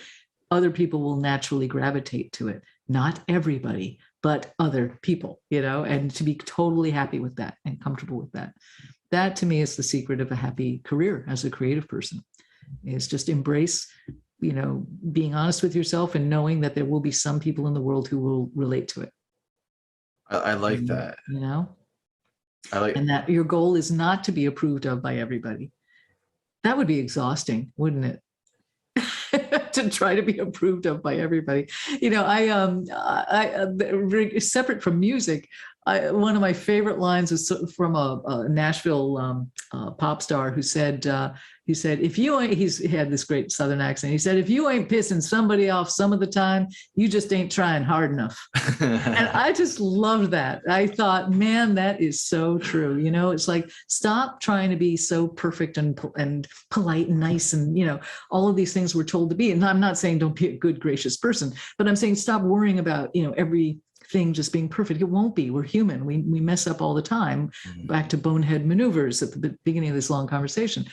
other people will naturally gravitate to it. Not everybody, but other people, and to be totally happy with that and comfortable with that. That to me is the secret of a happy career as a creative person, is just embrace, being honest with yourself and knowing that there will be some people in the world who will relate to it. I like that. You know, I like. and that your goal is not to be approved of by everybody. That would be exhausting, wouldn't it? To try to be approved of by everybody. Separate from music, one of my favorite lines is from a Nashville pop star who said, if you ain't, he had this great Southern accent. He said, if you ain't pissing somebody off some of the time, you just ain't trying hard enough. And I just loved that. I thought, man, that is so true. It's like, stop trying to be so perfect and polite and nice and, all of these things we're told to be. And I'm not saying don't be a good, gracious person, but I'm saying stop worrying about, everything just being perfect. It won't be. We're human. We mess up all the time. Back to bonehead maneuvers at the beginning of this long conversation.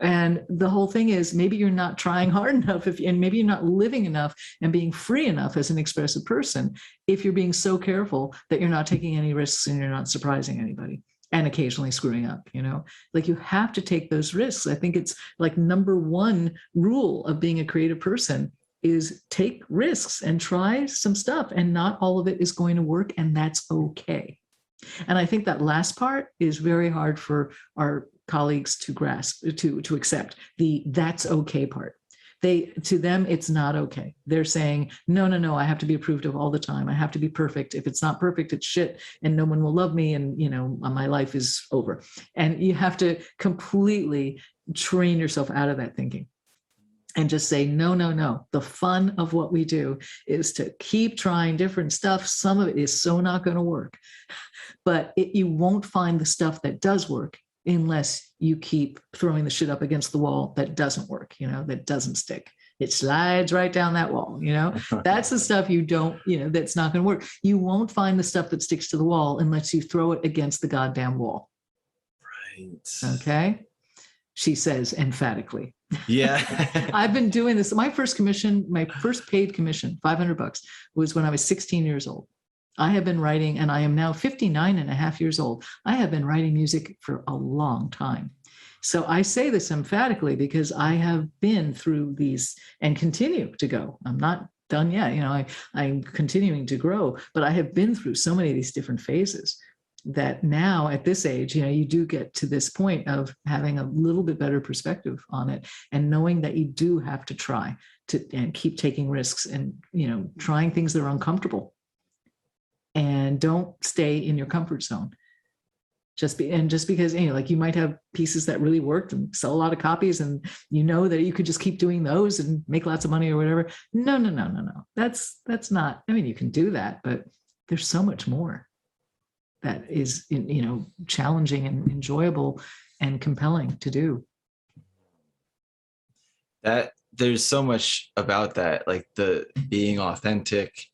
And the whole thing is maybe you're not trying hard enough and maybe you're not living enough and being free enough as an expressive person if you're being so careful that you're not taking any risks and you're not surprising anybody and occasionally screwing up, like you have to take those risks. I think it's like number one rule of being a creative person is take risks and try some stuff, and not all of it is going to work, and that's okay. And I think that last part is very hard for our colleagues to grasp, to accept the that's okay part. To them, it's not okay. They're saying, no, I have to be approved of all the time. I have to be perfect. If it's not perfect, it's shit and no one will love me and, my life is over. And you have to completely train yourself out of that thinking and just say, no. The fun of what we do is to keep trying different stuff. Some of it is so not going to work, but you won't find the stuff that does work unless you keep throwing the shit up against the wall that doesn't work, that doesn't stick. It slides right down that wall, that's the stuff you don't, that's not going to work. You won't find the stuff that sticks to the wall unless you throw it against the goddamn wall. Right. Okay. She says emphatically. Yeah. I've been doing this. My first paid commission, $500, was when I was 16 years old. I have been writing, and I am now 59 and a half years old. I have been writing music for a long time. So I say this emphatically because I have been through these and continue to go. I'm not done yet. I'm continuing to grow, but I have been through so many of these different phases that now at this age, you do get to this point of having a little bit better perspective on it and knowing that you do have to try and keep taking risks and, trying things that are uncomfortable. And don't stay in your comfort zone. Just because, like you might have pieces that really worked and sell a lot of copies and that you could just keep doing those and make lots of money or whatever. No. That's not, you can do that, but there's so much more that is, challenging and enjoyable and compelling to do. That there's so much about that, like the being authentic.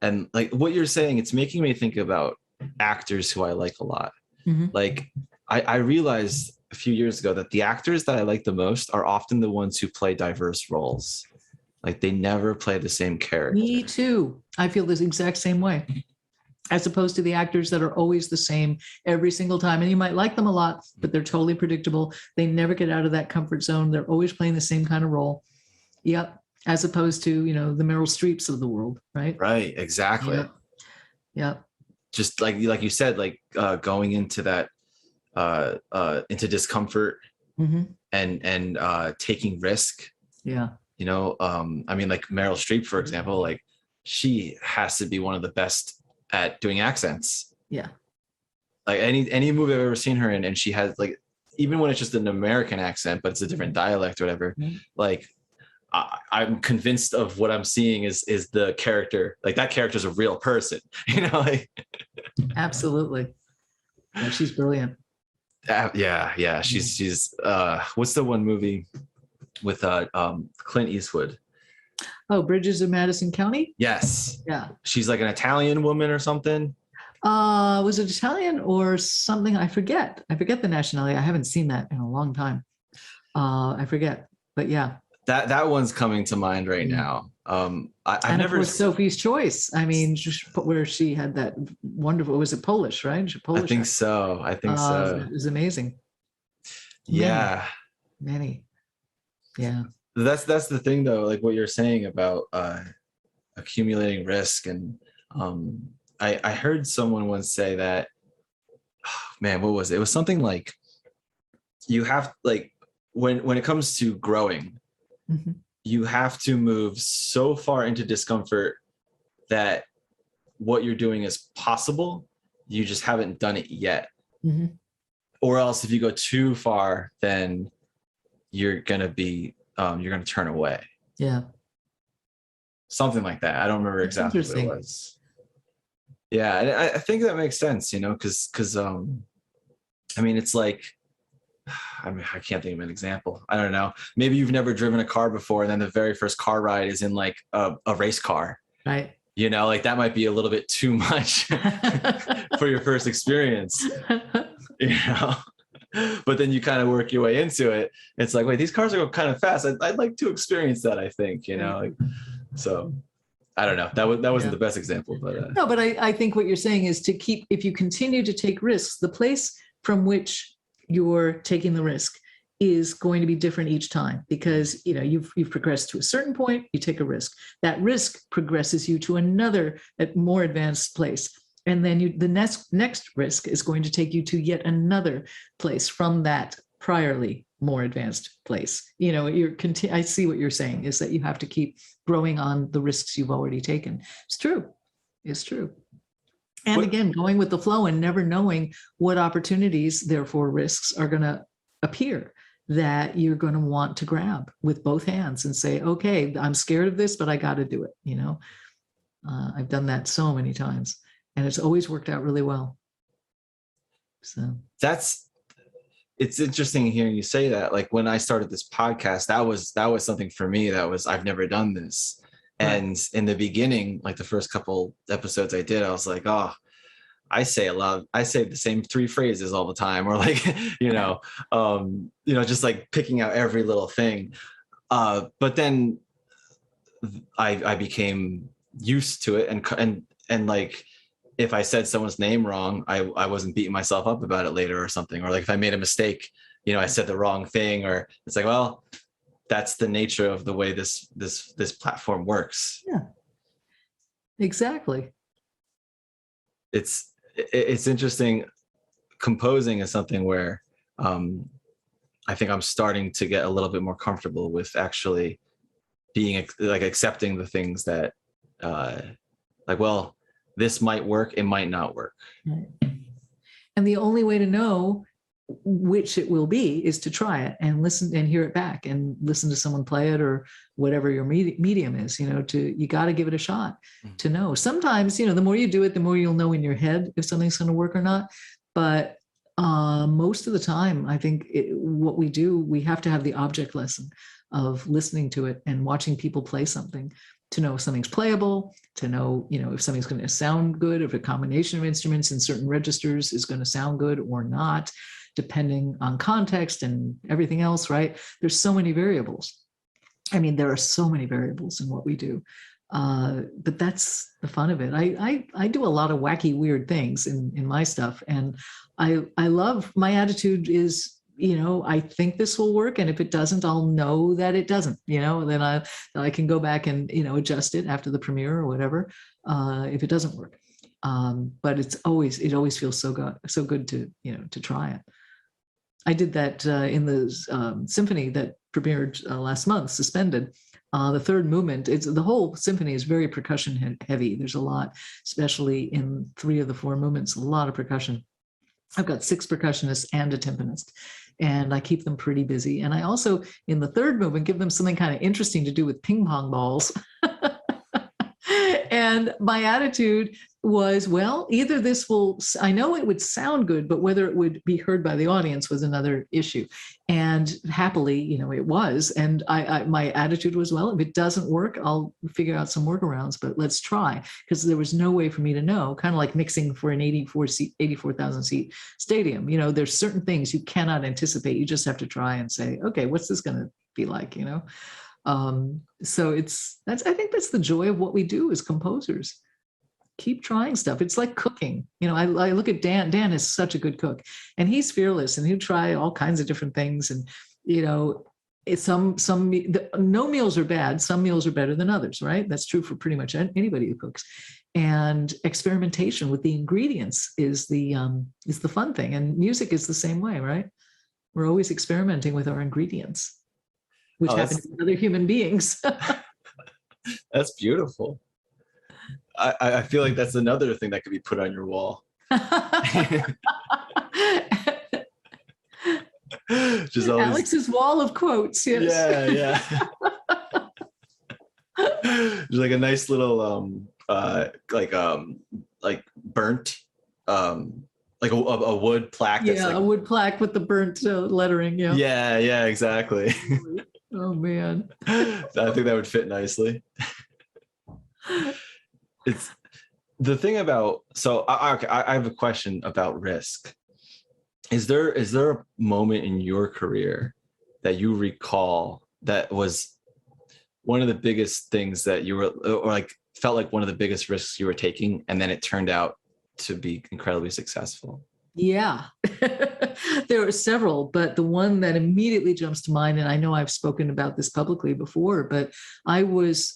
And like what you're saying, it's making me think about actors who I like a lot. Mm-hmm. Like I realized a few years ago that the actors that I like the most are often the ones who play diverse roles. Like they never play the same character. Me too. I feel this exact same way. As opposed to the actors that are always the same every single time. And you might like them a lot, but they're totally predictable. They never get out of that comfort zone. They're always playing the same kind of role. Yep. As opposed to, the Meryl Streeps of the world, right? Right, exactly. Yep. Just like you said, like going into that, into discomfort mm-hmm. and taking risk. Yeah. Like Meryl Streep, for example, like she has to be one of the best at doing accents. Yeah. Like any movie I've ever seen her in, and she has like, even when it's just an American accent, but it's a different dialect or whatever, mm-hmm. like I'm convinced of what I'm seeing is the character. Like that character is a real person, like. Absolutely. Yeah, she's brilliant. Yeah. She's what's the one movie with Clint Eastwood? Oh, Bridges of Madison County? Yes. Yeah. She's like an Italian woman or something. Was it Italian or something? I forget the nationality. I haven't seen that in a long time. I forget, but yeah. That one's coming to mind right now. I've never. Sophie's Choice. Where she had that wonderful. Was it Polish? Right? Polish. I think so. It was amazing. Yeah. Many. Yeah. That's the thing though. Like what you're saying about accumulating risk and I heard someone once say that, man, what was it? It was something like, you have, like, when it comes to growing, Mm-hmm. you have to move so far into discomfort that what you're doing is possible. You just haven't done it yet. Mm-hmm. Or else if you go too far, then you're going to turn away. Yeah. Something like that. I don't remember That's exactly what it interesting. was. Yeah. And I think that makes sense, cause I mean, it's like, I can't think of an example. I don't know. Maybe you've never driven a car before, and then the very first car ride is in like a race car. Right. Like that might be a little bit too much for your first experience, you know. But then you kind of work your way into it. It's like, wait, these cars are going kind of fast. I'd like to experience that, I think, like, so I don't know. That wasn't the best example, but No, but I think what you're saying is if you continue to take risks, the place from which you're taking the risk is going to be different each time, because you've progressed to a certain point, you take a risk. That risk progresses you to another more advanced place. And then the next risk is going to take you to yet another place from that priorly more advanced place. I see what you're saying is that you have to keep growing on the risks you've already taken. It's true. It's true. And again, going with the flow and never knowing what opportunities, therefore risks, are going to appear that you're going to want to grab with both hands and say, okay, I'm scared of this, but I got to do it. I've done that so many times, and it's always worked out really well. So it's interesting hearing you say that. Like when I started this podcast, that was something for me I've never done this. Right. And in the beginning, like the first couple episodes I did, I was like, oh, I say the same 3 phrases all the time, or like, just like picking out every little thing. But then I became used to it, and like, if I said someone's name wrong, I wasn't beating myself up about it later or something. Or like if I made a mistake, I said the wrong thing, or it's like, well, that's the nature of the way this platform works. Yeah, exactly. It's interesting. Composing is something where I think I'm starting to get a little bit more comfortable with actually being like accepting the things that like, well, this might work, it might not work. Right. And the only way to know which it will be is to try it and listen and hear it back and listen to someone play it, or whatever your medium is. You got to give it a shot to know. Sometimes, the more you do it, the more you'll know in your head if something's going to work or not. But most of the time, I think what we do, we have to have the object lesson of listening to it and watching people play something to know if something's playable, to know, if something's going to sound good, if a combination of instruments in certain registers is going to sound good or not, depending on context and everything else, right? There's so many variables. I mean, there are so many variables in what we do. But that's the fun of it. I do a lot of wacky, weird things in my stuff. And I love, my attitude is, I think this will work. And if it doesn't, I'll know that it doesn't, then I can go back and, adjust it after the premiere or whatever, if it doesn't work. But it always feels so good to, to try it. I did that in the symphony that premiered last month, Suspended. The third movement, the whole symphony is very percussion heavy. There's a lot, especially in 3 of the 4 movements, a lot of percussion. I've got 6 percussionists and a timpanist, and I keep them pretty busy. And I also, in the third movement, give them something kind of interesting to do with ping pong balls. And my attitude was, well, either I know it would sound good, but whether it would be heard by the audience was another issue. And happily, it was. And my attitude was, well, if it doesn't work, I'll figure out some workarounds, but let's try. Because there was no way for me to know, kind of like mixing for an 84,000 seat stadium. There's certain things you cannot anticipate. You just have to try and say, okay, what's this going to be like, So I think that's the joy of what we do as composers. Keep trying stuff. It's like cooking. I look at Dan. Dan is such a good cook, and he's fearless, and he'll try all kinds of different things. And, No meals are bad. Some meals are better than others, right? That's true for pretty much anybody who cooks. And experimentation with the ingredients is the fun thing. And music is the same way, right? We're always experimenting with our ingredients, which happen to be other human beings. That's beautiful. I feel like that's another thing that could be put on your wall. Just Alex's wall of quotes. Yes. Yeah. There's like a nice little like burnt like a wood plaque. That's a wood plaque with the burnt lettering. Yeah, exactly. Oh man. I think that would fit nicely. It's the thing about, so I have a question about risk. Is there a moment in your career that you recall that was one of the biggest things that you were, or like felt like one of the biggest risks you were taking, and then it turned out to be incredibly successful? Yeah, there are several, but the one that immediately jumps to mind, and I know I've spoken about this publicly before, but I was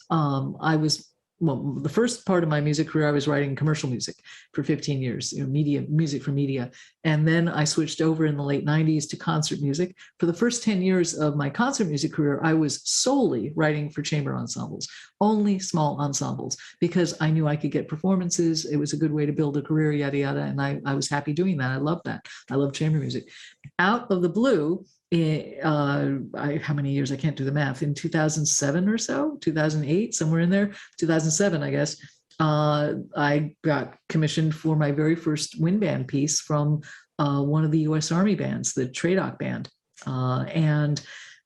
well, the first part of my music career, I was writing commercial music for 15 years, music for media. And then I switched over in the late 90s to concert music. For the first 10 years of my concert music career, I was solely writing for chamber ensembles, only small ensembles, because I knew I could get performances. It was a good way to build a career, yada, yada. And I was happy doing that. I loved that. I love chamber music. Out of the blue, how many years, I can't do the math, in 2007 or so, 2008, somewhere in there, 2007, I guess, I got commissioned for my very first wind band piece from one of the U.S. Army bands, the TRADOC band. And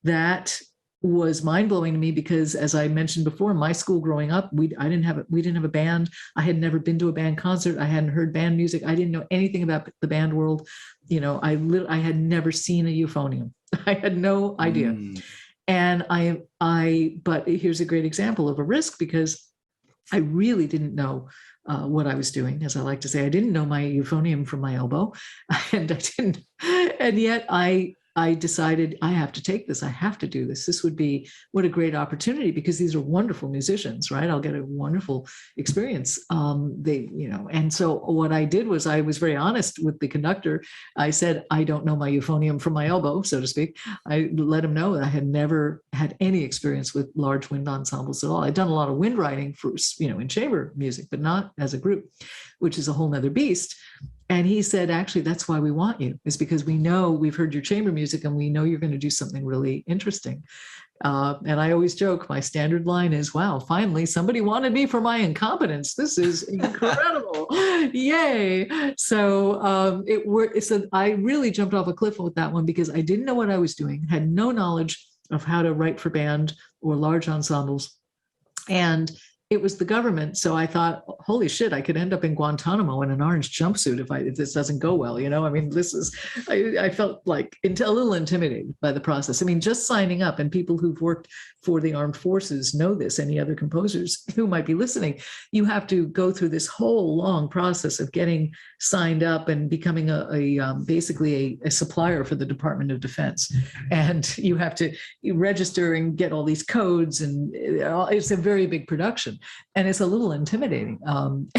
that was mind-blowing to me because, as I mentioned before, my school growing up, we didn't have a band. I had never been to a band concert. I hadn't heard band music. I didn't know anything about the band world. I had never seen a euphonium. I had no idea. And but here's a great example of a risk, because I really didn't know what I was doing. As I like to say, I didn't know my euphonium from my elbow, and yet I decided I have to take this. I have to do this. This would be, what a great opportunity, because these are wonderful musicians, right? I'll get a wonderful experience. And so what I did was I was very honest with the conductor. I said, I don't know my euphonium from my elbow, so to speak. I let him know that I had never had any experience with large wind ensembles at all. I'd done a lot of wind writing for, in chamber music, but not as a group, which is a whole nother beast. And he said, actually, that's why we want you, is because we know we've heard your chamber music and we know you're going to do something really interesting. And I always joke, my standard line is, wow, finally, somebody wanted me for my incompetence. This is incredible. Yay. So I really jumped off a cliff with that one, because I didn't know what I was doing, had no knowledge of how to write for band or large ensembles. And it was the government. So I thought, holy shit, I could end up in Guantanamo in an orange jumpsuit if this doesn't go well. I mean, I felt like a little intimidated by the process. I mean, just signing up, and people who've worked for the armed forces know this, any other composers who might be listening, you have to go through this whole long process of getting signed up and becoming basically a supplier for the Department of Defense. And you have to register and get all these codes, and it's a very big production. And it's a little intimidating.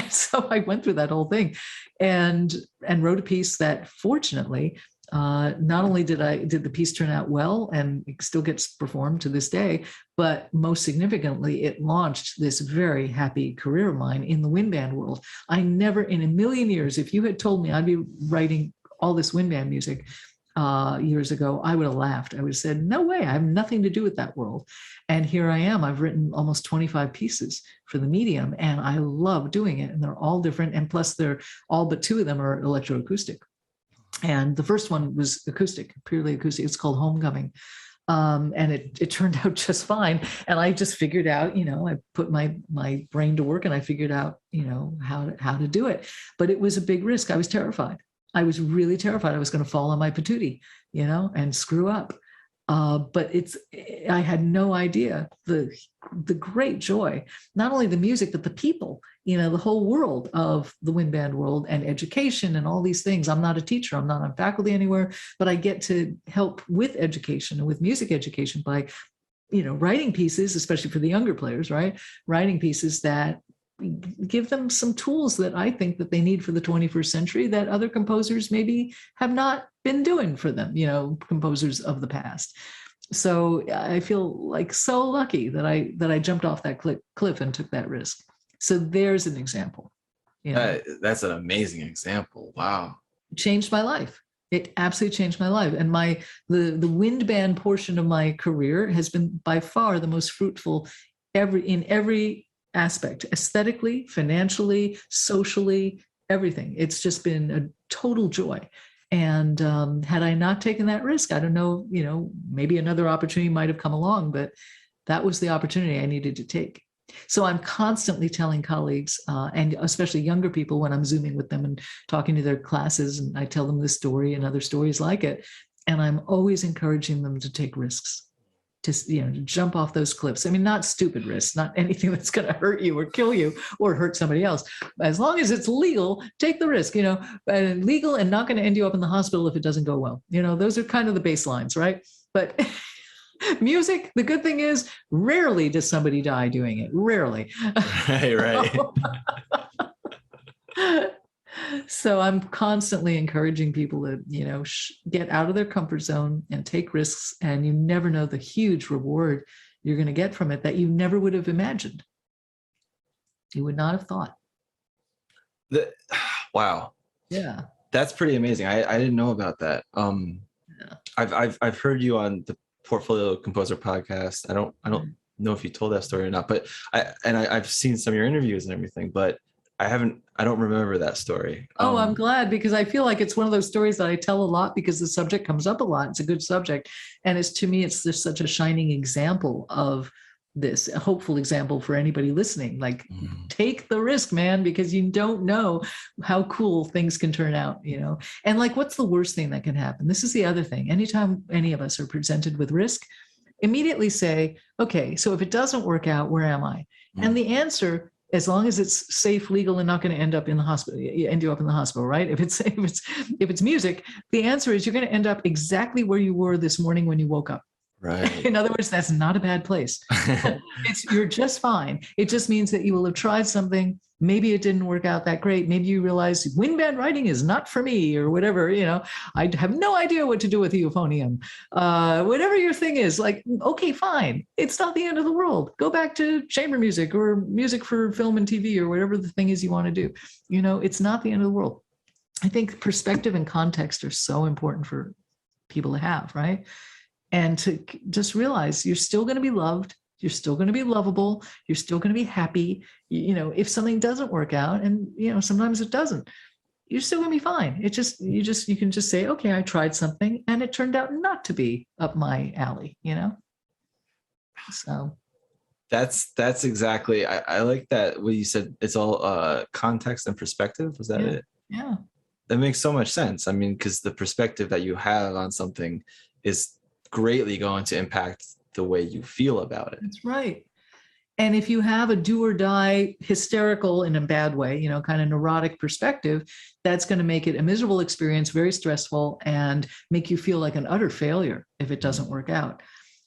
So I went through that whole thing and wrote a piece that, fortunately, not only did the piece turn out well, and it still gets performed to this day, but most significantly, it launched this very happy career of mine in the wind band world. I never in a million years, if you had told me I'd be writing all this wind band music years ago, I would have laughed. I would have said, no way, I have nothing to do with that world. And here I am. I've written almost 25 pieces for the medium, and I love doing it. And they're all different. And plus, they're all but two of them are electroacoustic. And the first one was acoustic, purely acoustic. It's called Homecoming. And it turned out just fine. And I just figured out, I put my brain to work, and I figured out, how to do it. But it was a big risk. I was terrified. I was really terrified I was going to fall on my patootie, and screw up. But I had no idea the great joy, not only the music, but the people, the whole world of the wind band world and education and all these things. I'm not a teacher, I'm not on faculty anywhere, but I get to help with education and with music education by, writing pieces, especially for the younger players, right? Writing pieces that give them some tools that I think that they need for the 21st century that other composers maybe have not been doing for them, composers of the past. So I feel like so lucky that I jumped off that cliff and took that risk. So there's an example. That's an amazing example. Wow. Changed my life. It absolutely changed my life. And the wind band portion of my career has been by far the most fruitful in every aspect, aesthetically, financially, socially, everything. It's just been a total joy. And had I not taken that risk, I don't know, maybe another opportunity might have come along, but that was the opportunity I needed to take. So I'm constantly telling colleagues, and especially younger people, when I'm Zooming with them and talking to their classes, and I tell them this story and other stories like it, and I'm always encouraging them to take risks. To jump off those cliffs. I mean, not stupid risks, not anything that's going to hurt you or kill you or hurt somebody else. As long as it's legal, take the risk, legal and not going to end you up in the hospital if it doesn't go well. Those are kind of the baselines, right? But music, the good thing is rarely does somebody die doing it. Rarely. Right. So I'm constantly encouraging people to, get out of their comfort zone and take risks. And you never know the huge reward you're going to get from it that you never would have imagined. You would not have thought. Wow. Yeah. That's pretty amazing. I didn't know about that. Yeah. I've heard you on the Portfolio Composer podcast. I don't know if you told that story or not, but I've seen some of your interviews and everything, but I don't remember that story. Oh, I'm glad, because I feel like it's one of those stories that I tell a lot because the subject comes up a lot. It's a good subject. And to me, it's just such a shining example of this, a hopeful example for anybody listening. Like, take the risk, man, because you don't know how cool things can turn out, And like, what's the worst thing that can happen? This is the other thing. Anytime any of us are presented with risk, immediately say, okay, so if it doesn't work out, where am I? And the answer, as long as it's safe, legal, and not going to end up in the hospital, end you up in the hospital, right? If it's music, the answer is you're going to end up exactly where you were this morning when you woke up. Right. In other words, that's not a bad place. You're just fine. It just means that you will have tried something. Maybe it didn't work out that great. Maybe you realize wind band writing is not for me, or whatever. I have no idea what to do with the euphonium. Whatever your thing is, like, okay, fine. It's not the end of the world. Go back to chamber music or music for film and TV or whatever the thing is you want to do. It's not the end of the world. I think perspective and context are so important for people to have, right? And to just realize you're still going to be loved. You're still going to be lovable. You're still going to be happy. If something doesn't work out, and, sometimes it doesn't, you're still going to be fine. You can just say, okay, I tried something and it turned out not to be up my alley, So. That's exactly, I like that. What you said, it's all context and perspective. Was that it? Yeah. That makes so much sense. I mean, because the perspective that you have on something is greatly going to impact the way you feel about it. That's right. And if you have a do or die, hysterical in a bad way, kind of neurotic perspective, that's going to make it a miserable experience, very stressful, and make you feel like an utter failure if it doesn't work out.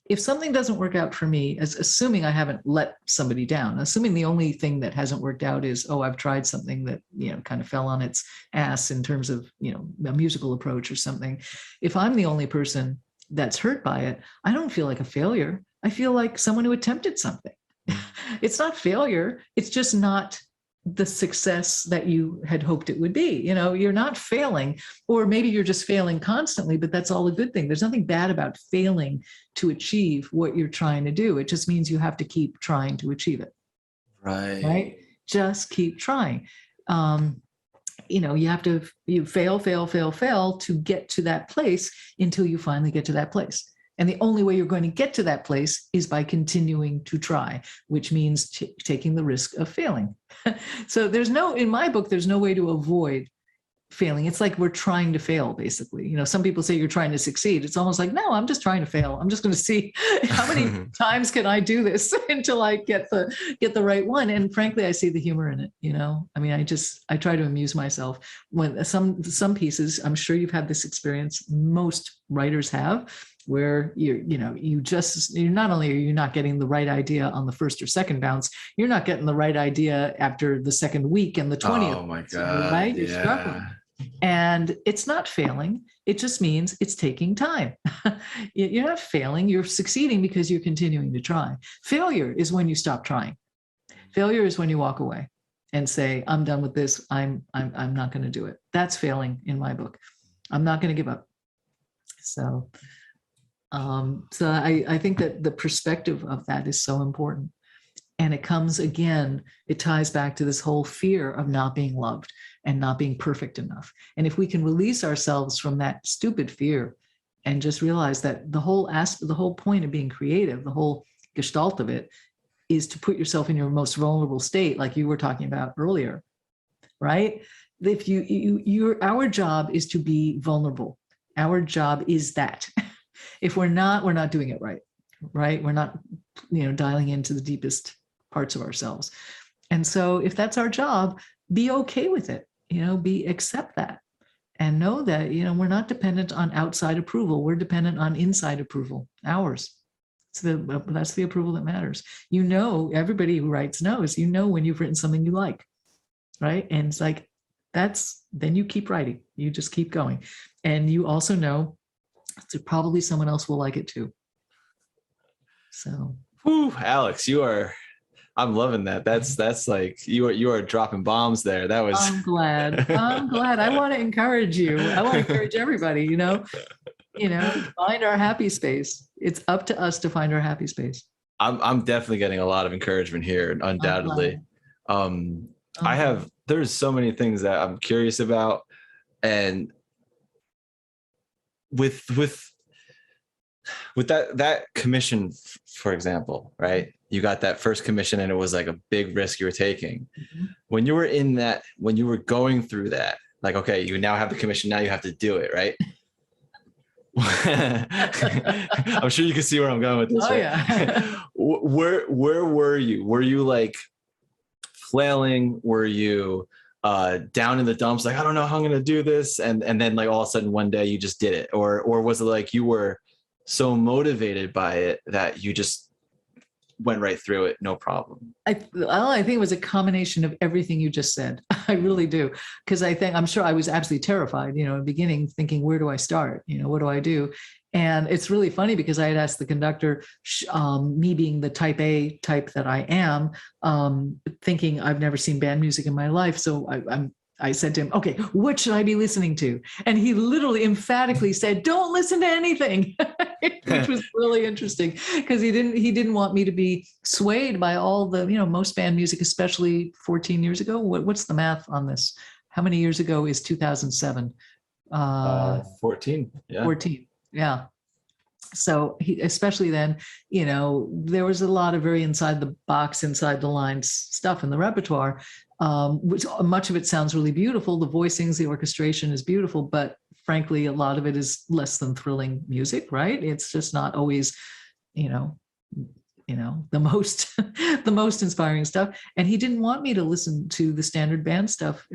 If something doesn't work out for me, assuming I haven't let somebody down, assuming the only thing that hasn't worked out is, I've tried something that, kind of fell on its ass in terms of, a musical approach or something. If I'm the only person that's hurt by it, I don't feel like a failure. I feel like someone who attempted something. It's not failure. It's just not the success that you had hoped it would be. You're not failing, or maybe you're just failing constantly, but that's all a good thing. There's nothing bad about failing to achieve what you're trying to do. It just means you have to keep trying to achieve it. Right? Just keep trying. You have to fail to get to that place until you finally get to that place. And the only way you're going to get to that place is by continuing to try, which means taking the risk of failing. So in my book, there's no way to avoid failing. It's like we're trying to fail, basically. You know, some people say you're trying to succeed. It's almost like, no, I'm just trying to fail. I'm just going to see how many times can I do this until I get the right one. And frankly, I see the humor in it. You know, I mean, I try to amuse myself when some pieces. I'm sure you've had this experience. Most writers have, where you're not only are you not getting the right idea on the first or second bounce, you're not getting the right idea after the second week and the 20th. Oh my God. Right? You're Yeah. struggling. And it's not failing. It just means it's taking time. You're not failing. You're succeeding because you're continuing to try. Failure is when you stop trying. Failure is when you walk away and say, I'm done with this. I'm not going to do it. That's failing in my book. I'm not going to give up. So I think that the perspective of that is so important. And it comes again, it ties back to this whole fear of not being loved and not being perfect enough. And if we can release ourselves from that stupid fear and just realize that the whole point of being creative, the whole gestalt of it, is to put yourself in your most vulnerable state, like you were talking about earlier, right? If our job is to be vulnerable. Our job is that. If we're not doing it right? We're not, dialing into the deepest parts of ourselves. And so if that's our job, be okay with it, accept that and know that, we're not dependent on outside approval. We're dependent on inside approval, ours. So that's the approval that matters. Everybody who writes knows, when you've written something you like, right? And it's like, then you keep writing, you just keep going. And you also know that probably someone else will like it too. So. Whew, Alex, I'm loving that. That's like you are dropping bombs there. That was. I'm glad. I want to encourage you. I want to encourage everybody, find our happy space. It's up to us to find our happy space. I'm definitely getting a lot of encouragement here, undoubtedly. There's so many things that I'm curious about, and with that commission, for example, right? You got that first commission and it was like a big risk you were taking. Mm-hmm. When you were going through that, like, okay, you now have the commission, now you have to do it, right? I'm sure you can see where I'm going with this. Oh, right? Yeah. Where were you? Were you like flailing? Were you down in the dumps, like, I don't know how I'm going to do this? And then like all of a sudden one day you just did it? Or was it like you were so motivated by it that you just went right through it, no problem? I think it was a combination of everything you just said. I really do. Because I'm sure I was absolutely terrified, in the beginning, thinking, where do I start? What do I do? And it's really funny because I had asked the conductor, me being the type A type that I am, thinking I've never seen band music in my life. So I said to him, okay, what should I be listening to? And he literally emphatically said, don't listen to anything, which was really interesting because he didn't want me to be swayed by all the, most band music, especially 14 years ago. What's the math on this? How many years ago is 2007? 14. Yeah. 14. Yeah. So especially then, there was a lot of very inside the box, inside the lines stuff in the repertoire, which much of it sounds really beautiful. The voicings, the orchestration is beautiful, but frankly, a lot of it is less than thrilling music, right? It's just not always, the most inspiring stuff. And he didn't want me to listen to the standard band stuff,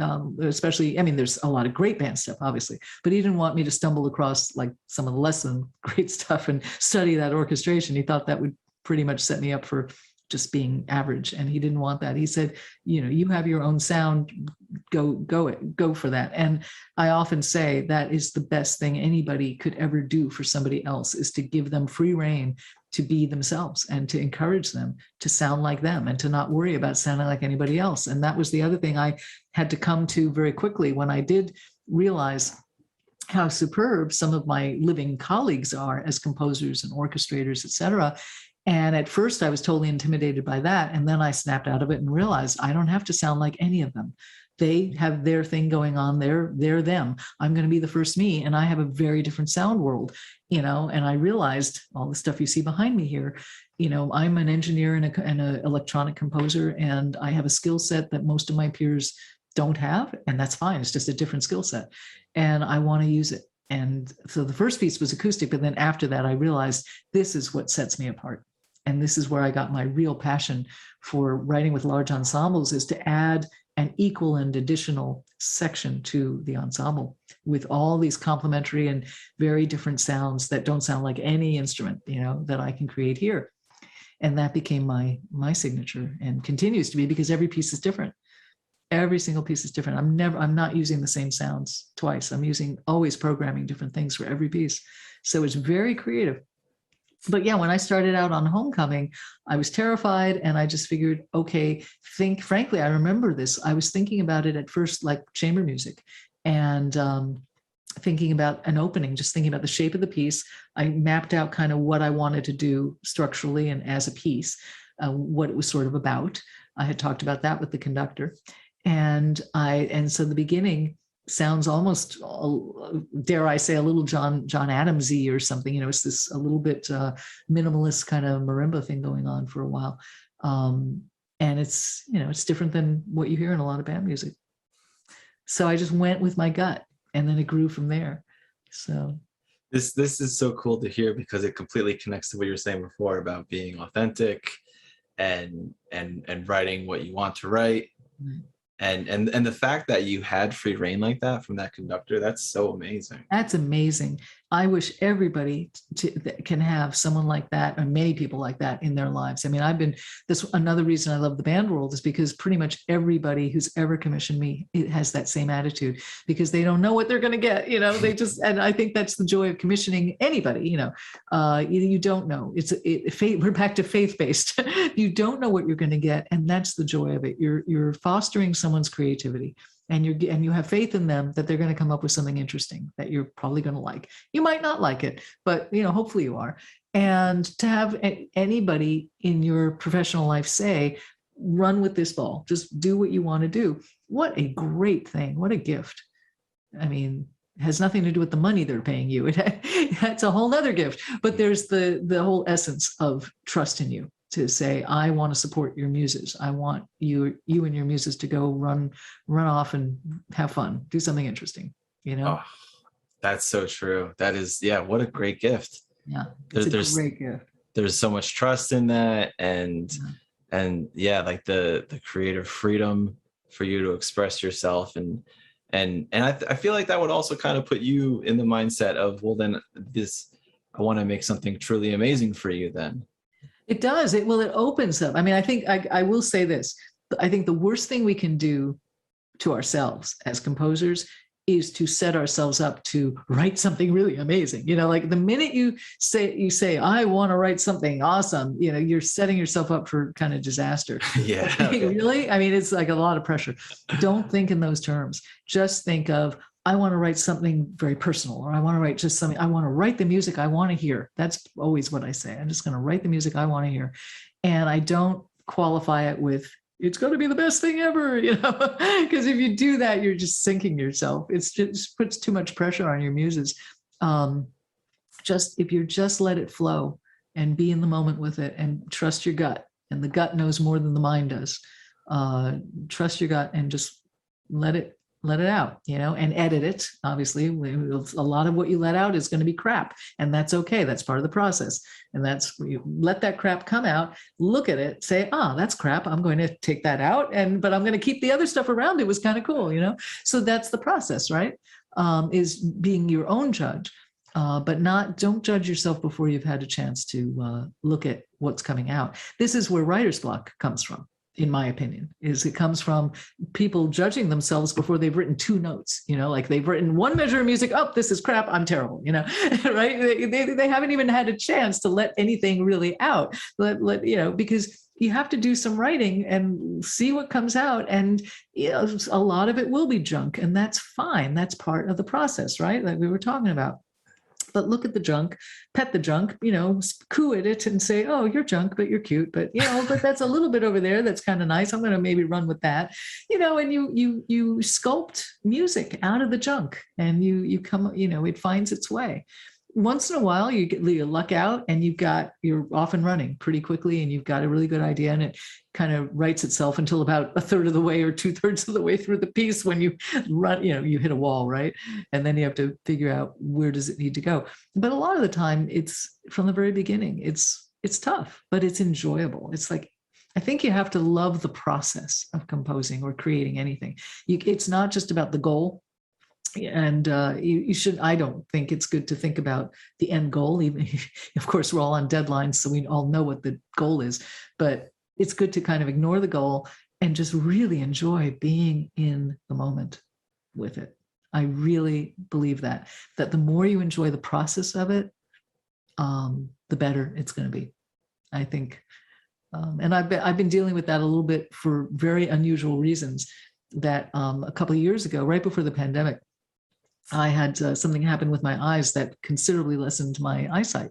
especially, there's a lot of great band stuff, obviously, but he didn't want me to stumble across like some of the less than great stuff and study that orchestration. He thought that would pretty much set me up for just being average. And he didn't want that. He said, you have your own sound, go for that. And I often say that is the best thing anybody could ever do for somebody else, is to give them free rein to be themselves and to encourage them to sound like them and to not worry about sounding like anybody else. And that was the other thing I had to come to very quickly when I did realize how superb some of my living colleagues are as composers and orchestrators, et cetera. And at first I was totally intimidated by that. And then I snapped out of it and realized I don't have to sound like any of them. They have their thing going on. They're them. I'm going to be the first me. And I have a very different sound world, and I realized all the stuff you see behind me here, I'm an engineer and an electronic composer, and I have a skill set that most of my peers don't have, and that's fine. It's just a different skill set, and I want to use it. And so the first piece was acoustic, but then after that, I realized this is what sets me apart. And this is where I got my real passion for writing with large ensembles, is to add an equal and additional section to the ensemble with all these complementary and very different sounds that don't sound like any instrument, that I can create here. And that became my signature, and continues to be, because every piece is different. Every single piece is different. I'm not using the same sounds twice. I'm always programming different things for every piece. So it's very creative. But yeah, when I started out on Homecoming, I was terrified, and I just figured, okay, frankly, I remember this. I was thinking about it at first like chamber music, and thinking about an opening, just thinking about the shape of the piece. I mapped out kind of what I wanted to do structurally and as a piece, what it was sort of about. I had talked about that with the conductor. And so the beginning sounds almost, dare I say, a little John Adams-y or something. It's this a little bit minimalist kind of marimba thing going on for a while. And it's, it's different than what you hear in a lot of band music. So I just went with my gut, and then it grew from there. So this is so cool to hear, because it completely connects to what you were saying before about being authentic and writing what you want to write. Right. And the fact that you had free reign like that from that conductor, that's so amazing. That's amazing. I wish everybody can have someone like that, and many people like that in their lives. I mean, another reason I love the band world is because pretty much everybody who's ever commissioned me, it has that same attitude, because they don't know what they're going to get. They just, and I think that's the joy of commissioning anybody. You don't know. We're back to faith-based. You don't know what you're going to get, and that's the joy of it. You're fostering someone's creativity. And you have faith in them that they're going to come up with something interesting that you're probably going to like. You might not like it, but hopefully you are. And to have anybody in your professional life say, run with this ball, just do what you want to do. What a great thing. What a gift. I mean, it has nothing to do with the money they're paying you. That's a whole other gift. But there's the whole essence of trust in you, to say, I want to support your muses. I want you and your muses to go run off and have fun, do something interesting, Oh, that's so true. That is, yeah, what a great gift. Yeah, it's a great gift. There's so much trust in that, and like the creative freedom for you to express yourself, and I feel like that would also kind of put you in the mindset of, well, then I want to make something truly amazing for you then. It does. It opens up. I mean, I think I will say this. I think the worst thing we can do to ourselves as composers is to set ourselves up to write something really amazing. Like the minute you say, I want to write something awesome, you're setting yourself up for kind of disaster. Yeah. Okay. Really? I mean, it's like a lot of pressure. Don't think in those terms. Just think of, I want to write something very personal, or I want to write just something. I want to write the music I want to hear. That's always what I say. I'm just going to write the music I want to hear. And I don't qualify it with, it's going to be the best thing ever, because if you do that, you're just sinking yourself. It just puts too much pressure on your muses. If you just let it flow and be in the moment with it, and trust your gut, and the gut knows more than the mind does. Trust your gut and just let it out, and edit it. Obviously, a lot of what you let out is going to be crap, and that's okay. That's part of the process. And that's, you let that crap come out, look at it, say, that's crap. I'm going to take that out, but I'm going to keep the other stuff around. It was kind of cool, So that's the process, right? Is being your own judge, but don't judge yourself before you've had a chance to look at what's coming out. This is where writer's block comes from. In my opinion, it comes from people judging themselves before they've written 2 notes, like they've written 1 measure of music. Oh, this is crap. I'm terrible, right? They haven't even had a chance to let anything really out. Because you have to do some writing and see what comes out. And a lot of it will be junk, and that's fine. That's part of the process, right? Like we were talking about. But look at the junk, pet the junk, coo at it and say, oh, you're junk, but you're cute. But, but that's a little bit over there. That's kind of nice. I'm going to maybe run with that, and you sculpt music out of the junk, and you come, it finds its way. once in a while you luck out and you're off and running pretty quickly and you've got a really good idea, and it kind of writes itself until about a third of the way or 2/3 of the way through the piece when you run, you hit a wall, right? And then you have to figure out where does it need to go. But a lot of the time it's from the very beginning. It's tough, but it's enjoyable. It's like, I think you have to love the process of composing or creating anything. It's not just about the goal. And you should, I don't think it's good to think about the end goal, even of course we're all on deadlines, so we all know what the goal is, but it's good to kind of ignore the goal and just really enjoy being in the moment with it. I really believe that the more you enjoy the process of it, the better it's going to be, I think. And I've been dealing with that a little bit for very unusual reasons. That a couple of years ago, right before the pandemic, I had something happen with my eyes that considerably lessened my eyesight,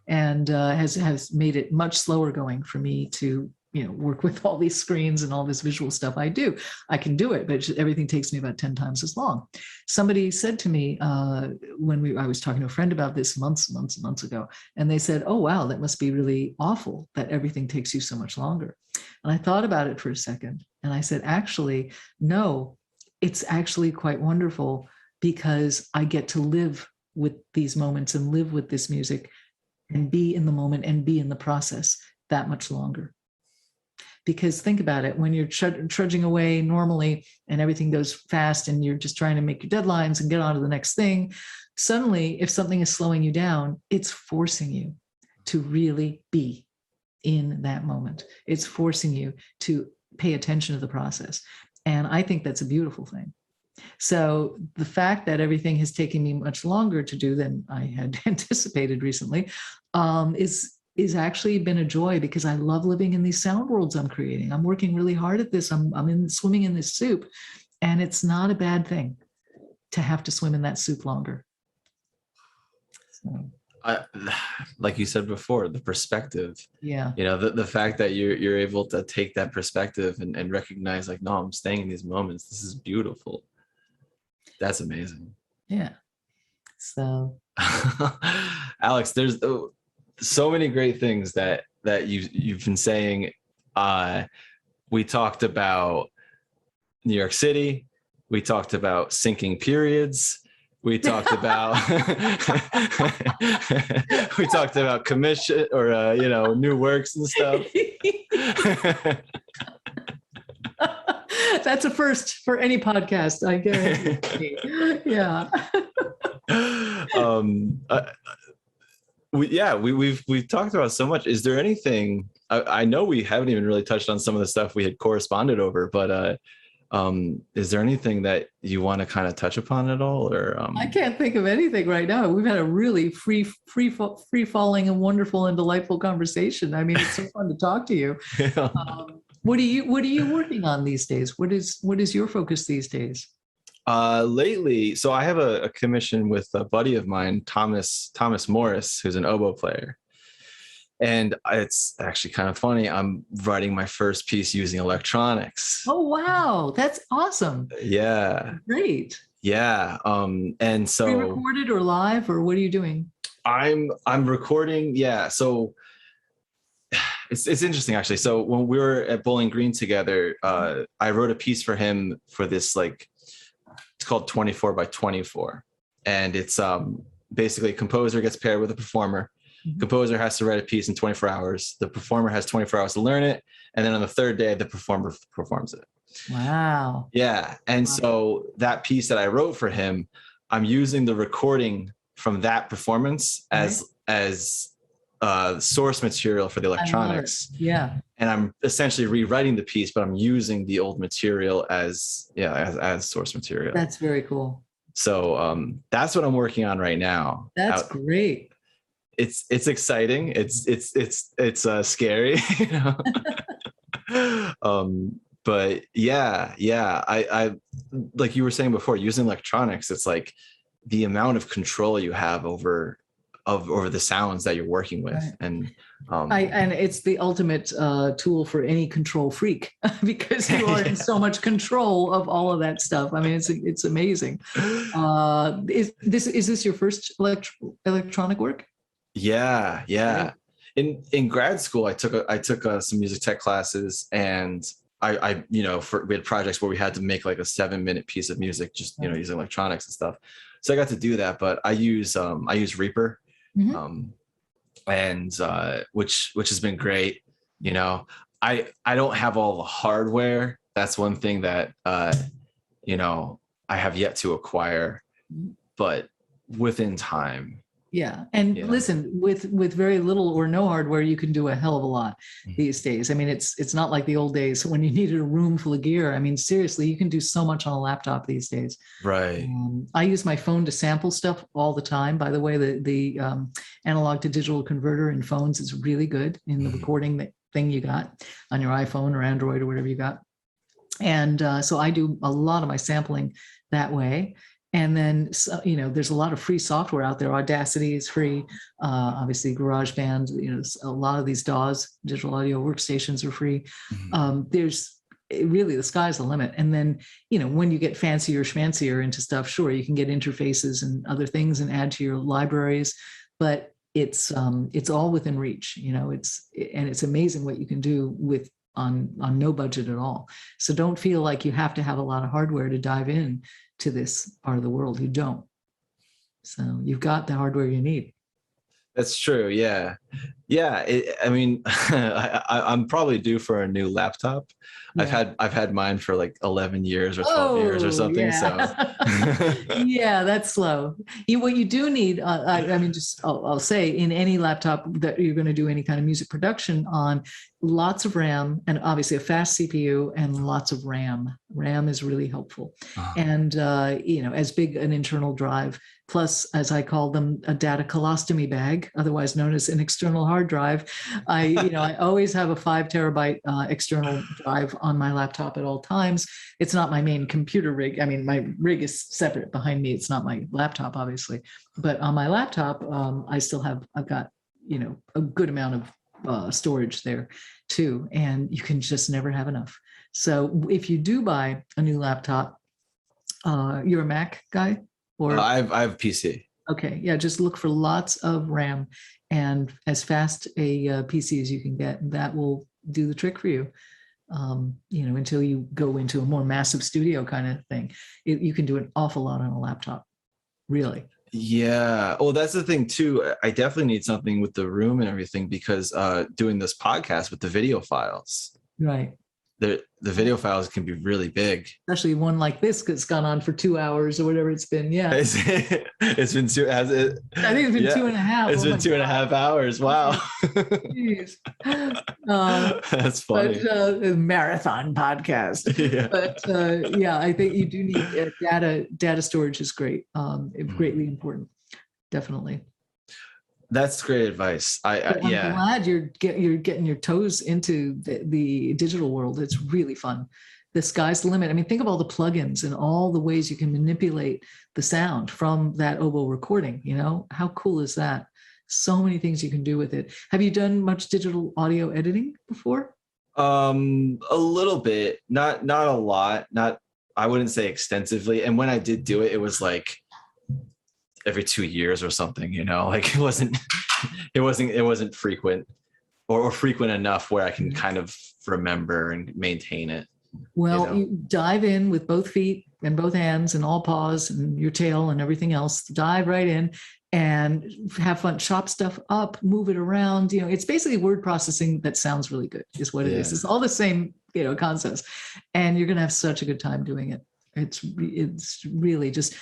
and has made it much slower going for me to work with all these screens and all this visual stuff. I can do it, but everything takes me about 10 times as long. Somebody said to me when I was talking to a friend about this months ago, and they said, "Oh wow, that must be really awful that everything takes you so much longer." And I thought about it for a second, and I said, actually, no, it's actually quite wonderful, because I get to live with these moments and live with this music and be in the moment and be in the process that much longer. Because think about it, when you're trudging away normally and everything goes fast and you're just trying to make your deadlines and get on to the next thing, suddenly if something is slowing you down, it's forcing you to really be in that moment. It's forcing you to pay attention to the process. And I think that's a beautiful thing. So the fact that everything has taken me much longer to do than I had anticipated recently is actually been a joy, because I love living in these sound worlds I'm creating. I'm working really hard at this. I'm swimming in this soup, and it's not a bad thing to have to swim in that soup longer. So. Like you said before, the perspective. Yeah. The fact that you're able to take that perspective and recognize, like, no, I'm staying in these moments. This is beautiful. That's amazing. Yeah. So, Alex, there's so many great things that you've been saying. We talked about New York City. We talked about sinking periods. We talked about commission or new works and stuff. That's a first for any podcast, I guarantee. Yeah. We've talked about so much. Is there anything? I know we haven't even really touched on some of the stuff we had corresponded over, but is there anything that you want to kind of touch upon at all? Or I can't think of anything right now. We've had a really free falling and wonderful and delightful conversation. I mean, it's so fun to talk to you. Yeah. What are you working on these days? What is your focus these days? Lately, so I have a commission with a buddy of mine, Thomas Morris, who's an oboe player. And it's actually kind of funny. I'm writing my first piece using electronics. Oh, wow. That's awesome. Yeah. Great. Yeah. And so pre-recorded or live, or what are you doing? I'm recording. Yeah. So it's interesting, actually. So when we were at Bowling Green together, I wrote a piece for him for this, like, it's called 24 by 24. And it's basically a composer gets paired with a performer. Mm-hmm. Composer has to write a piece in 24 hours. The performer has 24 hours to learn it. And then on the third day, the performer performs it. Wow. Yeah. And so that piece that I wrote for him, I'm using the recording from that performance as source material for the electronics. Yeah. And I'm essentially rewriting the piece, but I'm using the old material as source material. That's very cool. So that's what I'm working on right now. That's great. It's exciting. It's scary, but yeah. I like you were saying before, using electronics, it's like the amount of control you have over over the sounds that you're working with. Right. And and it's the ultimate tool for any control freak because you are in so much control of all of that stuff. I mean, it's amazing. Is this your first electronic work? Yeah. In grad school, I took some music tech classes, and we had projects where we had to make like a 7-minute piece of music, just using electronics and stuff. So I got to do that, but I use Reaper, and which has been great. I don't have all the hardware. That's one thing that I have yet to acquire, but within time. Yeah. And listen, with very little or no hardware, you can do a hell of a lot these days. I mean, it's not like the old days when you needed a room full of gear. I mean, seriously, you can do so much on a laptop these days. Right. I use my phone to sample stuff all the time. By the way, the analog to digital converter in phones is really good in the recording thing you got on your iPhone or Android or whatever you got. And so I do a lot of my sampling that way. And then, there's a lot of free software out there. Audacity is free. Obviously, GarageBand, a lot of these DAWs, digital audio workstations, are free. There's really, the sky's the limit. And then, when you get fancier schmancier into stuff, sure, you can get interfaces and other things and add to your libraries. But it's all within reach. It's amazing what you can do with on no budget at all. So don't feel like you have to have a lot of hardware to dive in to this part of the world. You don't. So you've got the hardware you need. That's true. Yeah. I'm probably due for a new laptop. Yeah. I've had mine for like 11 years or 12 years or something. Yeah. So yeah, that's slow. What you do need, I'll say, in any laptop that you're going to do any kind of music production on, lots of RAM, and obviously a fast CPU and lots of RAM. RAM is really helpful. And, as big an internal drive, plus, as I call them, a data colostomy bag, otherwise known as an external hard drive. I always have a 5 terabyte external drive on my laptop at all times. It's not my main computer rig. I mean, my rig is separate behind me. It's not my laptop, obviously. But on my laptop, I've got, a good amount of storage there too. And you can just never have enough. So if you do buy a new laptop, you're a Mac guy? Or I have PC. Okay, yeah, just look for lots of RAM and as fast a PC as you can get. That will do the trick for you. Until you go into a more massive studio kind of thing, you can do an awful lot on a laptop, really. Yeah. Well, that's the thing too. I definitely need something with the room and everything, because doing this podcast with the video files. Right. The video files can be really big, especially one like this that's gone on for 2 hours or whatever it's been. Yeah, it's been two. I think it's been 2.5. It's been 2.5 hours. Wow. Jeez. That's funny. But marathon podcast. Yeah. But I think you do need data storage is great. Greatly important. Definitely. That's great advice. I'm glad you're getting your toes into the digital world. It's really fun. The sky's the limit. I mean, think of all the plugins and all the ways you can manipulate the sound from that oboe recording. How cool is that? So many things you can do with it. Have you done much digital audio editing before? A little bit, not a lot. I wouldn't say extensively. And when I did do it, it was like every 2 years or something, like it wasn't frequent or frequent enough where I can kind of remember and maintain it. Well, you dive in with both feet and both hands and all paws and your tail and everything else. Dive right in and have fun. Chop stuff up, move it around. It's basically word processing that sounds really good is what it is. It's all the same, concepts. And you're going to have such a good time doing it. It's really just,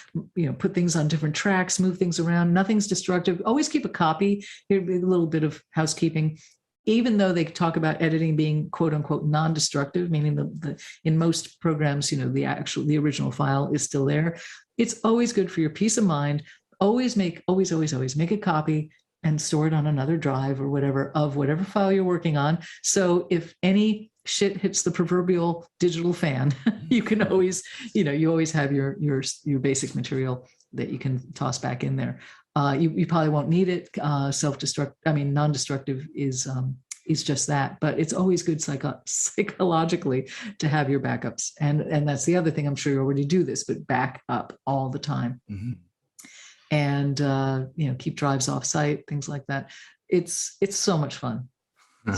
put things on different tracks, move things around. Nothing's destructive. Always keep a copy. Here, a little bit of housekeeping. Even though they talk about editing being quote unquote non-destructive, meaning the in most programs, the original file is still there. It's always good for your peace of mind. Always make a copy and store it on another drive or whatever of whatever file you're working on. So if any shit hits the proverbial digital fan, you can always, you always have your basic material that you can toss back in there. You probably won't need it. Non-destructive is just that, but it's always good psychologically to have your backups. And that's the other thing. I'm sure you already do this, but back up all the time. Mm-hmm. And keep drives off site, things like that. It's so much fun.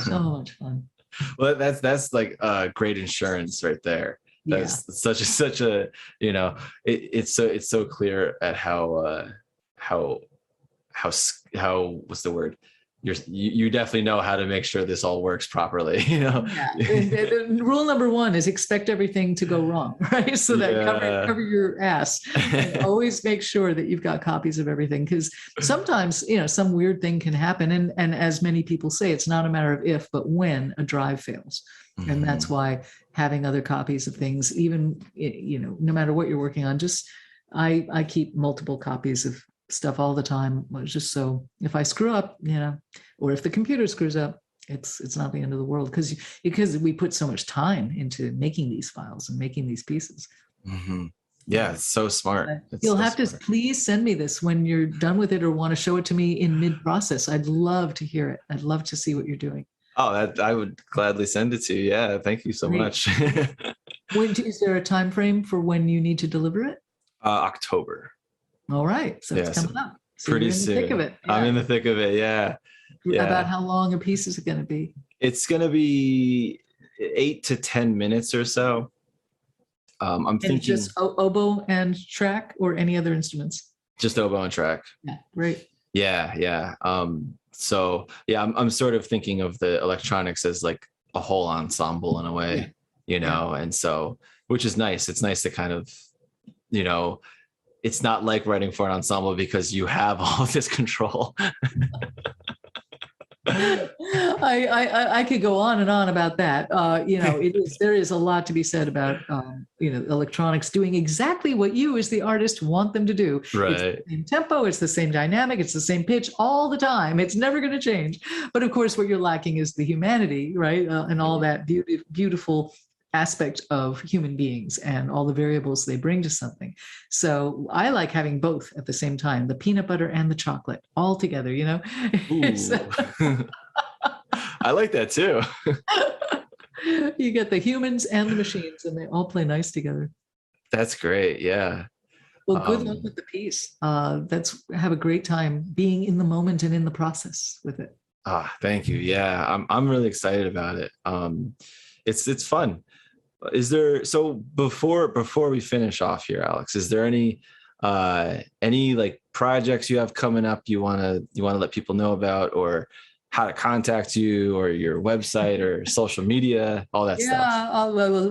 So much fun. Well, that's like great insurance right there. That's such a it's so clear at how what's the word, you definitely know how to make sure this all works properly. And rule number one is expect everything to go wrong, right? So that cover your ass and always make sure that you've got copies of everything, because sometimes some weird thing can happen, and as many people say, it's not a matter of if but when a drive fails. Mm-hmm. And that's why having other copies of things, even no matter what you're working on, just I keep multiple copies of stuff all the time, just so if I screw up, or if the computer screws up, it's not the end of the world, because we put so much time into making these files and making these pieces. Mm-hmm. Yeah, it's so smart. You'll have to please send me this when you're done with it, or want to show it to me in mid-process. I'd love to hear it. I'd love to see what you're doing. Oh, that I would gladly send it to you. Yeah, thank you so much. Is there a time frame for when you need to deliver it? October. All right, so it's coming up. So pretty soon. Thick of it. Yeah. I'm in the thick of it. Yeah. About how long a piece is it going to be? It's going to be 8 to 10 minutes or so. I'm thinking just oboe and track, or any other instruments? Just oboe and track. Yeah, great. Yeah. So yeah, I'm sort of thinking of the electronics as like a whole ensemble in a way, and so, which is nice. It's nice to kind of, it's not like writing for an ensemble because you have all this control. I could go on and on about that. There is a lot to be said about electronics doing exactly what you as the artist want them to do. Right. It's the same tempo, it's the same dynamic, it's the same pitch all the time. It's never going to change. But of course, what you're lacking is the humanity, right? And all that beautiful aspect of human beings and all the variables they bring to something. So I like having both at the same time, the peanut butter and the chocolate all together, I like that too. You get the humans and the machines, and they all play nice together. That's great. Yeah. Well, good luck with the piece. Have a great time being in the moment and in the process with it. Thank you. Yeah, I'm really excited about it. It's fun. So before we finish off here, Alex, is there any like projects you have coming up you want to let people know about, or how to contact you, or your website or social media, all that stuff? Yeah,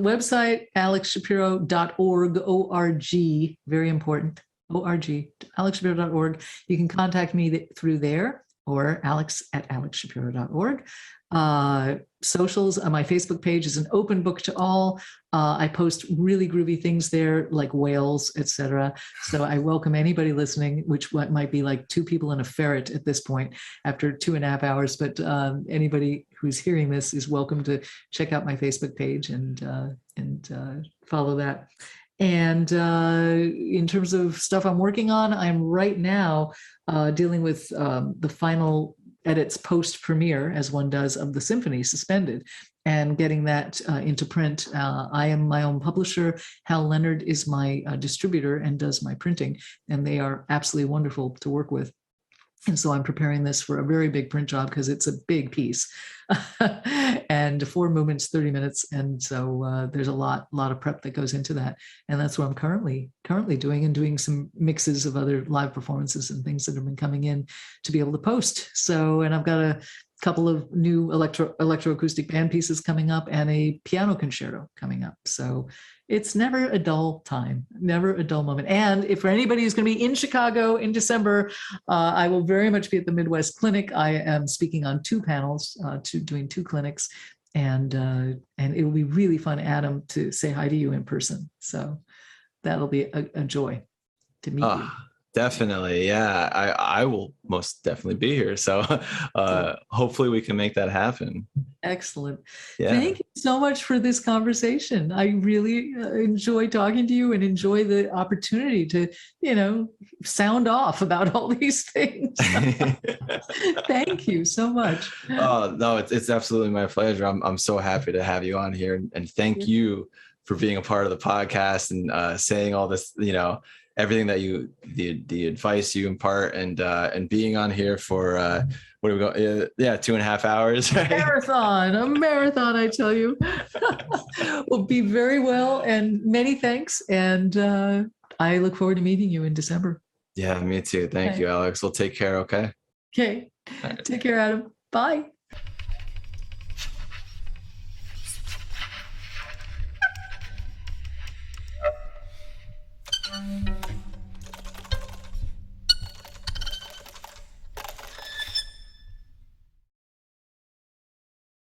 website, alexshapiro.org, O-R-G, very important, O-R-G, alexshapiro.org. You can contact me through there, or alex@alexshapiro.org. Socials, my Facebook page is an open book to all. I post really groovy things there, like whales, etc. So I welcome anybody listening, which might be like 2 people and a ferret at this point after 2.5 hours. But anybody who's hearing this is welcome to check out my Facebook page and follow that. And in terms of stuff I'm working on, I'm right now dealing with the final edits post-premiere, as one does, of the symphony Suspended, and getting that into print. I am my own publisher. Hal Leonard is my distributor and does my printing, and they are absolutely wonderful to work with. And so I'm preparing this for a very big print job, because it's a big piece and 4 movements, 30 minutes. And so there's a lot of prep that goes into that. And that's what I'm currently doing some mixes of other live performances and things that have been coming in to be able to post. So, and I've got a couple of new electroacoustic band pieces coming up, and a piano concerto coming up. So it's never a dull time, never a dull moment. And if for anybody who's going to be in Chicago in December, I will very much be at the Midwest Clinic. I am speaking on 2 panels, doing 2 clinics, and it will be really fun, Adam, to say hi to you in person. So that'll be a joy to meet you. Definitely. Yeah, I will most definitely be here. So hopefully we can make that happen. Excellent. Yeah. Thank you so much for this conversation. I really enjoy talking to you and enjoy the opportunity to, sound off about all these things. Thank you so much. Oh no, it's absolutely my pleasure. I'm so happy to have you on here, and thank you for being a part of the podcast and saying all this, everything that the advice you impart, and being on here for what are we going? Yeah, 2.5 hours. Right? A marathon, I tell you. Well, be very well, and many thanks. And I look forward to meeting you in December. Yeah, me too. Thank you, Alex. We'll take care. Okay. Okay. Right. Take care, Adam. Bye.